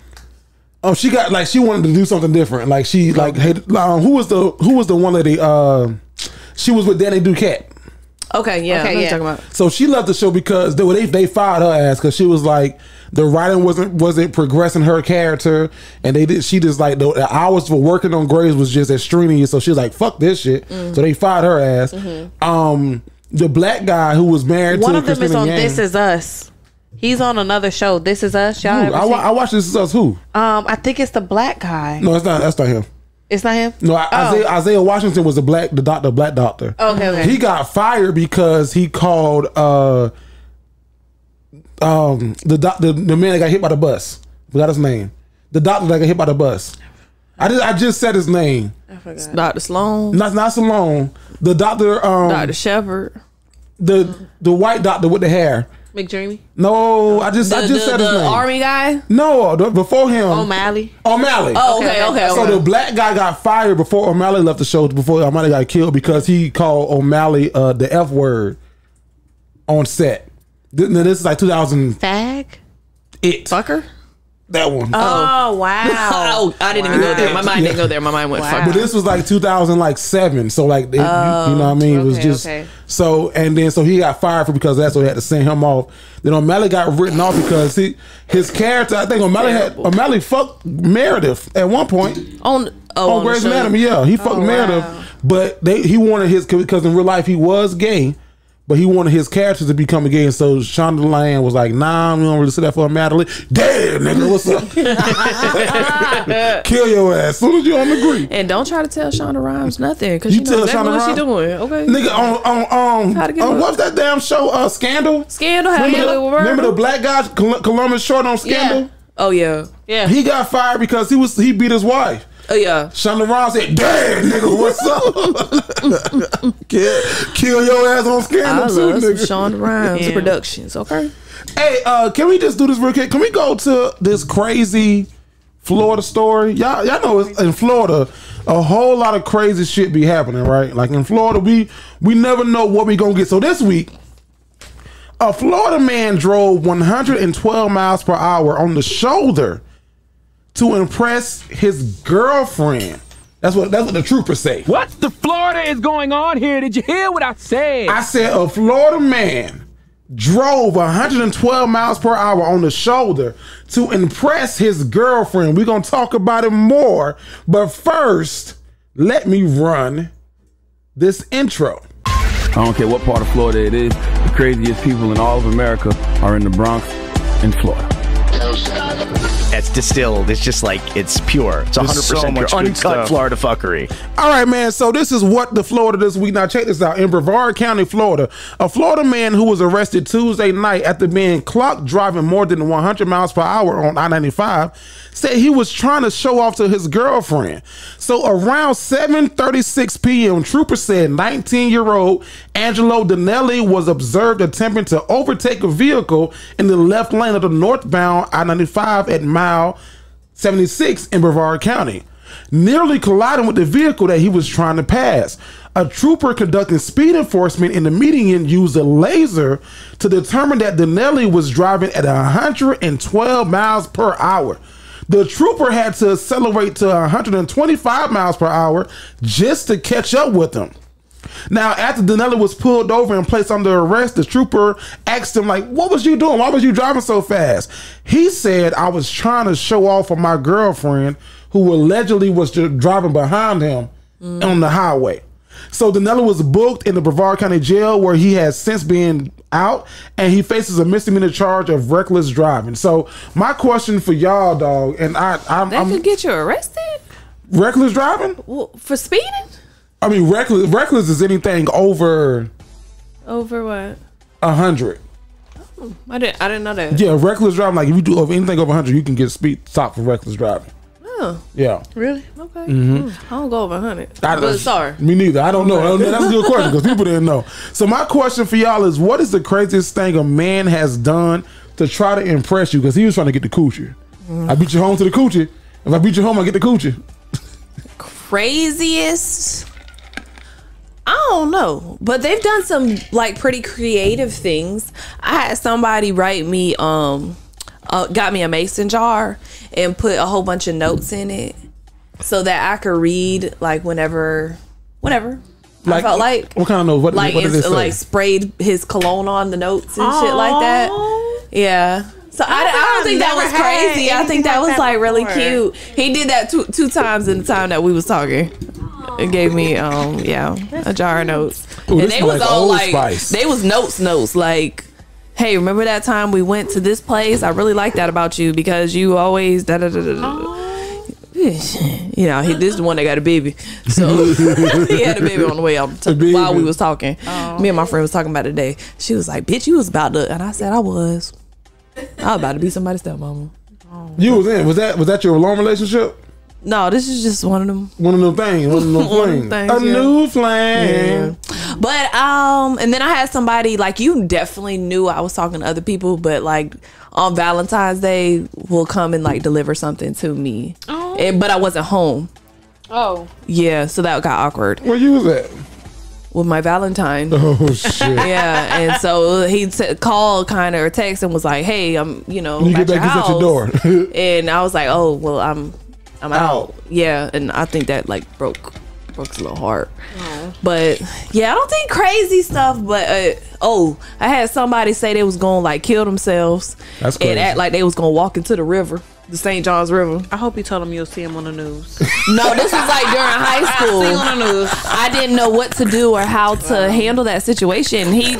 Oh, she got like she wanted to do something different. Like she like hated, who was the one lady? She was with Danny Duquette. Okay, yeah. Okay, talking about. So she left the show because they fired her ass because she was like the writing wasn't progressing her character, and she just like the hours for working on Grey's was just extremely. So she was like, fuck this shit. So they fired her ass. The black guy who was married one to of them Christina is on Yang. This Is Us. He's on another show. This Is Us. Y'all ever seen? I watched This Is Us. Who? I think it's the black guy. No, it's not. That's not him. It's not him? No, Isaiah Washington was the black doctor. Okay. He got fired because he called the man that got hit by the bus. Forgot his name. The doctor that got hit by the bus. I just said his name. I forgot. Dr. Sloan. Not Sloan. The doctor. Dr. Shepard. The white doctor with the hair. McDreamy? No, I just said his name. The Army guy? No, before him. O'Malley. Oh, okay. So the black guy got fired before O'Malley left the show, before O'Malley got killed, because he called O'Malley the F word on set. This is like 2000. Fag? Fucker? That one. Oh, wow. I didn't even go there. My mind didn't go there. My mind went fuck. But this was like 2007. So like, you know what I mean? It was just so, and then so he got fired because of that. So they had to send him off. Then O'Malley got written off because his character. I think O'Malley fucked Meredith at one point on Grey's Anatomy. Yeah, he fucked Meredith, but he wanted his, because in real life he was gay. But he wanted his character to become a gay, and so Shonda Land was like, "Nah, we don't really say that for a Madeline." Damn, nigga, what's up? Kill your ass as soon as you don't agree. And don't try to tell Shonda Rhimes nothing, because she knows exactly what she doing. Okay, nigga, on what's that damn show? Scandal. Scandal. Remember the black guy, Columbus Short on Scandal? Yeah. Oh yeah. He got fired because he beat his wife. Oh yeah. Shonda Rhimes said, "Damn, nigga, what's up?" Kill your ass on Scandal too, nigga. Shonda Rhimes Productions. Okay. Hey, can we just do this real quick? Can we go to this crazy Florida story? Y'all know in Florida, a whole lot of crazy shit be happening, right? Like in Florida, we never know what we gonna get. So this week, a Florida man drove 112 miles per hour on the shoulder to impress his girlfriend. That's what the troopers say. What the Florida is going on here? Did you hear what I said? I said a Florida man drove 112 miles per hour on the shoulder to impress his girlfriend. We're going to talk about it more. But first, let me run this intro. I don't care what part of Florida it is. The craziest people in all of America are in the Bronx in Florida. It's distilled. It's just like, it's pure. It's 100% pure, uncut Florida fuckery. All right, man. So this is what the Florida this week. Now check this out. In Brevard County, Florida, a Florida man who was arrested Tuesday night after being clocked driving more than 100 miles per hour on I-95 said he was trying to show off to his girlfriend. So around 7:36 p.m., troopers said 19-year-old Angelo Donnelly was observed attempting to overtake a vehicle in the left lane of the northbound I-95 at mile 76 in Brevard County, nearly colliding with the vehicle that he was trying to pass. A trooper conducting speed enforcement in the median used a laser to determine that Donnelly was driving at 112 miles per hour. The trooper had to accelerate to 125 miles per hour just to catch up with him. Now, after Donnelly was pulled over and placed under arrest, the trooper asked him, like, what was you doing? Why was you driving so fast? He said, I was trying to show off for my girlfriend who allegedly was just driving behind him on the highway. So Donnelly was booked in the Brevard County Jail, where he has since been out, and he faces a misdemeanor charge of reckless driving. So my question for y'all, dog, and I'm could get you arrested? Reckless driving? Well, for speeding? I mean, reckless is anything over what? 100. Oh, I didn't know that. Yeah, reckless driving. Like if you do anything over 100, you can get speed stop for reckless driving. Oh, yeah. Really? Okay. I don't go over 100. But sorry. Me neither. I don't know. That's a good question because people didn't know. So my question for y'all is, what is the craziest thing a man has done to try to impress you? Because he was trying to get the coochie. I beat you home to the coochie. If I beat you home, I get the coochie. Craziest? I don't know, but they've done some like pretty creative things. I had somebody write me, got me a mason jar and put a whole bunch of notes in it so that I could read like whenever I felt like. What kind of notes? What did they say? Like sprayed his cologne on the notes and shit like that. Yeah. So I don't think that was crazy. I think that was like really cute. He did that two times in the time that we was talking. It gave me a jar of notes. Ooh, and they was like all like Spice. They was notes like, hey, remember that time we went to this place? I really like that about you because you always da da da da. You know, this is the one that got a baby. So he had a baby on the way out while we was talking. Me and my friend was talking about it today. She was like, bitch, you was about to, and I said I was about to be somebody's stepmama. You was in. Was that your long relationship? No, this is just one of them. One of them things. One of them flames. A new flame. Yeah. But and then I had somebody like, you definitely knew I was talking to other people, but like on Valentine's Day will come and like deliver something to me. But I wasn't home. Oh. Yeah, so that got awkward. Where you was at? With my Valentine. Oh shit. Yeah, and so he called kind of or text and was like, hey, I'm you at get back, your house. At your door. And I was like, oh well, I'm out. Yeah, and I think that like broke a little heart. But yeah, I don't think crazy stuff. But I had somebody say they was gonna like kill themselves. That's crazy. And act like they was gonna walk into the river, the St. Johns River. I hope you told him you'll see him on the news. No, this was like during high school. See him on the news. I didn't know what to do or how to handle that situation. He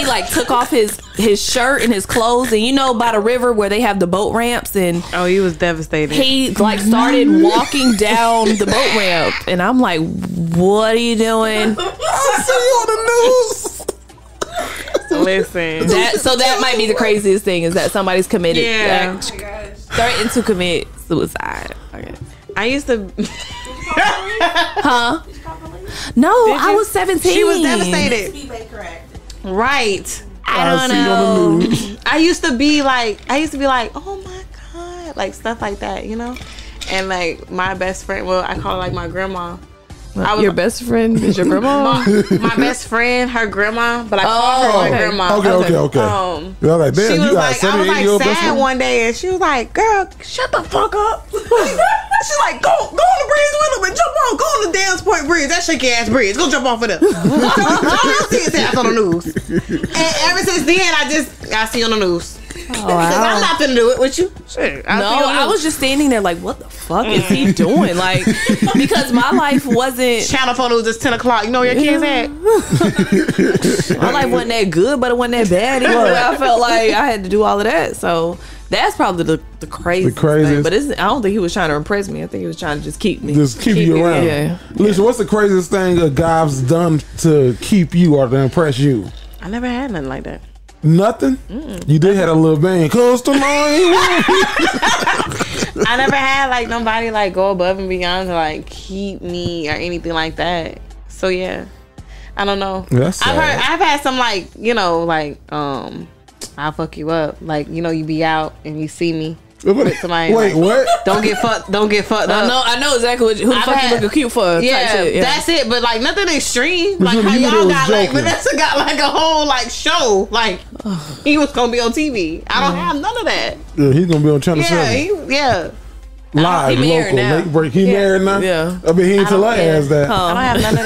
like took off his shirt and his clothes, and you know by the river where they have the boat ramps, and he was devastated. He like started walking down the boat ramp, and I'm like, what are you doing? I'll see you on the news. Listen, that might be the craziest thing, is that somebody's committed, threatened to commit suicide. Okay. I used to. Huh? No, I was 17. She was devastated. Right. I don't know. I used to be like, oh my God, like stuff like that, you know? And like my best friend, well, I call her like my grandma. Your best friend is your grandma? My best friend, her grandma, but I call her my grandma. Okay. You're like, damn, she you was got like, I was like sad friend? one day, and she was like, girl, shut the fuck up. She's like, go on the bridge with him and jump on. Go on the Downs Point Bridge. That shaky ass bridge. Go jump off of there. So all I see his ass on the news. And ever since then, I see on the news. Oh, wow. I'm not finna do it with you. Sure. I was just standing there like, what the fuck is he doing? Like, because my life wasn't. Channel 4 news is 10 o'clock. You know where your kids at? My life wasn't that good, but it wasn't that bad either. I felt like I had to do all of that. So that's probably the craziest thing. But I don't think he was trying to impress me. I think he was trying to just keep me. Just keep you around. Yeah. Alecia, what's the craziest thing a guy's done to keep you or to impress you? I never had nothing like that. Nothing? You did have a little band. Cause tonight. I never had like nobody like go above and beyond to like keep me or anything like that. So yeah, I don't know. I've had some like, you know, like I'll fuck you up. Like, you know, you be out and you see me with somebody. Wait, like, what? Don't get fucked up. I know exactly who the fuck you looking cute for. Yeah, type shit. Yeah, that's it. But like nothing extreme. Like how y'all got like Vanessa got like a whole like show. Like he was gonna be on TV. I don't have none of that. Yeah, he's gonna be on Channel 7. Yeah. Live, local, late break. He married now? Yeah. I mean, he ain't tell her ass that. I don't have none of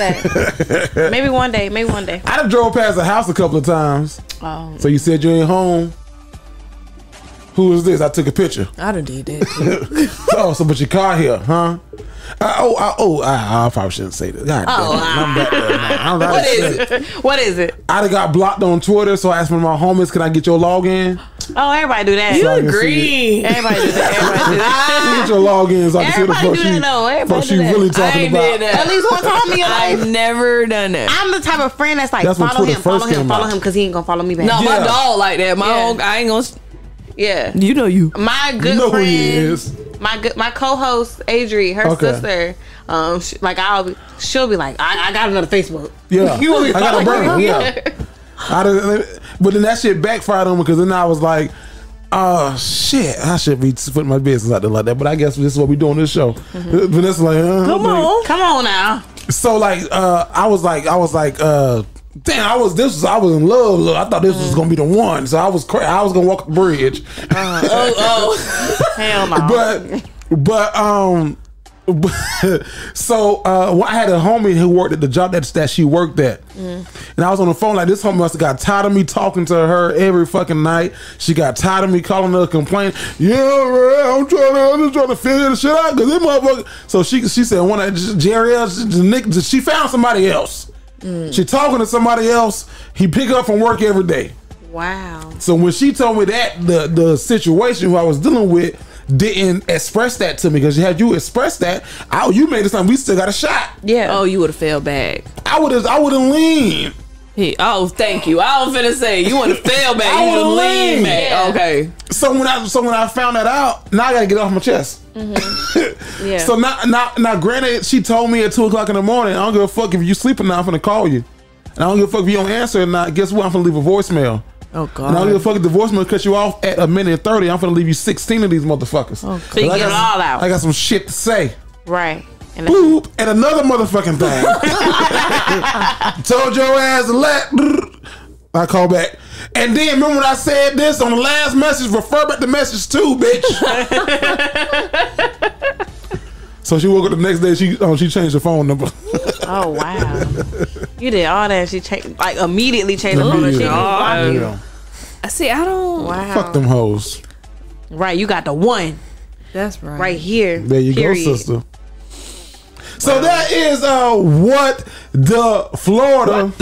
that. Maybe one day. I done drove past the house a couple of times. Oh. So you said you ain't home. Who is this? I took a picture. I done did that too. Oh, so but your car here, huh? I probably shouldn't say this. God damn. What is it? I done got blocked on Twitter, so I asked one of my homies, can I get your login? Oh, everybody do that. You agree. Everybody do that. Get your login so I can see the fuck she really talking about. At least one time in your life. I've never done that. I'm the type of friend that's like, follow him, because he ain't gonna follow me back. No, my dog like that. I ain't gonna. Yeah, you know you. My good friend, who he is. My co-host Adri, her sister. She'll be like, I got another Facebook. Yeah, you want me to I got a burner. Yeah. But then that shit backfired on me because then I was like, oh shit, I should be putting my business out there like that. But I guess this is what we do on this show. Vanessa like, come on now. So like, I was like. Damn, I was in love. I thought this was gonna be the one, so I was gonna walk the bridge. Hell no. So I had a homie who worked at the job that she worked at, and I was on the phone like, this homie must have got tired of me talking to her every fucking night. She got tired of me calling her complaining. Yeah, man, I'm just trying to figure the shit out because this motherfucker. So she said one night, Jerry, she found somebody else. She talking to somebody else. He pick up from work every day. Wow. So when she told me that the situation who I was dealing with didn't express that to me, because had you expressed that, you made it something we still got a shot. Yeah. Oh, you would have fell back. I would have leaned. Thank you. I was finna say you would have fell back. You would have leaned back. Yeah. Okay. So when I found that out, now I gotta get it off my chest. Yeah. So now, granted, she told me at 2:00 in the morning, I don't give a fuck if you sleeping now. I'm finna call you, and I don't give a fuck if you don't answer or not. Guess what? I'm finna leave a voicemail. Oh God. And I don't give a fuck if the voicemail cut you off at 1:30. I'm finna leave you 16 of these motherfuckers. Oh, so you get it all out. I got some shit to say. Right. And boop, and another motherfucking thing. Told your ass to I call back. And then remember when I said this on the last message, refer back the message too, bitch. So she woke up the next day, she changed her phone number. Oh wow. You did all that. She immediately changed her phone number. I see, I don't. Wow. Fuck them hoes. Right, you got the one. That's right. Right here. There you go, sister. So that is what the Florida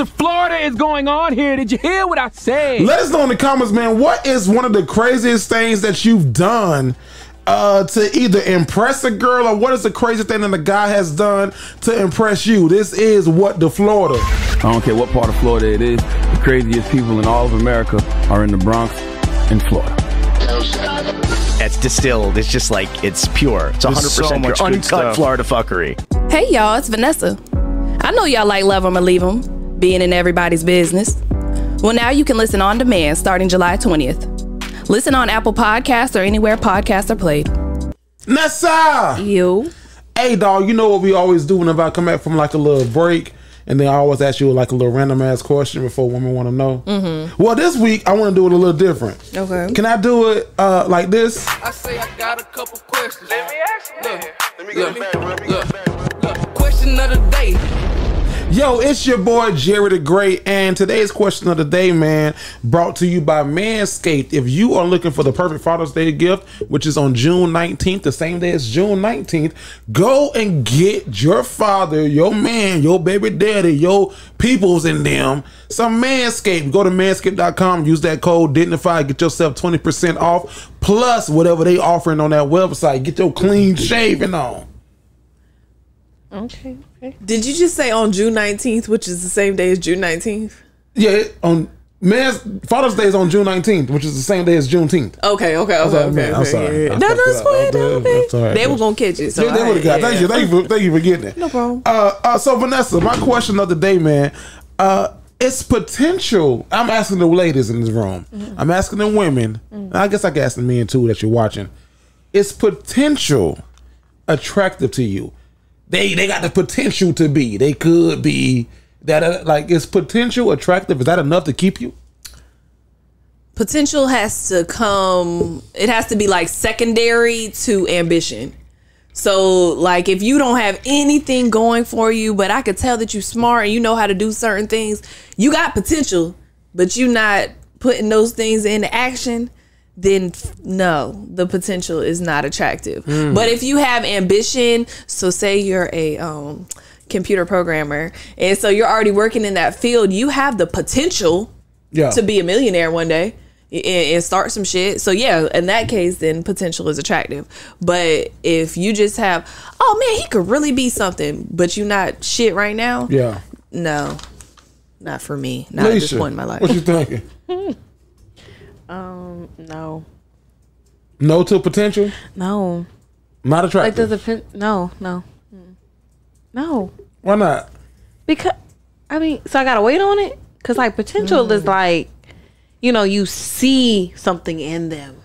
is going on here. Did you hear what I said? Let us know in the comments, man. What is one of the craziest things that you've done to either impress a girl, or what is the craziest thing that a guy has done to impress you? This is what the Florida. I don't care what part of Florida it is. The craziest people in all of America are in the Bronx and Florida. That's distilled. It's just like, it's pure. It's 100% pure. Uncut Florida fuckery. Hey y'all, it's Vanessa. I know y'all like Love 'Em or Leave 'Em, being in everybody's business. Well, now you can listen on demand starting July 20th. Listen on Apple Podcasts or anywhere podcasts are played. Nessa! You. Hey dog, you know what we always do whenever I come back from like a little break and then I always ask you like a little random ass question before women want to know. Well, this week I want to do it a little different. Okay. Can I do it like this? I say I got a couple questions. Let me ask you. Let me get back. Question of the day. Yo, it's your boy Jerry the Great, and today's question of the day, man, brought to you by Manscaped. If you are looking for the perfect Father's Day gift, which is on June 19th, the same day as June 19th, go and get your father, your man, your baby daddy, your peoples in them some Manscaped. Go to manscaped.com, use that code Dignified, get yourself 20% off, plus whatever they offering on that website. Get your clean shaving on. Okay. Did you just say on June 19th, which is the same day as June 19th? Yeah, on Father's Day is on June 19th, which is the same day as Juneteenth. Okay. I'm sorry. That's fine. They were gonna catch it. So they would have got. Thank you for getting it. No problem. So Vanessa, my question of the day, man, it's potential. I'm asking the ladies in this room. I'm asking the women. I guess I can ask the men too that you're watching. Is potential attractive to you? They got the potential to be. They could be that. Like, is potential attractive? Is that enough to keep you? Potential has to come. It has to be like secondary to ambition. So, like, if you don't have anything going for you, but I could tell that you're smart and you know how to do certain things, you got potential, but you not putting those things into action, then no, the potential is not attractive. But if you have ambition, so say you're a computer programmer, and so you're already working in that field, you have the potential to be a millionaire one day and start some shit. So yeah, in that case, then potential is attractive. But if you just have, oh man, he could really be something, but you not shit right now, no, not for me. Not at this point in my life. What you thinking? No. No to potential? No. Not attractive? Like no. Why not? Because, I mean, so I gotta wait on it? Because, like, potential is like, you know, you see something in them.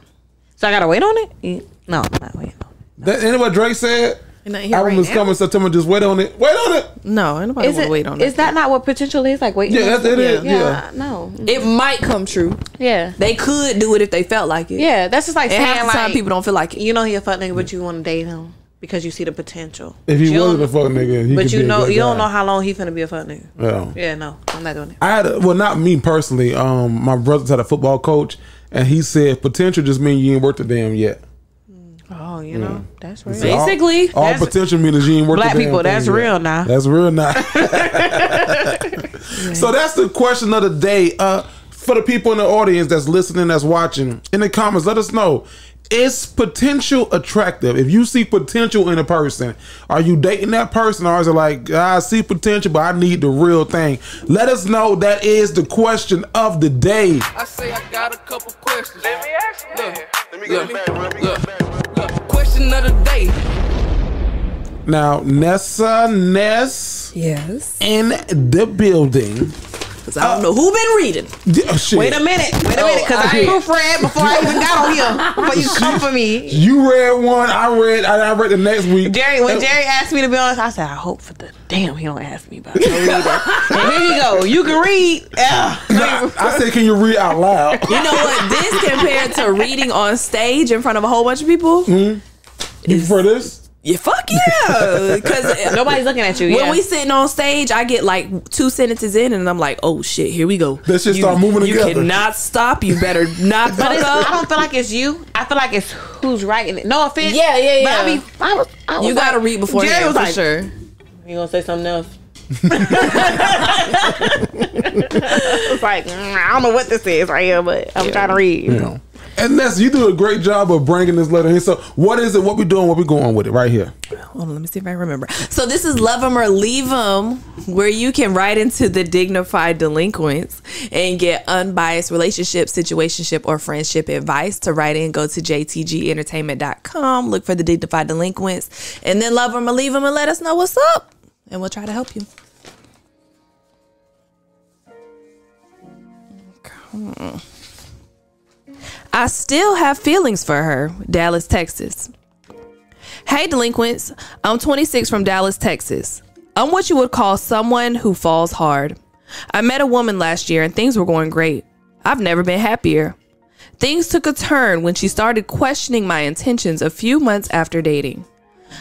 So I gotta wait on it? No, I'm not waiting on it. That ain't what Drake said? Album is coming September, just wait on it. Wait on it. No, anybody want to wait on it. Is that not what potential is? Like, wait. Yeah, it is. Yeah. No. It might come true. Yeah. They could do it if they felt like it. Yeah, that's just like saying, half the time like, people don't feel like it. You know he a fuck nigga, but you want to date him because you see the potential. If he wasn't a fuck nigga, he but could you be know, a good you don't guy. know how long he finna be a fuck nigga. Yeah. Yeah, no, I'm not doing it. I had well, not me personally. My brother's had a football coach, and he said potential just means you ain't worth the damn yet. Oh, you know, that's real. Basically, all potential means you ain't worth black the damn people. That's thing real yet. now. That's real now. So that's the question of the day. For the people in the audience that's listening, that's watching, in the comments, let us know. Is potential attractive? If you see potential in a person, are you dating that person, or is it like, I see potential, but I need the real thing? Let us know. That is the question of the day. I say I got a couple questions. Let me ask you. Let me get back. Question of the day. Now, Ness yes, in the building. Because I don't know who been reading. Shit. Wait a minute, because I proofread before I even got on here. Before you come for me. You read one, I read the next week. When Jerry asked me to be honest, I said, I hope for the damn he don't ask me about it. And here you go. You can read. I said, can you read out loud? You know what? This compared to reading on stage in front of a whole bunch of people. You prefer this? Yeah, fuck yeah. Because nobody's looking at you. When we sitting on stage, I get like 2 sentences in and I'm like, oh shit, here we go. That shit start moving together. You cannot stop. You better not fuck up. I don't feel like it's you. I feel like it's who's writing it. No offense. Yeah. But I was you like, gotta read before Jerry was for like, sure. You gonna say something else? It's like, I don't know what this is right here, but I'm trying to read. You know. And Ness, you do a great job of bringing this letter in. So what is it? What we doing? What we going with it right here? Hold on, let me see if I remember. So this is Love 'Em or Leave 'Em, where you can write into the Dignified Delinquents and get unbiased relationship, situationship, or friendship advice. To write in, go to jtgentertainment.com, look for the Dignified Delinquents, and then Love 'Em or Leave 'Em and let us know what's up. And we'll try to help you. Okay. I still have feelings for her. Dallas, Texas. Hey, delinquents. I'm 26 from Dallas, Texas. I'm what you would call someone who falls hard. I met a woman last year and things were going great. I've never been happier. Things took a turn when she started questioning my intentions a few months after dating.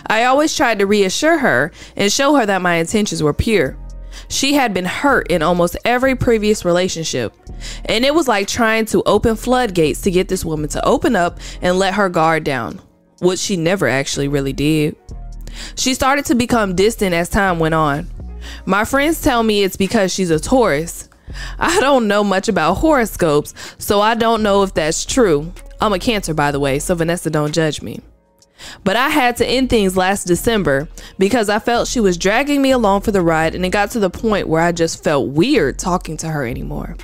I always tried to reassure her and show her that my intentions were pure. She had been hurt in almost every previous relationship, and it was like trying to open floodgates to get this woman to open up and let her guard down, which she never actually really did. She started to become distant as time went on. My friends tell me it's because she's a Taurus. I don't know much about horoscopes, so I don't know if that's true. I'm a Cancer, by the way, so Vanessa, don't judge me. But I had to end things last December because I felt she was dragging me along for the ride, and it got to the point where I just felt weird talking to her anymore.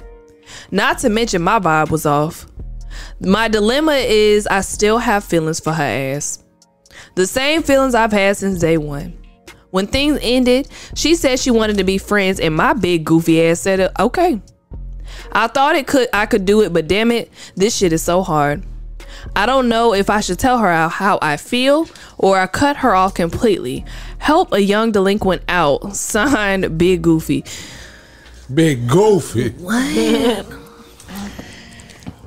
Not to mention my vibe was off. My dilemma is I still have feelings for her ass. The same feelings I've had since day one. When things ended, she said she wanted to be friends, and my big goofy ass said, okay. I thought I could do it, but damn it, this shit is so hard. I don't know if I should tell her how I feel or I cut her off completely. Help a young delinquent out. Signed, Big Goofy. Big Goofy. What?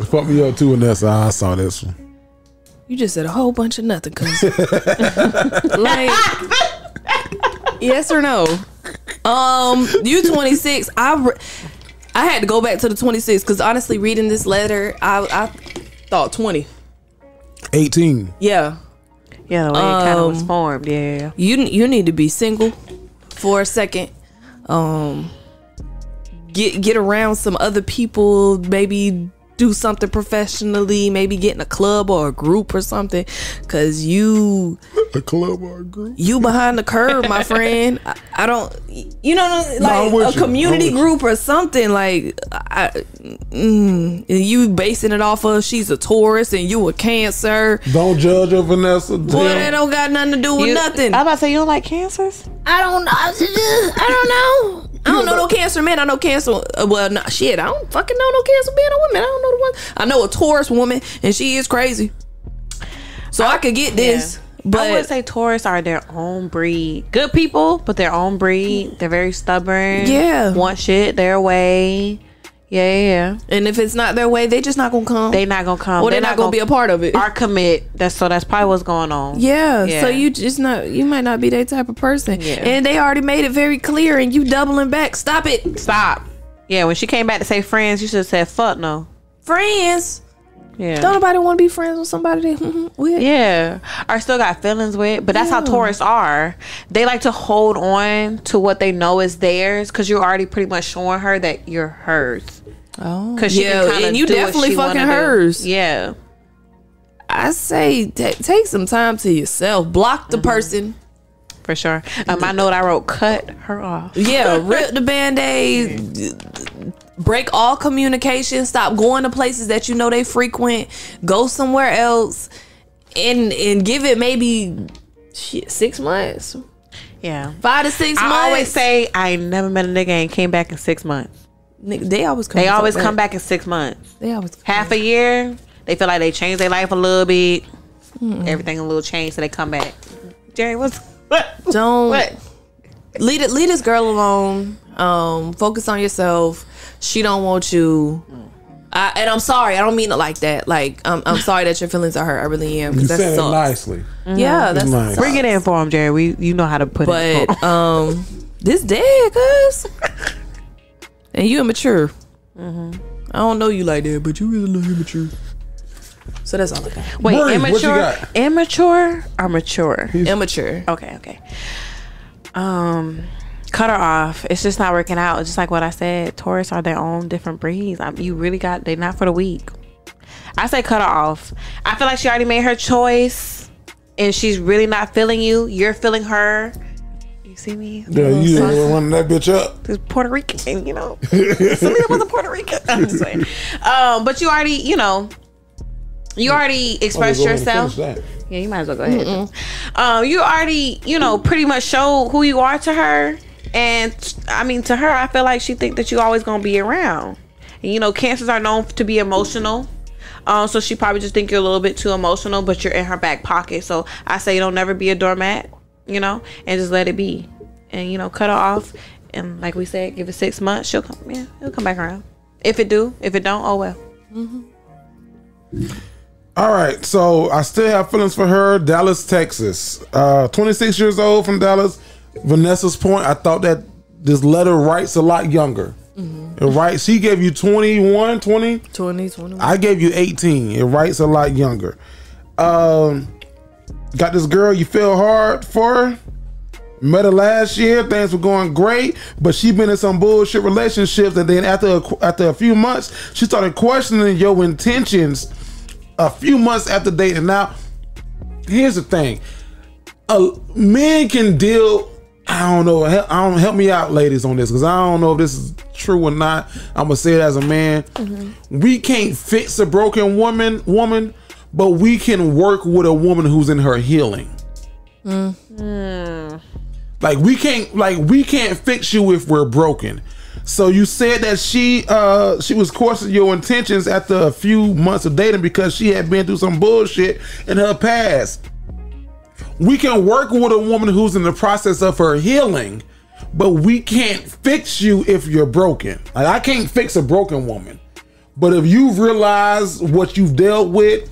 Fuck me up too, Vanessa. I saw this one. You just said a whole bunch of nothing, cuz. Like, yes or no? You 26. I had to go back to the 26 because honestly, reading this letter, I thought 20. 18. Yeah. Yeah, the way it kind of was formed. Yeah. You need to be single for a second. Get around some other people, maybe do something professionally, maybe get in a club or a group or something, because a club or a group, you behind the curve, my friend. I don't, like a community group or something, like you basing it off of she's a Taurus and you a Cancer. Don't judge her, Vanessa. Well, that don't got nothing to do with nothing. I about to say, you don't like Cancers? I don't know. I don't know no Cancer men. I know Cancer. Well, no, shit. I don't fucking know no Cancer men or women. I don't know the one. I know a Taurus woman, and she is crazy. So I could get this. Yeah. But I would say Taurus are their own breed. Good people, but their own breed. They're very stubborn. Yeah. Want shit their way. Yeah. And if it's not their way, they just not gonna come. They not gonna come. Or they're not gonna be a part of it. Or commit. That's probably what's going on. Yeah. So you might not be that type of person. Yeah. And they already made it very clear, and you doubling back. Stop it. Stop. Yeah. When she came back to say friends, you should have said fuck no. Friends. Yeah. Don't nobody want to be friends with somebody with. Yeah. Or still got feelings with. But that's how Taurus are. They like to hold on to what they know is theirs because you're already pretty much showing her that you're hers. Oh. Because and you definitely fucking hers. Yeah. I say take some time to yourself. Block the person. For sure. My note I wrote, cut her off. Yeah, rip the Band-Aid. Break all communication. Stop going to places that you know they frequent. Go somewhere else. And give it maybe 6 months. Yeah. 5 to 6 months. I always say I ain't never met a nigga and came back in 6 months. They always come back in 6 months. They always half a year. They feel like they changed their life a little bit. Everything a little changed, so they come back. Jerry, what? Leave this girl alone. Focus on yourself. She don't want you. And I'm sorry. I don't mean it like that. Like I'm sorry that your feelings are hurt. I really am. You said it nicely. Yeah, that's nice. Bring it in for him, Jerry. You know how to put it. But this dead, cuz. And you immature. I don't know you like that, but you really look immature. So that's all I got. Wait, Bree, immature or mature? Immature. Okay. Cut her off. It's just not working out. It's just like what I said. Taurus are their own different breeds. They're not for the weak. I say cut her off. I feel like she already made her choice and she's really not feeling you. You're feeling her. You see me? Yeah, you running that bitch up. It's Puerto Rican, you know. Somebody that wasn't Puerto Rican. I'm just saying. But you already expressed yourself. Yeah, you might as well go ahead. You already, pretty much show who you are to her. And I mean, to her, I feel like she think that you always gonna be around. And Cancers are known to be emotional. So she probably just think you're a little bit too emotional, but you're in her back pocket. So I say don't never be a doormat, and just let it be. and you know, cut her off. And like we said, give it 6 months. He'll come back around. If it don't, oh well. All right, so I still have feelings for her. Dallas, Texas. 26 years old from Dallas. Vanessa's point, I thought that this letter writes a lot younger. It writes, she gave you 21, 20? 21. I gave you 18. It writes a lot younger. Got this girl you feel hard for. Met her last year. Things were going great, but she been in some bullshit relationships, and then after a few months, she started questioning your intentions a few months after dating. Now, here's the thing. Men can deal... I don't know. Help me out, ladies, on this, because I don't know if this is true or not. I'm gonna say it as a man. We can't fix a broken woman, but we can work with a woman who's in her healing. Like we can't fix you if we're broken. So you said that she was questioning your intentions after a few months of dating because she had been through some bullshit in her past. We can work with a woman who's in the process of her healing, but we can't fix you if you're broken. Like, I can't fix a broken woman. But if you've realized what you've dealt with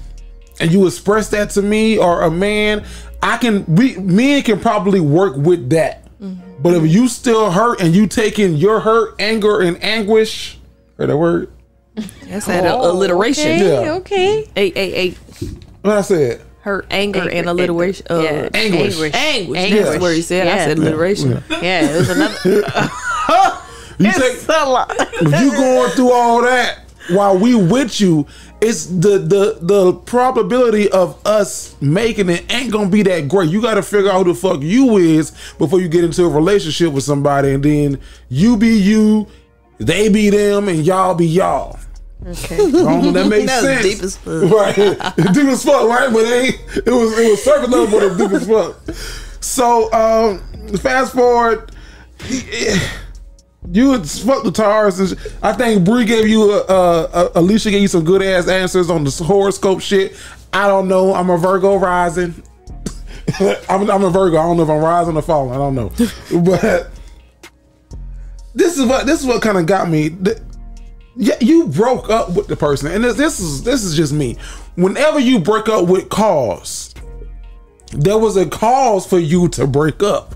and you express that to me or a man, men can probably work with that. But if you still hurt and you taking your hurt, anger, and anguish, heard that word? That's that alliteration. Okay. 888. What I said? Hurt, anger, and alliteration. Anguish. That's where he said. I said alliteration. Yeah, it was another. It's a lot. If you going through all that while we with you, it's the probability of us making it ain't gonna be that great. You got to figure out who the fuck you is before you get into a relationship with somebody, and then you be you, they be them, and y'all be y'all. Okay. I don't know, that makes sense. Deep as fuck. Right. Deep as fuck, right? But it was surface level, but it's deep as fuck. So fast forward, you had fucked the Tars, and I think Bree gave you Alecia gave you some good ass answers on the horoscope shit. I don't know. I'm a Virgo rising. I'm a Virgo. I don't know if I'm rising or falling. I don't know. But this is what kind of got me. Yeah, you broke up with the person, and this is just me. Whenever you break up with cause, there was a cause for you to break up.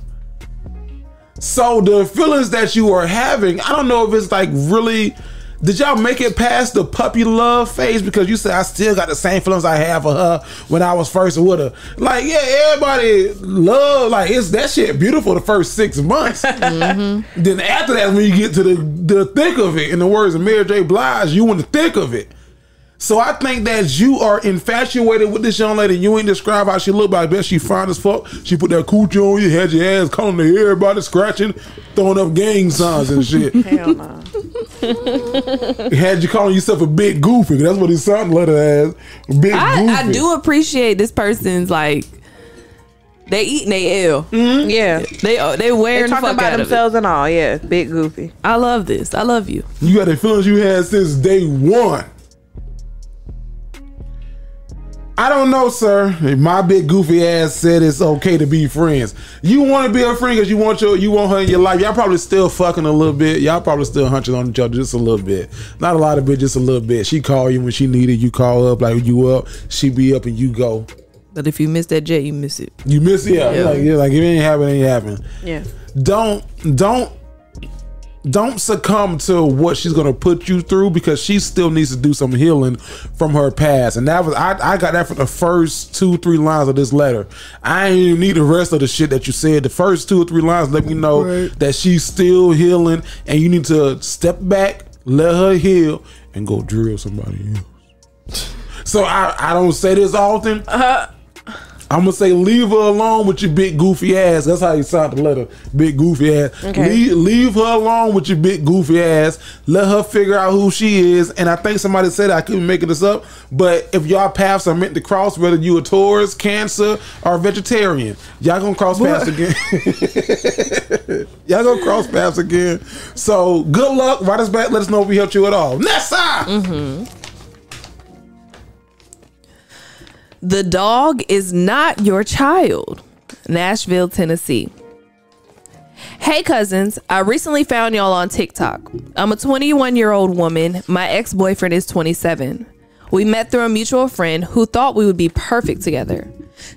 So the feelings that you are having, I don't know if it's like really. Did y'all make it past the puppy love phase? Because you said I still got the same feelings I had for her when I was first with her. Like, yeah, everybody love, like, it's that shit beautiful the first 6 months. Then after that, when you get to the thick of it, in the words of Mary J. Blige, you in the thick of it. So I think that you are infatuated with this young lady. You ain't describe how she look, but I bet she fine as fuck. She put that coochie on you, had your ass calling to everybody, scratching, throwing up gang signs and shit. Hell no. Had you calling yourself a big goofy. That's what it sounded like as. Big goofy. I do appreciate this person's like, they eating they L. Yeah. They wearing the talking fuck about out themselves and all. Yeah. Big goofy. I love this. I love you. You got the feelings you had since day one. I don't know, sir. My big goofy ass said it's okay to be friends. You want to be a friend because you want her in your life. Y'all probably still fucking a little bit. Y'all probably still hunching on each other just a little bit. Not a lot of it, just a little bit. She call you when she needed. You call up like you up. She be up and you go. But if you miss that jet, you miss it. You miss it. Yeah. Like if it ain't happen, it ain't happen. Yeah. Don't succumb to what she's gonna put you through, because she still needs to do some healing from her past. And that was I got that from the first 2-3 lines of this letter. I ain't even need the rest of the shit that you said. The first 2 or 3 lines let me know that she's still healing, and you need to step back, let her heal, and go drill somebody else. So I don't say this often. I'm gonna say leave her alone with your big goofy ass. That's how you sound the letter. Big goofy ass. Okay. Leave her alone with your big goofy ass. Let her figure out who she is. And I think somebody said I couldn't make this up, but if y'all paths are meant to cross, whether you a Taurus, Cancer, or vegetarian, y'all gonna cross paths again. Y'all gonna cross paths again. So good luck. Write us back. Let us know if we helped you at all. Nessa! The dog is not your child. Nashville, Tennessee. Hey cousins, I recently found y'all on TikTok. I'm a 21-year-old woman. My ex-boyfriend is 27. We met through a mutual friend who thought we would be perfect together.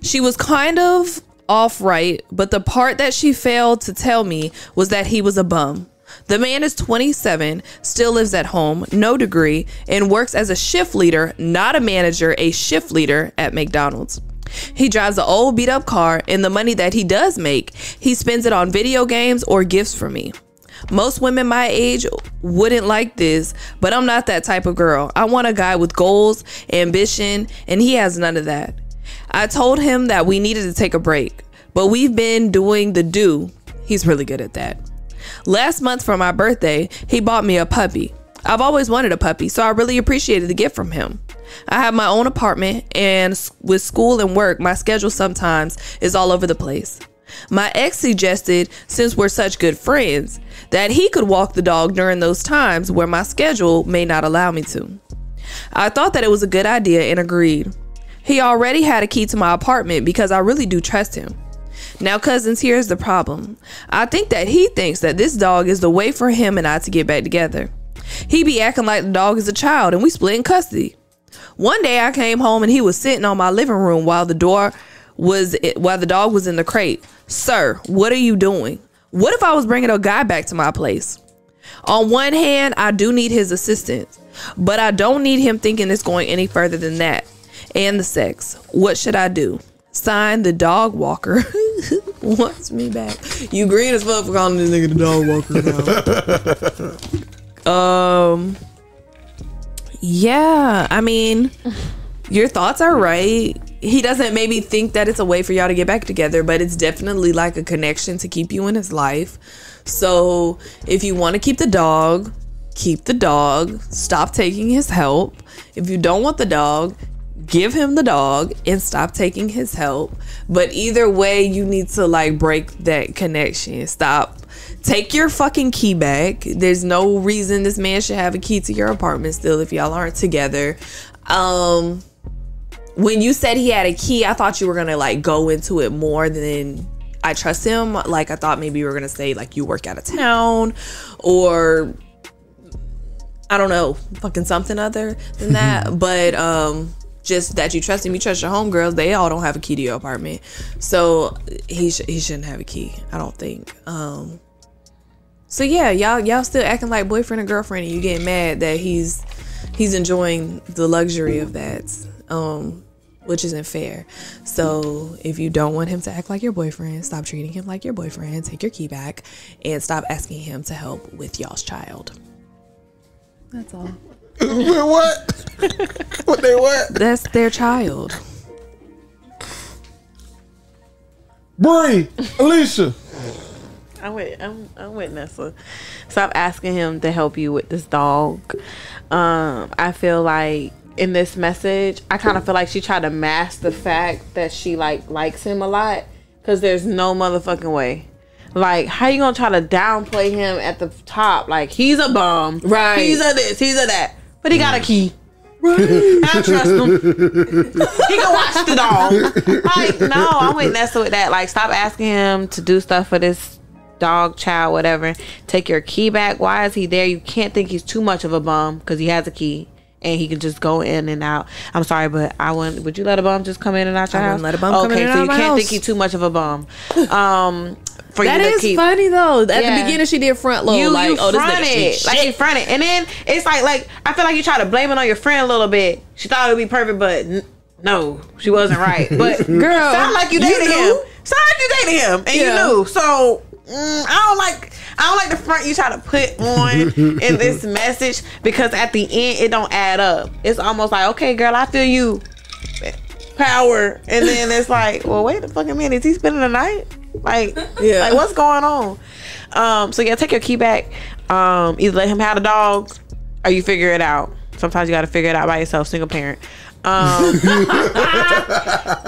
She was kind of off right, but the part that she failed to tell me was that he was a bum. The man is 27, still lives at home, no degree, and works as a shift leader, not a manager, a shift leader at McDonald's. He drives an old beat up car, and the money that he does make, he spends it on video games or gifts for me. Most women my age wouldn't like this, but I'm not that type of girl. I want a guy with goals, ambition, and he has none of that. I told him that we needed to take a break, but we've been doing the do. He's really good at that. Last month for my birthday, he bought me a puppy. I've always wanted a puppy, so I really appreciated the gift from him. I have my own apartment, and with school and work, my schedule sometimes is all over the place. My ex suggested, since we're such good friends, that he could walk the dog during those times where my schedule may not allow me to. I thought that it was a good idea and agreed. He already had a key to my apartment because I really do trust him. Now, cousins, here's the problem. I think that he thinks that this dog is the way for him and I to get back together. He be acting like the dog is a child and we split in custody. One day I came home and he was sitting on my living room while the dog was in the crate. Sir, what are you doing? What if I was bringing a guy back to my place? On one hand, I do need his assistance, but I don't need him thinking it's going any further than that. And the sex. What should I do? Sign, the dog walker wants me back. You green as fuck for calling this nigga the dog walker. Yeah, I mean, your thoughts are right. He doesn't maybe think that it's a way for y'all to get back together, but it's definitely like a connection to keep you in his life. So if you want to keep the dog, keep the dog. Stop taking his help. If you don't want the dog, give him the dog and stop taking his help. But either way, you need to like break that connection. Stop. Take your fucking key back. There's no reason this man should have a key to your apartment still if y'all aren't together. When you said he had a key, I thought you were gonna like go into it more than I trust him. Like I thought maybe you were gonna say like you work out of town or I don't know, fucking something other than that. But just that you trust him, you trust your homegirls. They all don't have a key to your apartment, so he shouldn't have a key, I don't think. So yeah, y'all still acting like boyfriend and girlfriend, and you getting mad that he's enjoying the luxury of that, which isn't fair. So if you don't want him to act like your boyfriend, stop treating him like your boyfriend. Take your key back and stop asking him to help with y'all's child. That's all. What? What they what? That's their child. Bree, Alecia. I'm with Nessa. Stop asking him to help you with this dog. I feel like in this message, I kind of feel like she tried to mask the fact that she likes him a lot, because there's no motherfucking way. Like, how you gonna try to downplay him at the top? Like, he's a bum, right? He's a this, he's a that, but he got a key. Right. I trust him. He can watch the dog. Like, no, I'm with Nessa with that. Like, stop asking him to do stuff for this dog, child, whatever. Take your key back. Why is he there? You can't think he's too much of a bum because he has a key and he can just go in and out. I'm sorry, but I wouldn't. Would you let a bum just come in and out your house? Let a bum come in and out my house. Okay, so you can't think he's too much of a bum. For that you to is keep. Funny though. At the beginning, she did front load. You this fronted, like you fronted, and then it's like I feel like you try to blame it on your friend a little bit. She thought it would be perfect, but no, she wasn't right. But girl, sound like you dated him. Sound like you dated him, and you knew. So I don't like the front you try to put on in this message, because at the end it don't add up. It's almost like, okay, girl, I feel you, power, and then it's like, well, wait a fucking minute, is he spending the night? Like, like what's going on? So yeah, take your key back. Either let him have the dog or you figure it out. Sometimes you got to figure it out by yourself, single parent.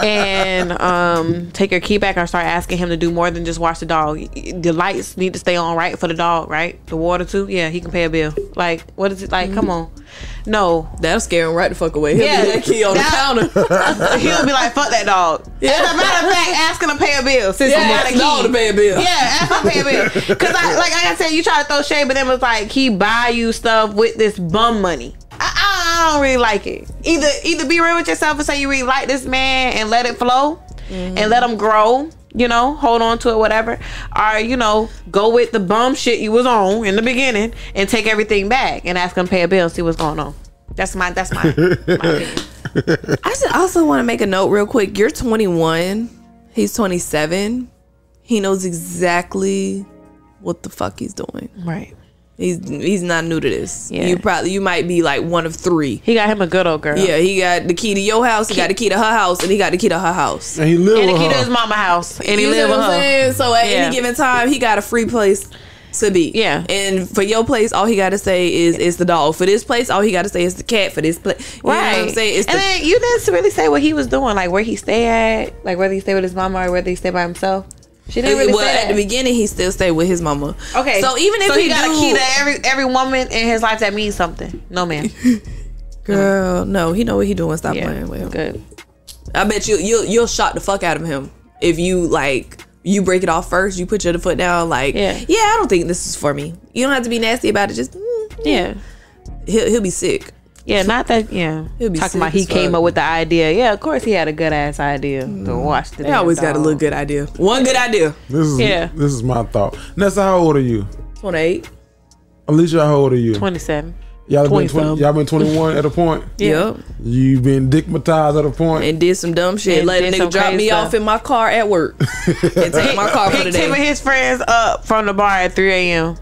And take your key back or start asking him to do more than just watch the dog. The lights need to stay on right for the dog, right? The water too. Yeah, he can pay a bill. Like, what is it like? Come on. No. That'll scare him right the fuck away. He'll leave that key on the counter. He'll be like, fuck that dog. Yeah. As a matter of fact, ask him to pay a bill. Since he got a key. To pay a bill. Yeah, ask him to pay a bill. Because like I said, you try to throw shade, but then it was like, he buy you stuff with this bum money. I don't really like it. Either be real with yourself and say you really like this man and let it flow and let him grow. You know, hold on to it, whatever. Or, you know, go with the bum shit you was on in the beginning and take everything back and ask him to pay a bill and see what's going on. That's my opinion. I just also want to make a note real quick. You're 21. He's 27. He knows exactly what the fuck he's doing. Right. He's not new to this. Yeah. You might be like one of 3. He got him a good old girl. Yeah, he got the key to your house, he got the key to her house, and he got the key to her house. And he live with her. And the key to his mama house. And he live with her. So at any given time, he got a free place to be. Yeah. And for your place, all he got to say is it's the dog. For this place, all he got to say is the cat. For this place, you know what I'm saying? Then you didn't really say what he was doing, like where he stay at, like whether he stay with his mama or whether he stay by himself. She didn't really say that. At the beginning, he still stayed with his mama. Okay. So even if he got a key to every woman in his life that means something. No, man. Girl, no. He know what he doing. Stop playing with him. Good. I bet you'll shock the fuck out of him if you you break it off first. You put your foot down. I don't think this is for me. You don't have to be nasty about it. Just he'll be sick. Yeah, not that. Yeah, he'll be talking about he came up with the idea. Yeah, of course he had a good ass idea to watch the. They always got a little good idea. One good idea. This is my thought. Nessa, how old are you? 28. Alecia, how old are you? 27. Y'all been 21 at a point? Yep. You've been dickmatized at a point? And did some dumb shit. Let a nigga drop me off in my car at work. And take my car for the day. Him and his friends up from the bar at 3 a.m.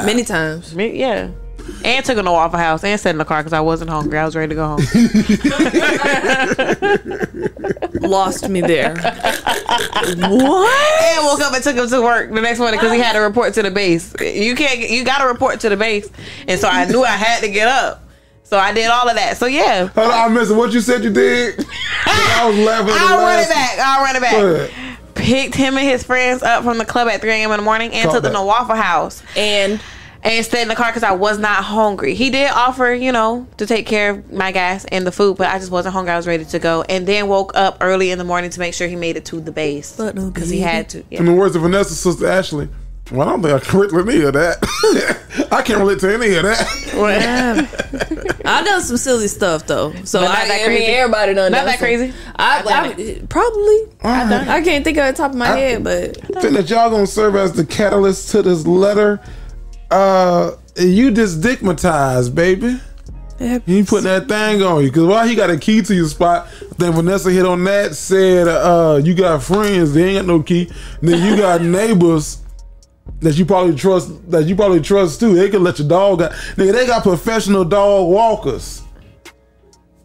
Many times. Yeah. And took him to Waffle House and sat in the car because I wasn't hungry. I was ready to go home. Lost me there. What? And woke up and took him to work the next morning because he had to report to the base. You got to report to the base. And so I knew I had to get up. So I did all of that. So yeah. Hold on, I missed what you said you did. I was laughing. I'll run it back. Picked him and his friends up from the club at 3 a.m. in the morning and took them to Waffle House. And stayed in the car because I was not hungry. He did offer, to take care of my gas and the food, but I just wasn't hungry. I was ready to go. And then woke up early in the morning to make sure he made it to the base. Because he had to. Yeah. In the words of Vanessa's sister, Ashley, well, I don't think I can relate to any of that. I can't relate to any of that. I done some silly stuff, though. So I mean, everybody done Not that crazy. I probably. I can't think of it top of my head, but I think that y'all gonna serve as the catalyst to this letter. You just dickmatized, baby. You putting that thing on you because while he got a key to your spot, then Vanessa hit on that, said you got friends, they ain't got no key. And then you got neighbors that you probably trust too. They can let your dog out. Nigga, they got professional dog walkers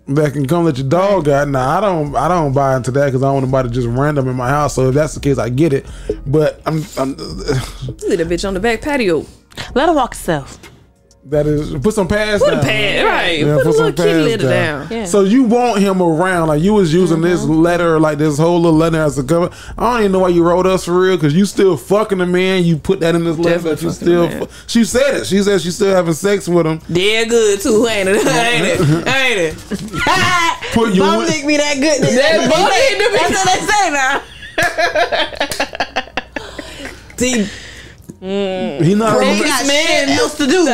that can come let your dog out. Nah, I don't buy into that because I don't want nobody just random in my house. So if that's the case, I get it. But I'm leave that bitch on the back patio. Let her walk herself. That is, put some pads down. Put a pad, right. Yeah, put a little kitty litter down. Yeah. So you want him around. Like you was using this letter, like this whole little letter as a cover. I don't even know why you wrote us for real, because you still fucking the man. You put that in this letter that you still, she said it. She said she's still having sex with him. Yeah, good too, ain't it? Ain't it? Put your bum dick be that good. That's what they say now. See, he not ain't got shit else to do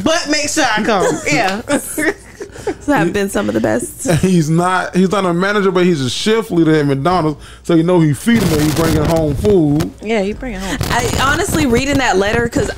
but make sure I come. Yeah. So I've been some of the best. He's not a manager, but he's a shift leader at McDonald's, so you know he feeding her, he bringing home food. Yeah, he bringing home food. I honestly reading that letter, because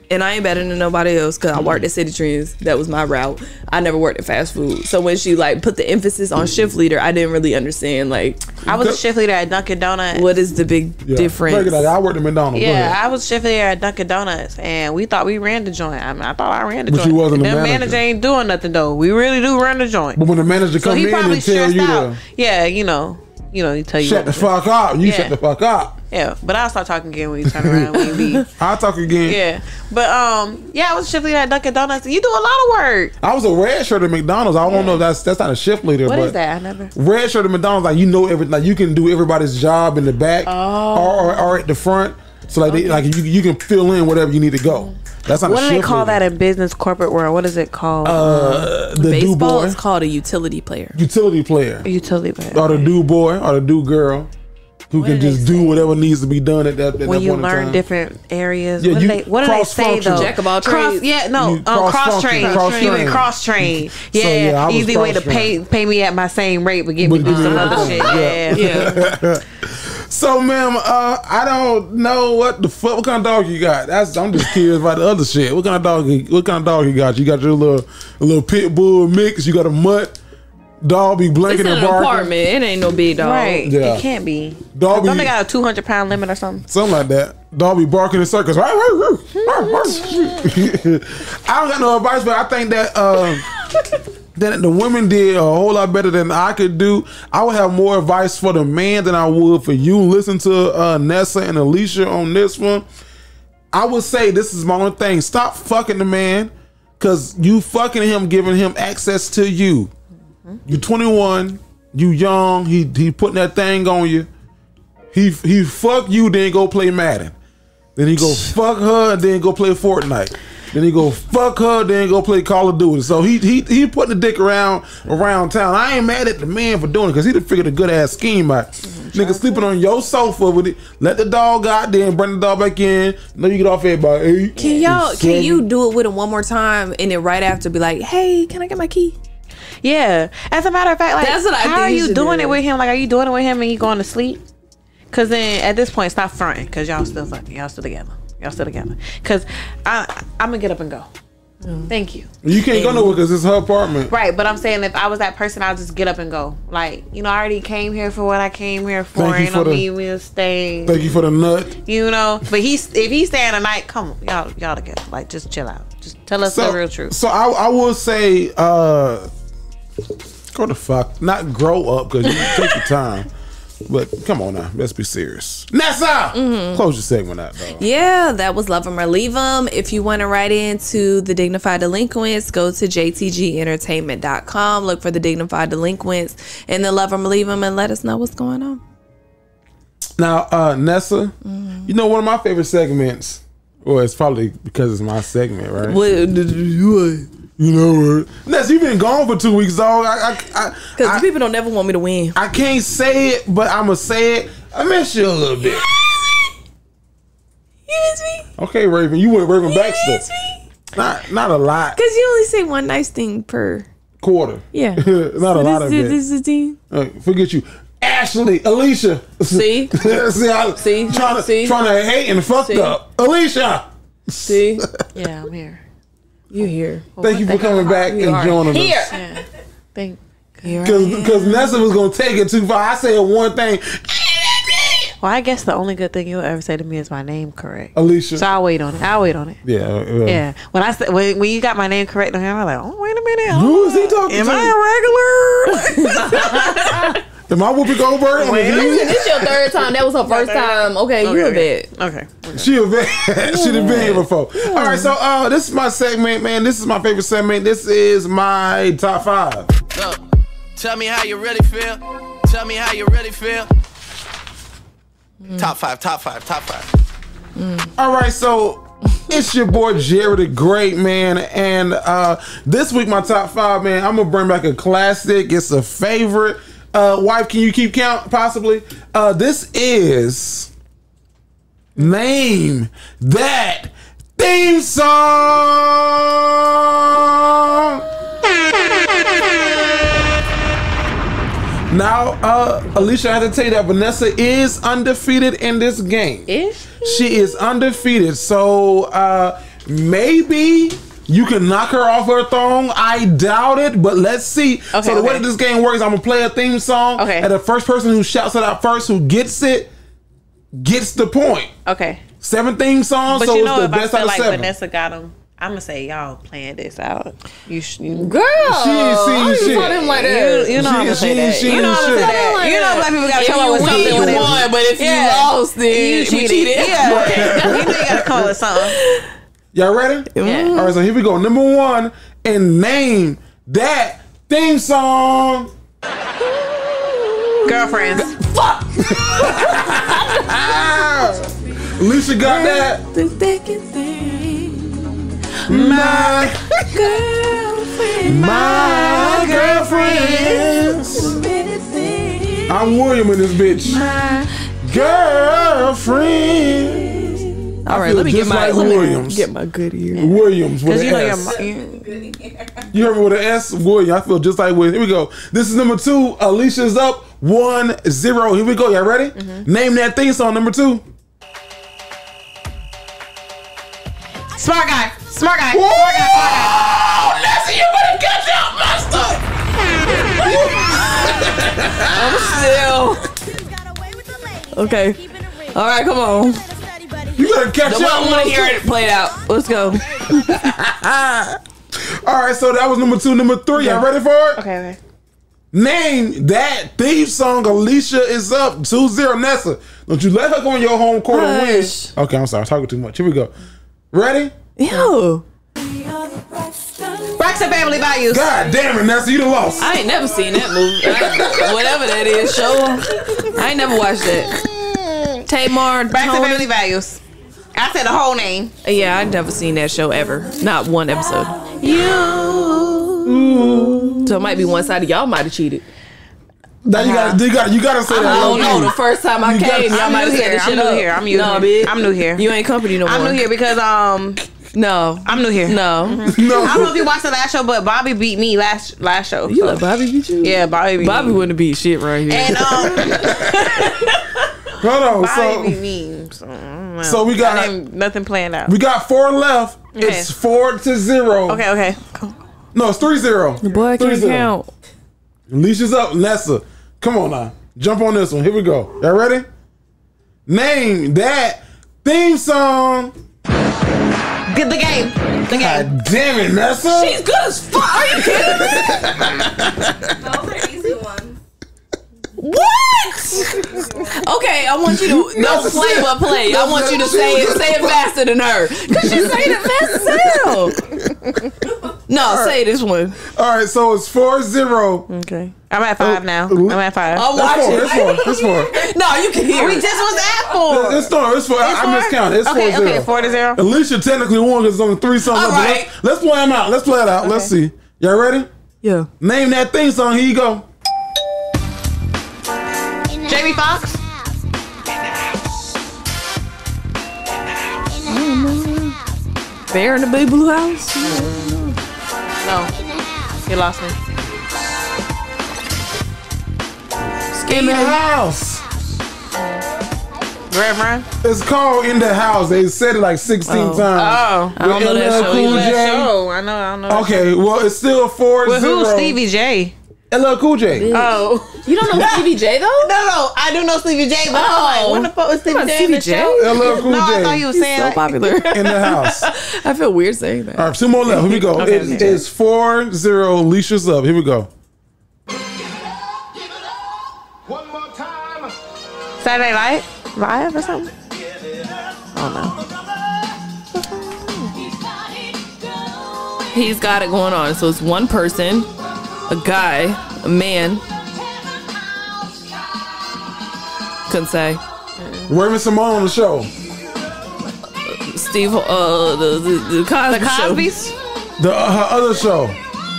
and I ain't better than nobody else because I worked at City Trends. That was my route. I never worked at fast food. So when she put the emphasis on shift leader, I didn't really understand. I was a shift leader at Dunkin' Donuts. What is the big difference? I worked at McDonald's. Yeah, I was shift leader at Dunkin' Donuts, and we thought we ran the joint. I thought I ran the joint. But you wasn't the manager. The manager ain't doing nothing though. We really do run the joint. But when the manager come in and tell you to, he tell you shut the fuck up. You shut the fuck up. Yeah, but I'll start talking again when you turn around when you leave. I'll talk again. Yeah, but I was a shift leader at Dunkin' Donuts, and you do a lot of work. I was a red shirt at McDonald's. I don't know if that's not a shift leader. What is that? I never. Red shirt at McDonald's, everything. You can do everybody's job in the back or at the front. So like you can fill in whatever you need to go. That's not what do they call that in business corporate world? What is it called? The baseball do boy. is called a utility player. Utility player. A utility player. Or the do boy or the do girl. Who can just do whatever needs to be done at that point in time. When you learn different areas, yeah, what do they say though? Jack of all trades. Cross train. Cross train. Yeah, easy way to pay me at my same rate, but get me do some other shit. Yeah. So, ma'am, I don't know what kind of dog you got. I'm just curious about the other shit. What kind of dog you got? You got your little pit bull mix. You got a mutt. Dog be blanking and barking. It's an apartment. It ain't no big dog. Right. Yeah. It can't be. Dog don't they got a 200-pound limit or something? Something like that. Dog be barking in circles. I don't got no advice, but I think that that the women did a whole lot better than I could do. I would have more advice for the man than I would for you. Listen to Nessa and Alecia on this one. I would say this is my only thing. Stop fucking the man, because you fucking him, giving him access to you. You 21, you young, he putting that thing on you. He fuck you, then go play Madden. Then he go fuck her, and then go play Fortnite. Then he go fuck her, then go play Call of Duty. So he putting the dick around town. I ain't mad at the man for doing it, because he done figured a good ass scheme out. Nigga sleeping on your sofa with it. Let the dog out there and bring the dog back in. No, you get off here by 8. Can you do it with him one more time and then right after be like, hey, can I get my key? Yeah. As a matter of fact, like, that's what how are you doing it with him? Like, are you doing it with him and you going to sleep? Because then at this point, stop fronting, because y'all still fucking. Y'all still together. Because I'm going to get up and go. Thank you. You can't go nowhere because it's her apartment. Right, but I'm saying if I was that person, I'll just get up and go. Like, I already came here for what I came here for. Ain't no need me to stay. Thank you for the nut. But if he's staying a night, come on, y'all together. Like, just chill out. Just tell us the real truth. So I will say, go the fuck, not grow up, because you take your time. But come on now, let's be serious. Nessa! Close your segment out, though. Yeah, that was Love 'Em or Leave 'Em. If you want to write into the Dignified Delinquents, go to jtgentertainment.com, look for the Dignified Delinquents, and then Love 'Em or Leave 'Em, and let us know what's going on. Now, Nessa, you know one of my favorite segments, well, it's probably because it's my segment, right? You know what? Ness, you've been gone for 2 weeks, dog. Because people don't never want me to win. I can't say it, but I'm going to say it. I miss you a little bit. You miss me? Okay, Raven. You went Raven Baxter. You miss me? Not a lot. Because you only say one nice thing per quarter. Yeah. Not a lot of it. This is a team. Forget you. Ashley, Alecia. See? Trying to hate and fucked up. Alecia. See? Yeah, I'm here. You here. Thank you for coming back and joining us. Here. Yeah. Thank you. Because Nessa was going to take it too far. I said one thing. Well, I guess the only good thing you'll ever say to me is my name correct. Alecia. So I'll wait on it. Yeah. Yeah. When I said when you got my name correct, I'm like, oh, wait a minute. Who is he talking Am to? I a regular? Am I Whoopi Goldberg? This your third time. That was her first time. Okay, you a vet. Okay. She a vet. She done been here before. Yeah. All right, so this is my segment, man. This is my favorite segment. This is my top 5. Look, tell me how you really feel. Tell me how you really feel. Top 5. All right, so it's your boy Jerry the Great, man, and this week my top 5, man, I'm gonna bring back a classic. It's a favorite. Wife, can you keep count? Possibly. This is Name That Theme Song. Now, Alecia, I have to tell you that Vanessa is undefeated in this game. Is she is undefeated. So maybe you can knock her off her throne. I doubt it, but let's see. Okay, so the way that this game works, I'm gonna play a theme song. Okay. And the first person who shouts it out first, who gets it, gets the point. Okay. 7 theme songs, but so you know, it's the best out of 7. Vanessa got them. I'm gonna say y'all playing this out. Girl, she ain't seen shit. Him like that. You know I'm gonna say that. You know I'm gonna say that. Like you know black people gotta come up with something. You won, but if you lost, then you cheated. Yeah. You know you gotta come up with something. Y'all ready? Yeah. All right, so here we go. Number 1, and Name That Theme Song. Girlfriends. Fuck. Alecia got that. The thickest thing. My girlfriends. I'm William in this bitch. My girlfriend. All right, let me get my Williams. Get my good ear. Williams with an S. You heard me with an S? William. I feel just like William. Here we go. This is number 2. Alicia's up 1-0. Here we go. Y'all ready? Name that theme song, number 2. Smart guy. Smart guy. Whoa! Smart guy. Smart guy. Nessie, you better catch up, master. I'm still. Okay. All right, come on. You better catch up. I want to hear it played out. Let's go. All right, so that was number 2. Number 3. Y'all ready for it? Okay. Name that theme song. Alecia is up 2-0. Nessa, don't you let her go on your home court and win. Okay, I'm sorry. I'm talking too much. Here we go. Ready? Yo. Braxton Family Values. God damn it, Nessa, you done lost. I ain't never seen that movie. Whatever that is, show. I ain't never watched that. Tamar. Braxton Family Values. I said the whole name. Yeah, I've never seen that show ever. Not one episode. So it might be one side of y'all might have cheated. Now you gotta say that. I don't know. The first time I came, y'all might have said this shit up. I'm new here. I'm new here. You ain't company no more. I'm new here because no. I'm new here. No. No. I don't know if you watched the last show, but Bobby beat me last show. You let Bobby beat you? Yeah, Bobby beat Bobby me. wouldn't have beat shit right here. And hold on. Bobby beat me. So we got nothing planned out. We got 4 left. Okay. It's 4-0. Okay. No, it's 3-0. The boy can't count. Alicia's up. Nessa, come on now. Jump on this one. Here we go. Y'all ready? Name that theme song. Get the game. The game. God damn it, Nessa. She's good as fuck. Are you kidding me? Those are easy ones. What? Okay, I want you to don't play but play. I want you to say it faster than her. Cause she's saying it fast as hell. No, say this one. All right, so it's 4-0. Okay. I'm at 5 now. I'm at 5. I'm watching. It's 4. No, you can hear. We just was at 4. It's 4. I miscounted. It's 4-0. Okay, 4-0. Alicia technically won because it's only 3 songs. All right. Let's play them out. Let's play it out. Okay. Let's see. Y'all ready? Yeah. Name that theme song. Here you go. Jamie Foxx. Bear in the Big Blue House? No. You lost me. In the House. Reverend. It's called In the House. They said it like 16 times. Oh. I don't know that show. Cool I don't know. Okay, well, it's still 4-0. With who? Stevie J. LL Cool J. Oh. You don't know Stevie J though? No, I do know Stevie J, but I'm like, what the fuck was Stevie J in the show? LL Cool J. No, I thought you were saying so popular. In the House. I feel weird saying that. All right, 2 more left. Here we go. It's 4-0. Alicia's up. Here we go. One more time. Saturday Night Live or something? Oh no. He's got it going on. So it's one person, a guy, a man. Couldn't say. Raven Simone on the show. Steve, the Cosby's? Her other show.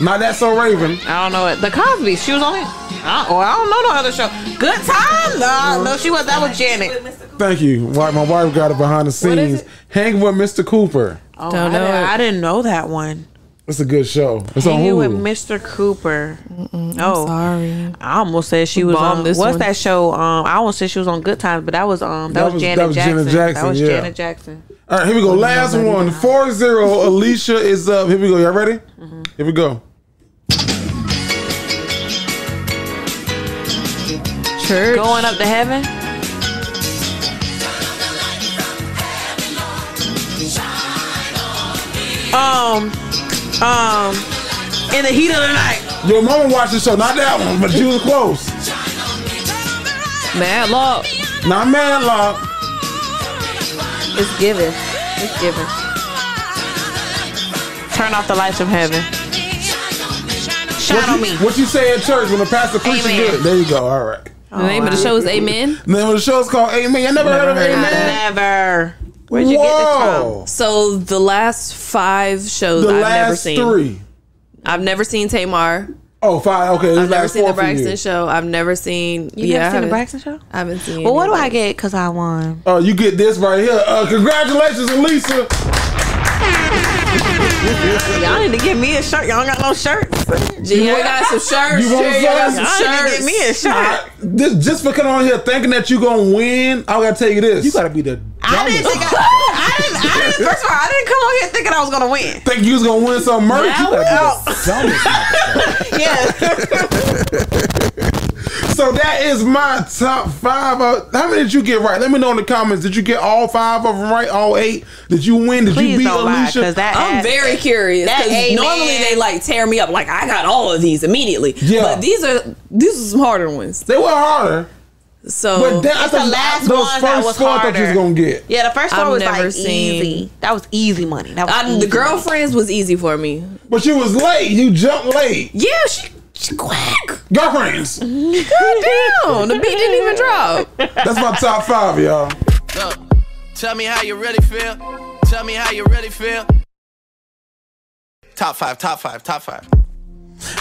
Not That So Raven. I don't know it. The Cosby's. She was on it. I don't know no other show. Good Time? No, she was. That was Janet. Thank you. My wife got it behind the scenes. Hanging with Mr. Cooper. Oh, I didn't know that one. It's a good show. It's Hanging on with Hulu. Mr. Cooper. I'm sorry. I almost said she was on. What's that show? I almost said she was on Good Times, but that was Janet Jackson. That was Janet Jackson. All right, here we go. Last one. 4-0. Alecia is up. Here we go. Y'all ready? Here we go. Church. Going Up to Heaven. In the Heat of the Night. Your mama watched the show, not that one, but you was close. Madlock. Not Madlock. It's given. Turn off the lights from heaven. Shine on me. What you say at church when the pastor preaches good? There you go. All right. The name of the show is Amen? The name of the show is called Amen. You never heard of Amen? Never. Where'd you get this from? So the last 5 shows I've never seen. 3. I've never seen Tamar. Oh, 5. Okay. I've never seen the Braxton show. I've never seen. You never seen the Braxton show? I haven't seen. Well, what do I get? Because I won. Oh, you get this right here. Congratulations, Alecia. Y'all need to give me a shirt. Y'all got no shirts. You got some shirts. You want some shirts? Give me a shirt. Just for coming on here thinking that you gonna win, I gotta tell you this. You gotta be the dumbest. I didn't. First of all, I didn't come on here thinking I was gonna win. Think you was gonna win some merch? You gotta be the dumbest. So that is my top 5. How many did you get right? Let me know in the comments. Did you get all 5 of them right? All 8? Did you win? Did you beat Alecia? I'm very curious. Normally they like tear me up. Like I got all of these immediately. Yeah. But these are some harder ones. They were harder. So but that's the last one that was harder. I thought you was gonna get. Yeah, the first one was like easy. That was easy money. That was easy the girlfriends was easy for me. But you was late. You jumped late. Yeah, she quick. Girlfriends. God damn, the beat didn't even drop. That's my top 5, y'all. Tell me how you really feel. Tell me how you really feel. Top 5.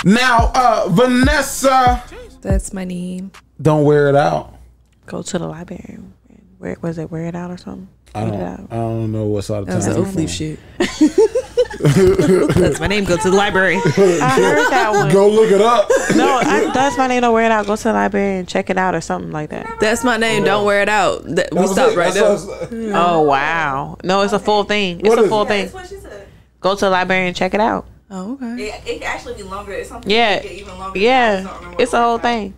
Now, Vanessa. That's my name. Don't wear it out. Go to the library. Wear it out or something? I don't know what's all the time. That's an Oath Leaf shit. That's my name. Go to the library. I heard that one. Go look it up. No, that's my name. Don't wear it out. Go to the library and check it out or something like that. That's my name. Don't wear it out. We stopped right there. Oh wow! No, it's a full thing. It's a full thing. That's what she said. Go to the library and check it out. Oh okay. It can actually be longer. It's something. Yeah. Get even longer. Yeah. It's a whole thing.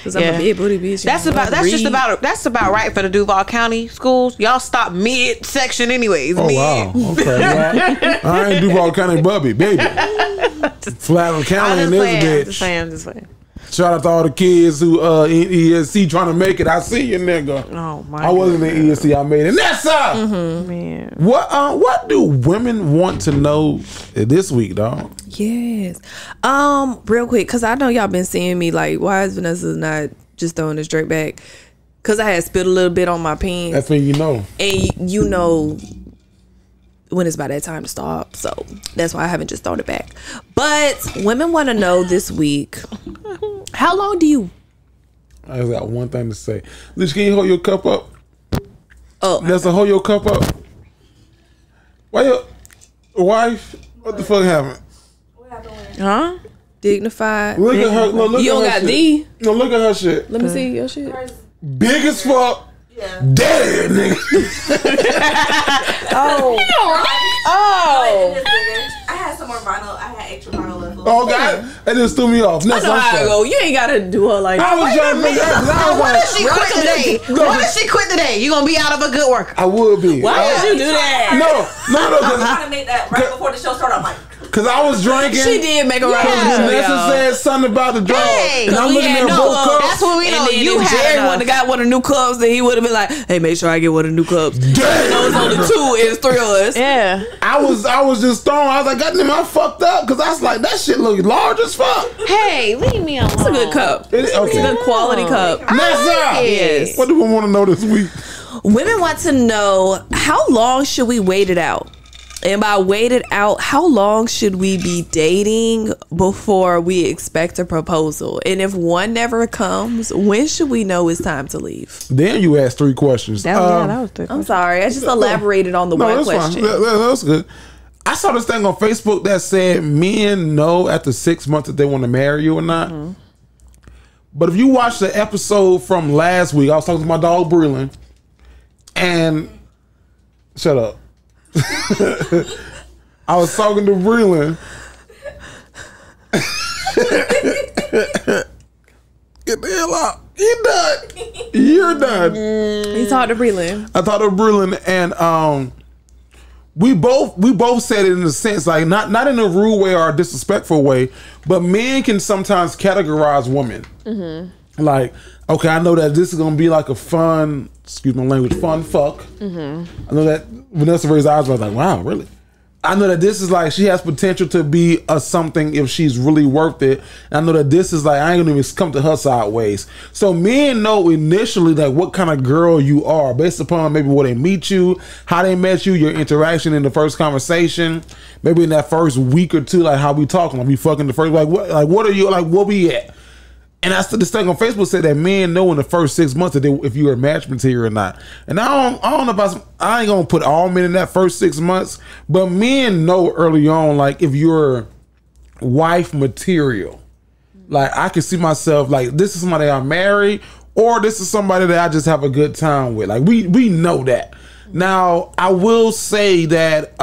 Cause I'm a big booty bitch. That's about right for the Duval County schools. Y'all stop mid section anyways. Oh wow. Okay. Well, I ain't Duval County Bubby, baby. Flatland County in this bitch. I'm just saying. Shout out to all the kids who in ESC trying to make it. I see you, nigga. Oh my! I wasn't in ESC. I made it. Nessa. Man. What do women want to know this week, dog? Yes. Real quick, cause I know y'all been seeing me like, why is Vanessa not just throwing this straight back? Cause I had spit a little bit on my pants. That's when you know. And you know when it's about that time to stop. So that's why I haven't just thrown it back. But women want to know this week, how long do you... I just got one thing to say. Liz, can you hold your cup up? Oh. Let's hold your cup up. Why your wife? What the fuck happened? What happened with it? Huh? Dignified. Look at her. Look you at don't her got shit. D? No, look at her shit. Let me see your shit. Big as fuck. Yeah. Dead, nigga. Oh. I had some more vinyl. I had extra vinyl left. Oh God, that just threw me off. I know how I go. You ain't gotta do her like that. I was trying to figure out. What if she quit today? What if she quit today? You gonna be out of a good work? I would be. Why would you do that? No. I was trying to make that right before the show started. I'm like, Cause I was drinking. She did make a right. Vanessa said something about the drug. Hey, and I'm looking at both cups. That's what we know. And then You if had Jerry enough. would have got one of the new cups, then he would have been like, "Hey, make sure I get one of the new cups." Damn. Those only 2 is 3 of us. Yeah. I was just thrown. I was like, goddamn, I fucked up. Cause I was like, that shit look large as fuck. Hey, leave me alone. It's a good cup. It's It's a good quality cup. Nessa. Yes. What do we want to know this week? Women want to know, how long should we wait it out? And by wait it out, how long should we be dating before we expect a proposal? And if one never comes, when should we know it's time to leave? Then you asked 3 questions. That was 3 I'm sorry. I just elaborated on the one question. That's good. I saw this thing on Facebook that said men know after 6 months if they want to marry you or not. Mm-hmm. But if you watch the episode from last week, I was talking to my dog Breland, and shut up. I was talking to Breland. Get the hell out. You're done. You're done. He talked to Breland. I talked to Breland, and we both said it in a sense, like not in a rude way or a disrespectful way, but men can sometimes categorize women. Mm-hmm. Like, okay, I know that this is gonna be like a fun, excuse my language, fun fuck. Mm-hmm. I know that Vanessa raised her eyes, I was like, wow, really? I know that this is like, she has potential to be a something if she's really worth it. And I know that this is like, I ain't gonna even come to her sideways. So men know initially like what kind of girl you are based upon maybe where they meet you, how they met you, your interaction in the first conversation, maybe in that first week or two, like how we talking, like we fucking the first, like what are you, like where we at? And that's this thing on Facebook said that men know in the first 6 months that if you're a match material or not. And I don't know about, I ain't gonna put all men in that first 6 months, but men know early on, like if you're wife material. Like I can see myself like this is somebody I marry, or this is somebody that I just have a good time with. Like we know that. Now I will say that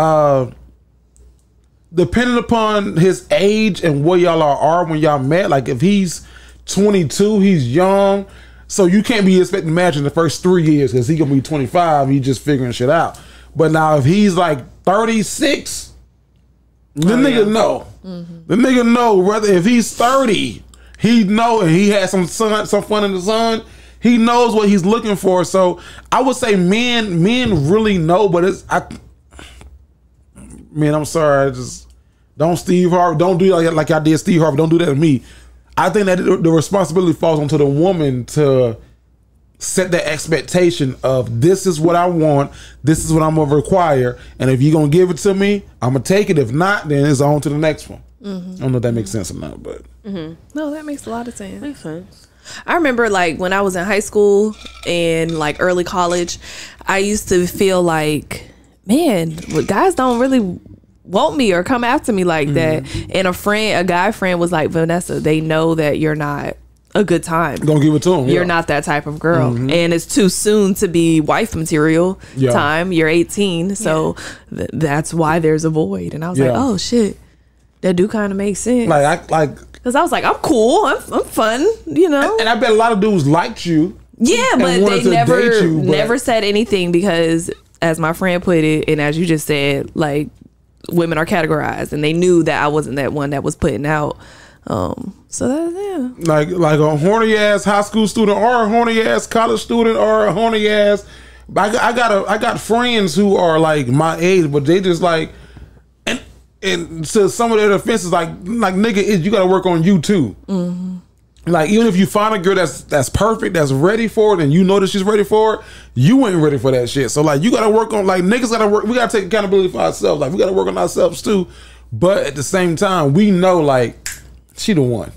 depending upon his age and where y'all are when y'all met, like if he's 22, he's young, so you can't be expecting to match in the first 3 years because he gonna be 25. He's just figuring shit out. But now if he's like 36, the nigga know. The nigga know whether if he's 30, he know, and he has some fun in the sun. He knows what he's looking for. So I would say men really know, but I'm sorry, I just don't Steve Harvey. Don't do like I did Steve Harvey. Don't do that to me. I think that the responsibility falls onto the woman to set that expectation of this is what I want, this is what I'm gonna require, and if you're gonna give it to me, I'm gonna take it. If not, then it's on to the next one. I don't know if that makes sense or not, but no, that makes a lot of sense. Makes sense. I remember like when I was in high school and like early college, I used to feel like, man, guys don't really want me or come after me like that. And a guy friend was like, Vanessa, they know that you're not a good time. Don't give it to them. You're not that type of girl. And it's too soon to be wife material time. You're 18. So that's why there's a void. And I was like, oh shit, that do kind of make sense. Because I was like, I'm cool. I'm fun, you know? And I bet a lot of dudes liked you. Yeah, but they never said anything because as my friend put it, and as you just said, like, women are categorized, and they knew that I wasn't that one that was putting out. So that's like a horny ass high school student, or a horny ass college student, or a horny ass. I got friends who are like my age, but they just like, and to some of their defenses, like nigga, you got to work on you too. Like even if you find a girl that's perfect, that's ready for it, and you know that she's ready for it, you ain't ready for that shit. So like you gotta work on, like niggas gotta work. We gotta take accountability for ourselves. Like we gotta work on ourselves too. But at the same time, we know like she the one.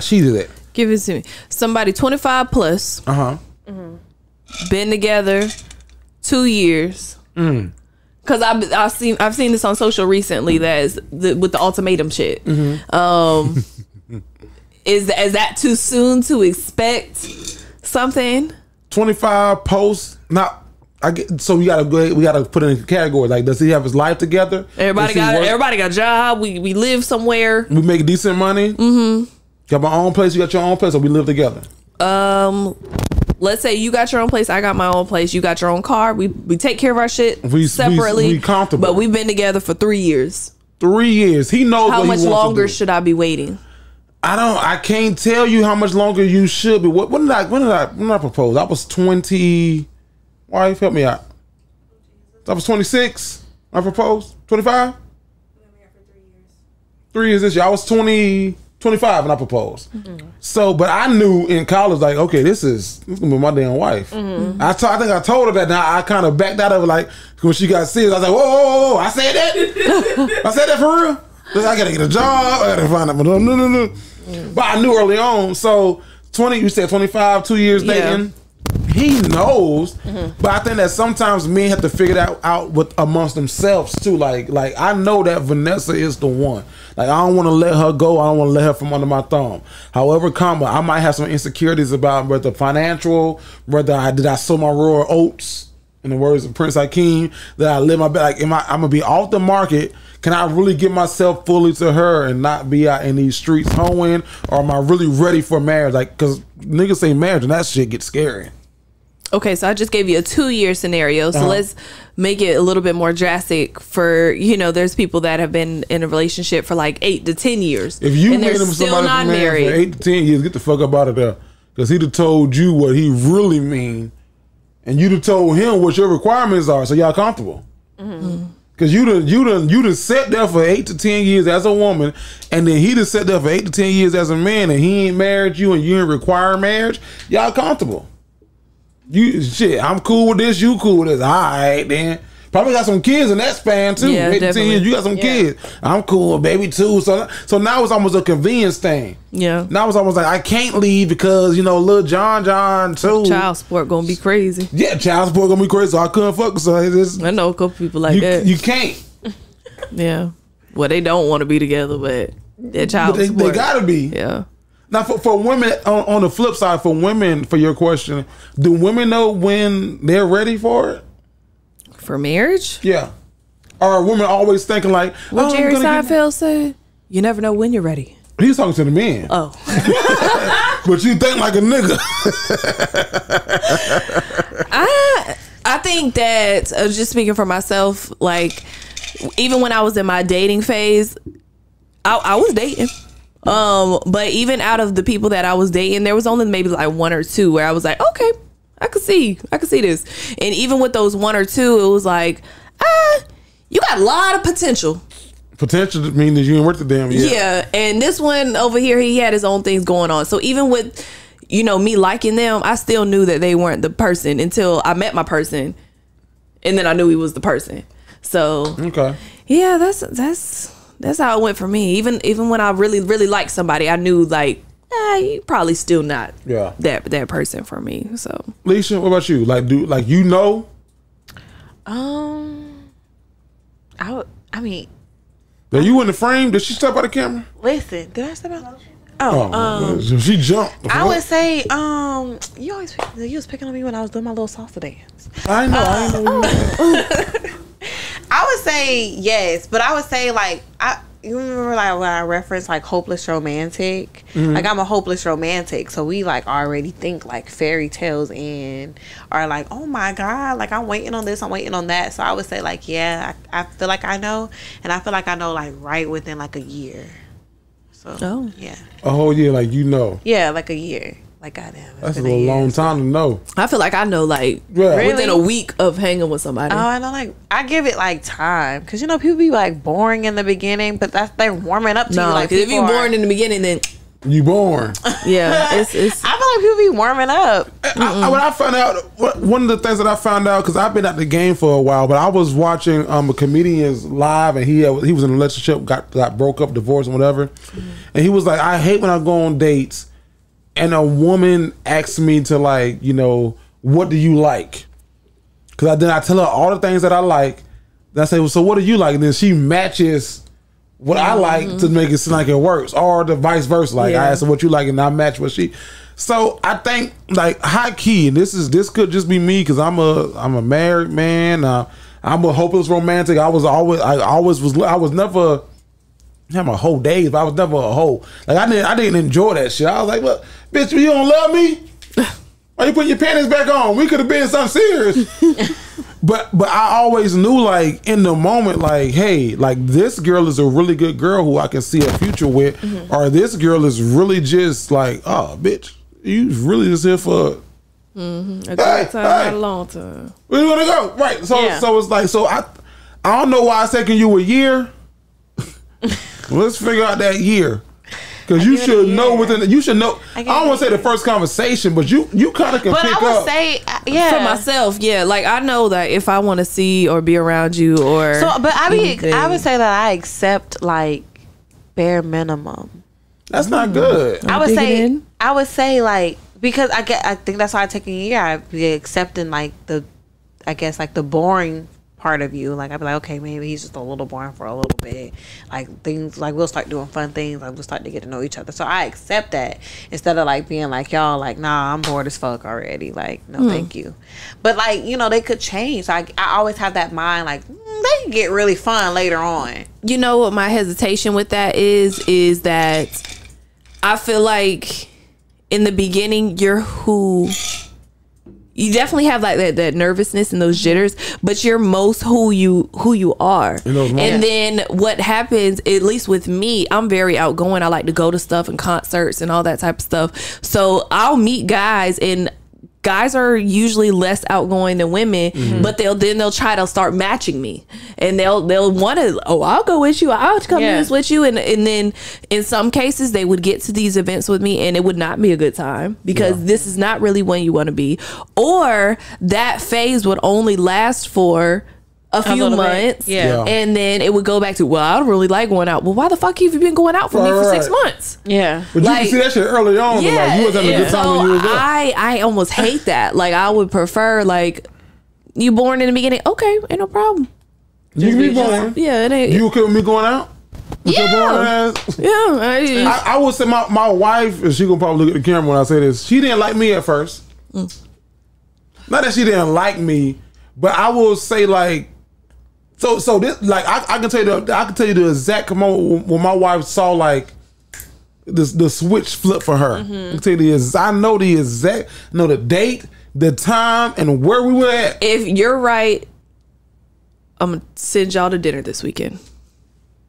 She did it. Give it to me. Somebody 25 plus. Been together 2 years. Cause I've seen this on social recently. That's with the ultimatum shit. Is that too soon to expect something? 25 posts. Not. So we gotta put it in categories. Like, does he have his life together? Everybody got a job. We live somewhere. We make decent money. Got my own place. You got your own place, or we live together. Let's say you got your own place. I got my own place. You got your own car. We take care of our shit separately. We comfortable. But we've been together for 3 years. 3 years. He knows. How much longer should I be waiting? I can't tell you how much longer you should be. When did I propose? I was 20. Wife, help me out. I was 26. I proposed. 25. 3 years this year. I was 25 when I proposed. So, but I knew in college, like, okay, this is gonna be my damn wife. I think I told her that. Now I kind of backed out of it, like when she got serious. I was like, whoa, I said that. I said that for real. I gotta get a job. I gotta find out. No. But I knew early on. So 20, you said 25, 2 years dating. He knows, but I think that sometimes men have to figure that out with amongst themselves too. Like I know that Vanessa is the one. Like I don't want to let her go. I don't want to let her from under my thumb. However, I might have some insecurities about whether financial, whether did I sow my royal oats, in the words of Prince Hakeem, that I live my best. Like, I'm gonna be off the market? Can I really give myself fully to her and not be out in these streets hoeing? Or am I really ready for marriage? Like, because niggas say marriage and that shit gets scary. Okay, so I just gave you a 2-year scenario. So let's make it a little bit more drastic for, there's people that have been in a relationship for like 8 to 10 years. If you and they're still not married for 8 to 10 years, get the fuck up out of there. Because he'd have told you what he really mean. And you'd have told him what your requirements are, so y'all comfortable. Cause you done sat there for 8 to 10 years as a woman, and then he done sat there for 8 to 10 years as a man, and he ain't married you, and you ain't require marriage. Y'all comfortable. You shit. I'm cool with this. You cool with this. All right, then. Probably got some kids in that span too. Yeah, 8 to 10 years, you got some kids. I'm cool with baby too. So now it's almost a convenience thing. Yeah. Now it's almost like I can't leave because little John too. Child support gonna be crazy. Yeah, child support gonna be crazy. So I couldn't fuck. So I know a couple people like that. You can't. Yeah. Well, they don't want to be together, but their child support. They gotta be. Yeah. Now for women, on the flip side, for women, for your question, do women know when they're ready for it? For marriage? Yeah. Or are women always thinking like, what Jerry Seinfeld said? You never know when you're ready. He's talking to the men. Oh. But you think like a nigga. I think that, just speaking for myself, like, even when I was in my dating phase, I was dating. But even out of the people that I was dating, there was only maybe like 1 or 2 where I was like, okay, I could see this. And even with those 1 or 2, it was like, you got a lot of potential. Potential means that you ain't worth the damn yet. Yeah. And this one over here, he had his own things going on. So even with, me liking them, I still knew that they weren't the person until I met my person. And then I knew he was the person. So, okay. Yeah, that's how it went for me. Even when I really, really liked somebody, I knew like, you probably still not that person for me. So, Alecia, what about you? Like, I mean, are you in the frame? Did she step out of the camera? Listen, did I step out? She jumped. I would say, you was picking on me when I was doing my little salsa dance. I know. I would say yes, but I would say like you remember like when I referenced like hopeless romantic? Mm-hmm. Like I'm a hopeless romantic, so we like already think like fairy tales and are like, oh my god, like I'm waiting on this, I'm waiting on that. So I would say like, yeah, I feel like I know, and I feel like I know like right within like a year. So yeah, a whole year, like yeah, like a year. Like goddamn, that's a long time to know. I feel like I know like within a week of hanging with somebody. Oh, I know. Like I give it like time because people be like boring in the beginning, but they're warming up to you. Like if you boring in the beginning, then you born. Yeah, it's. I feel like people be warming up. When I found out, one of the things that I found out, because I've been at the game for a while, but I was watching a comedian's live, and he was in a relationship, got broke up, divorced, and whatever, and he was like, I hate when I go on dates and a woman asks me to like, what do you like? Because then I tell her all the things that I like. Then I say, well, so what do you like? And then she matches what I like to make it seem like it works, or the vice versa. Like I ask her what you like, and I match what she. So I think like high key, and this could just be me because I'm a married man. I'm a hopeless romantic. I was never. Had my whole days, but I was never a hoe. Like I didn't enjoy that shit. I was like, look, bitch, you don't love me? Why you putting your panties back on? We could have been something serious. But I always knew, like, in the moment, like, hey, like this girl is a really good girl who I can see a future with, or this girl is really just like, oh, bitch, you really just here for a good time, not a long time. Where you wanna go? Right. So it's like, so I don't know why it's taking you a year. Let's figure out that year, because you should know you should know. I don't want to say the first conversation, but you kind of can pick up. But I would say, for myself, like I know that if I want to see or be around you or but I would say that I accept like bare minimum. That's not good. I would say like, because I think that's why I take a year. I'd be accepting like the boring part of you. Like I'd be like, okay, maybe he's just a little boring for a little bit. Like things, like we'll start doing fun things. Like we'll start to get to know each other. So I accept that instead of like being like, y'all, like, nah, I'm bored as fuck already. Like, no, thank you. But like, they could change. So I always have that mind, like, they can get really fun later on. You know what my hesitation with that is that I feel like in the beginning you're who. You definitely have like that nervousness and those jitters, but you're most who you are. And then what happens, at least with me, I'm very outgoing. I like to go to stuff and concerts and all that type of stuff. So I'll meet guys and guys are usually less outgoing than women, but they'll try to start matching me, and they'll want to, I'll go with you, I'll come to this with you, and then in some cases they would get to these events with me and it would not be a good time because this is not really when you want to be, or that phase would only last for a few months, and then it would go back to, well, I don't really like going out. Well, why the fuck have you been going out for me for 6 months? Yeah, but you can see that shit early on. Yeah, like, you was having a good time when you was there. I almost hate that. Like, I would prefer, like, you born in the beginning. Okay, ain't no problem. You can be born. Yeah, it ain't. You okay with me going out? I would say my wife, and she gonna probably look at the camera when I say this, she didn't like me at first. Not that she didn't like me, but I will say, like, so this, like, I can tell you the exact moment when my wife saw, like, the switch flip for her. I can tell you I know the date, the time, and where we were at. If you're right, I'm gonna send y'all to dinner this weekend.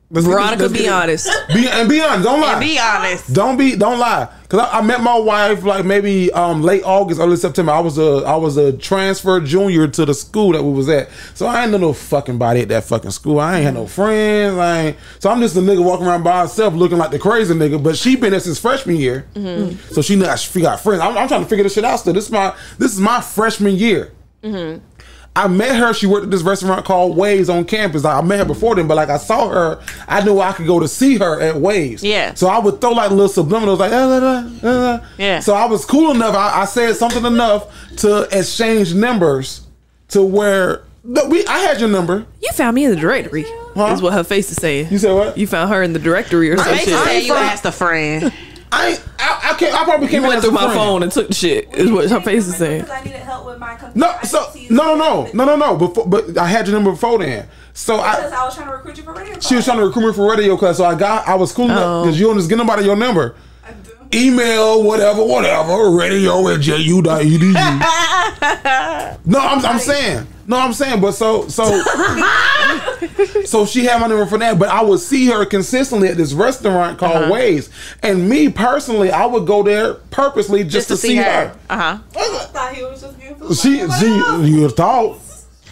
Veronica, be honest. Be honest. Don't lie. And be honest. Don't lie. Cause I met my wife like maybe late August, early September. I was a transfer junior to the school that we was at. So I ain't know no fucking body at that fucking school. I ain't had no friends. So I'm just a nigga walking around by herself looking like the crazy nigga. But she been there since freshman year. So she got friends. I'm trying to figure this shit out still. This is my freshman year. I met her. She worked at this restaurant called Waves on campus. I met her before then, but like I saw her, I knew I could go to see her at Waves. Yeah. So I would throw like little subliminals, like yeah. So I was cool enough. I said something enough to exchange numbers to where I had your number. You found me in the directory. Is what her face is saying. You said what? You found her in the directory or something. You asked a friend. I probably came went through my phone and took the shit. Is what her face is saying. Because I needed help with my computer. No. But I had your number before then. So because I was trying to recruit you for radio class. She was trying to recruit me for radio class. So I was cool enough because you don't just get nobody your number. Email whatever radio@ju.edu. I'm saying, but so she had my number for that, but I would see her consistently at this restaurant called Waves, and me personally, I would go there purposely just to see her. I thought he was just beautiful. You thought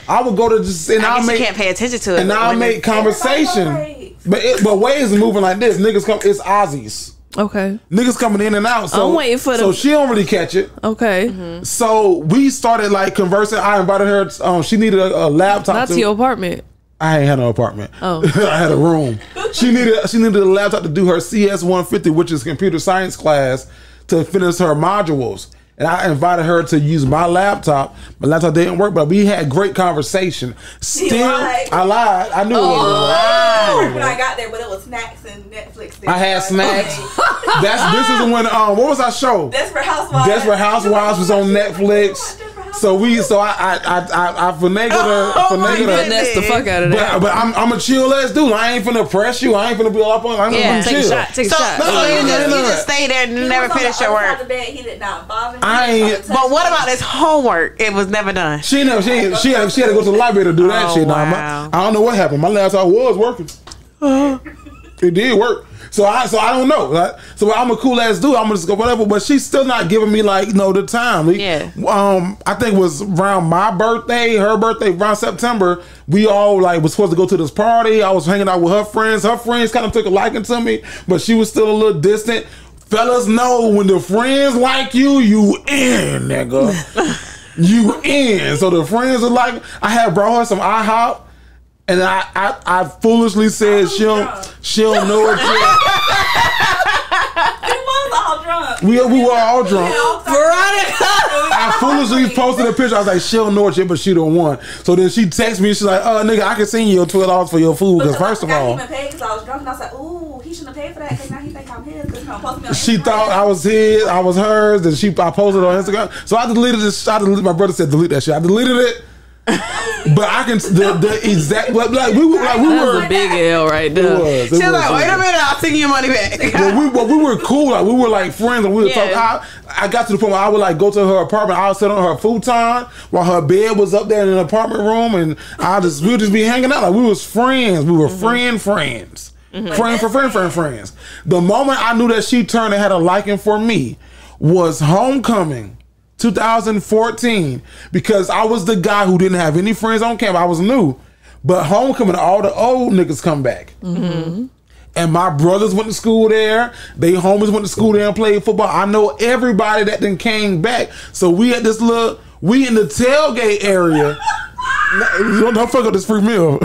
I would go to just and I can't pay attention to it, and I'll make conversation. But Waves is moving like this. Niggas come, it's Aussies. Okay. Niggas coming in and out. So I'm waiting for them. So she don't really catch it. Okay. So we started like conversing. I invited her. She needed a laptop. Not to your apartment. I ain't had no apartment. Oh. I had a room. She needed a laptop to do her CS 150, which is computer science class, to finish her modules. And I invited her to use my laptop. My laptop didn't work, but we had great conversation. Still, I lied. I knew it wasn't. When I got there, but it was snacks and Netflix. I had snacks. This is when what was our show? Desperate Housewives. Desperate Housewives was on Netflix. So I finagled her. Finesse the fuck out of that. But I'm a chill ass dude. I ain't finna press you. I ain't finna be up on. I'm gonna take chill. Take a shot. You just stay there and never finish your work. He did not bother me. But what about his homework? It was never done. She had to go to the library to do that shit. Wow. Now, I don't know what happened. My laptop was working. It did work. So I don't know. Right? So I'm a cool ass dude. I'm gonna just go whatever. But she's still not giving me like the time. I think it was around my birthday, her birthday, around September. We all like was supposed to go to this party. I was hanging out with her friends. Her friends kind of took a liking to me, but she was still a little distant. Fellas know when the friends like you in, nigga. You in. So the friends are like, I had brought her some IHOP. And I foolishly said she'll know it. We were all drunk. Veronica. I foolishly posted a picture. I was like, she'll know it, but she don't want. So then she texted me. She's like, nigga, I can send you your $12 for your food. Because first of all, I paid because I was drunk, and I was like, ooh, he shouldn't have paid for that because now he think I'm his. She thought I was his, I was hers. Then I posted it on Instagram. So I deleted this. My brother said delete that shit. I deleted it. But I can the exact we were a big L right there. She's like, wait a minute, I'll send you your money back. But we were cool. Like we were like friends, and we were talking. I got to the point where I would like go to her apartment. I would sit on her futon while her bed was up there in an apartment room, and we would just be hanging out. Like we was friends. We were friends. Friends. The moment I knew that she turned and had a liking for me was homecoming. 2014, because I was the guy who didn't have any friends on campus. I was new. But homecoming, all the old niggas come back. Mm-hmm. And my brothers went to school there. They homies went to school there and played football. I know everybody that then came back. So we had this little, we in the tailgate area. Don't fuck up this free meal.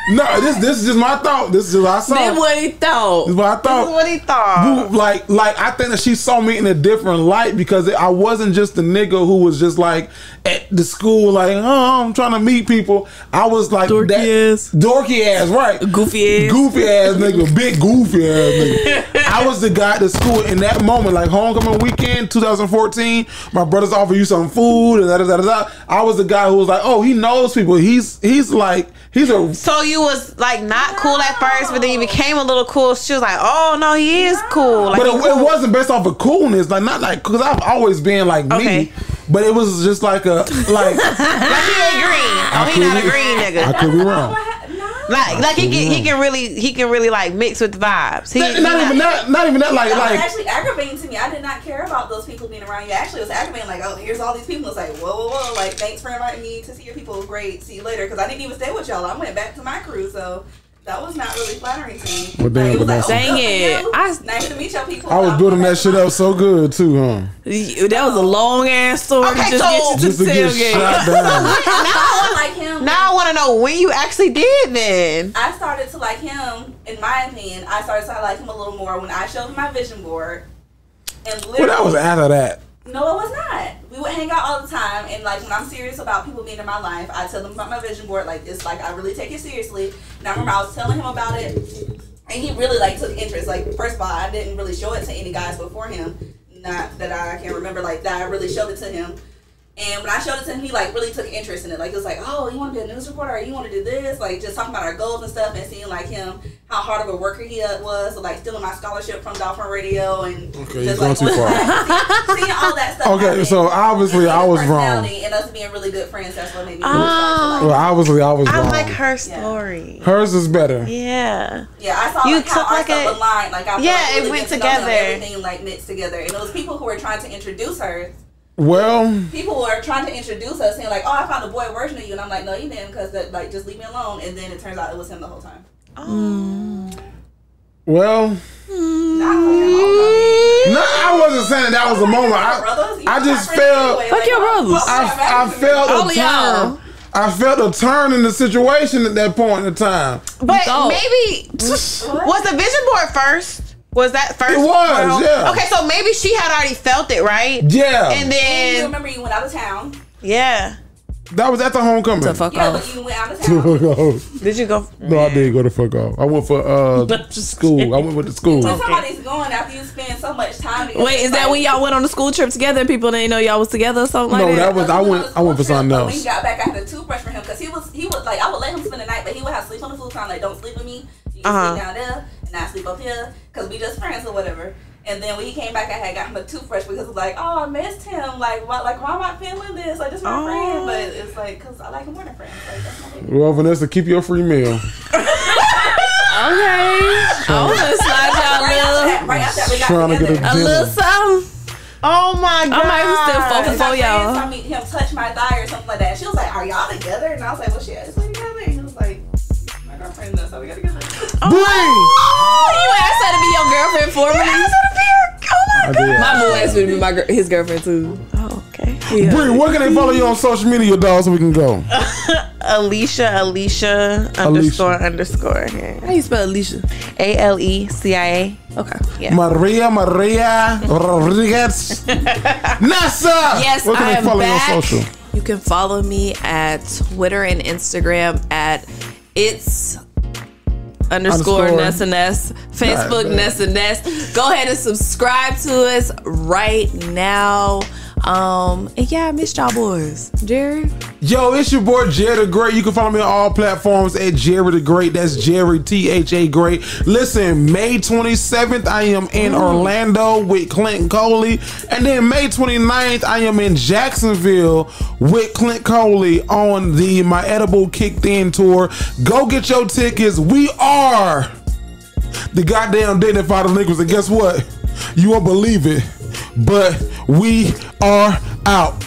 No, this is just my thought. This is what I saw. That's what he thought. This is what I thought. This is what he thought. Like I think that she saw me in a different light, because I wasn't just the nigga who was just like at the school, like, oh, I'm trying to meet people. I was like dorky ass, right? Goofy ass nigga, big goofy ass nigga. I was the guy at the school in that moment, like homecoming weekend, 2014. My brothers offer you some food and da. I was the guy who was like, oh, he knows people. He's a. So you was like not cool at first, but then you became a little cool. She was like, "Oh no, he is cool." Like, but it wasn't based off of coolness, like not like, because I've always been like me, but it was just like a like. Like he ain't green. Oh, he not a green nigga. I could be wrong. Like he can really like mix with the vibes. Not even that. Like was actually aggravating to me. I did not care about those people being around you. Actually, it was aggravating. Like, oh, here's all these people. It's like, whoa. Like, thanks for inviting me to see your people. Great. See you later. Because I didn't even stay with y'all. I went back to my crew. So that was not really flattering to me. Well, damn, like, it dang it. Nice to meet y'all people. I was building that shit up so good too, huh? That was a long ass story to just get you to the tailgate. Now I want to know when you actually did then. I started to like him, in my opinion, I started to like him a little more when I showed him my vision board. And literally, that was after that. No, it was not. We would hang out all the time, and like when I'm serious about people being in my life, I tell them about my vision board. Like, it's like I really take it seriously. And I remember I was telling him about it, and he really like took interest. Like, first of all, I didn't really show it to any guys before him. Not that I can remember like that. I really showed it to him. And when I showed it to him, he like really took interest in it. Like, it was like, oh, you want to be a news reporter, or you want to do this? Like, just talking about our goals and stuff, and seeing like him, how hard of a worker he was, so, like stealing my scholarship from Dolphin Radio, and just like too far. seeing all that stuff. Okay, so obviously I was wrong. And us being really good friends, that's what made me. Well, obviously I was wrong. I like her story. Yeah. Hers is better. Yeah. Yeah, I saw you like, how took our like stuff aligned. Like, I it went together. Everything like mixed together, and it was people who were trying to introduce her. Well, people were trying to introduce us, saying like, "Oh, I found a boy version of you," and I'm like, "No, you didn't, because like just leave me alone." And then it turns out it was him the whole time. Well, no, I wasn't saying that was a moment. I just felt. Fuck your brothers. I felt a turn. I felt a turn in the situation at that point in time. But maybe was the vision board first? Was that first? It was, yeah. Okay, so maybe she had already felt it, right? Yeah. And then you remember you went out of town. Yeah. That was at the homecoming. To fuck off. But you went out of town. Did you go? No, I didn't go to fuck off. I went for school. I went with the school. When somebody's going after you spend so much time together. Wait, is that when y'all went on the school trip together and people didn't know y'all was together or something like that? No, that was I went for something else. When he got back, I had a toothbrush for him, because he was like, I would let him spend the night, but he would have sleep on the futon. Like, don't sleep with me. You can sleep down there, and I sleep up here, because we just friends or whatever. And then when he came back, I had got him a toothbrush, because it was like, oh, I missed him. Like, why am I feeling this? Like, this is my friend. But it's like, because I like him more than friends. Like, that's my baby. Well, Vanessa, keep your free meal. Okay. I want to slide y'all right after we got trying to get a little something. Oh my God. I might still focus on y'all. I mean, him touch my thigh or something like that. She was like, are y'all together? And I was like, well, shit, it's together. And he was like, my girlfriend knows, so we got together. You asked her to be your girlfriend formally? Oh my God. My boy asked me to be his girlfriend too. Oh, okay. Yeah. Bree, where can they follow you on social media, dog, so we can go? Alecia __ here. How you spell Alecia? ALECIA. Okay. Yeah. Maria Rodriguez. Nessa. Yes, where can I they am follow back. you on social? You can follow me at Twitter and Instagram at its _ Nessa Ness, Facebook Nessa Ness. Go ahead and subscribe to us right now. And yeah, I missed y'all boys. Jerry? Yo, it's your boy Jerry the Great. You can follow me on all platforms at Jerry the Great. That's Jerry THA Great. Listen, May 27th, I am in Orlando with Clint Coley. And then May 29th, I am in Jacksonville with Clint Coley on the My Edible Kicked In tour. Go get your tickets. We are the goddamn Dignified Delinquents. And guess what? You won't believe it. but we are out.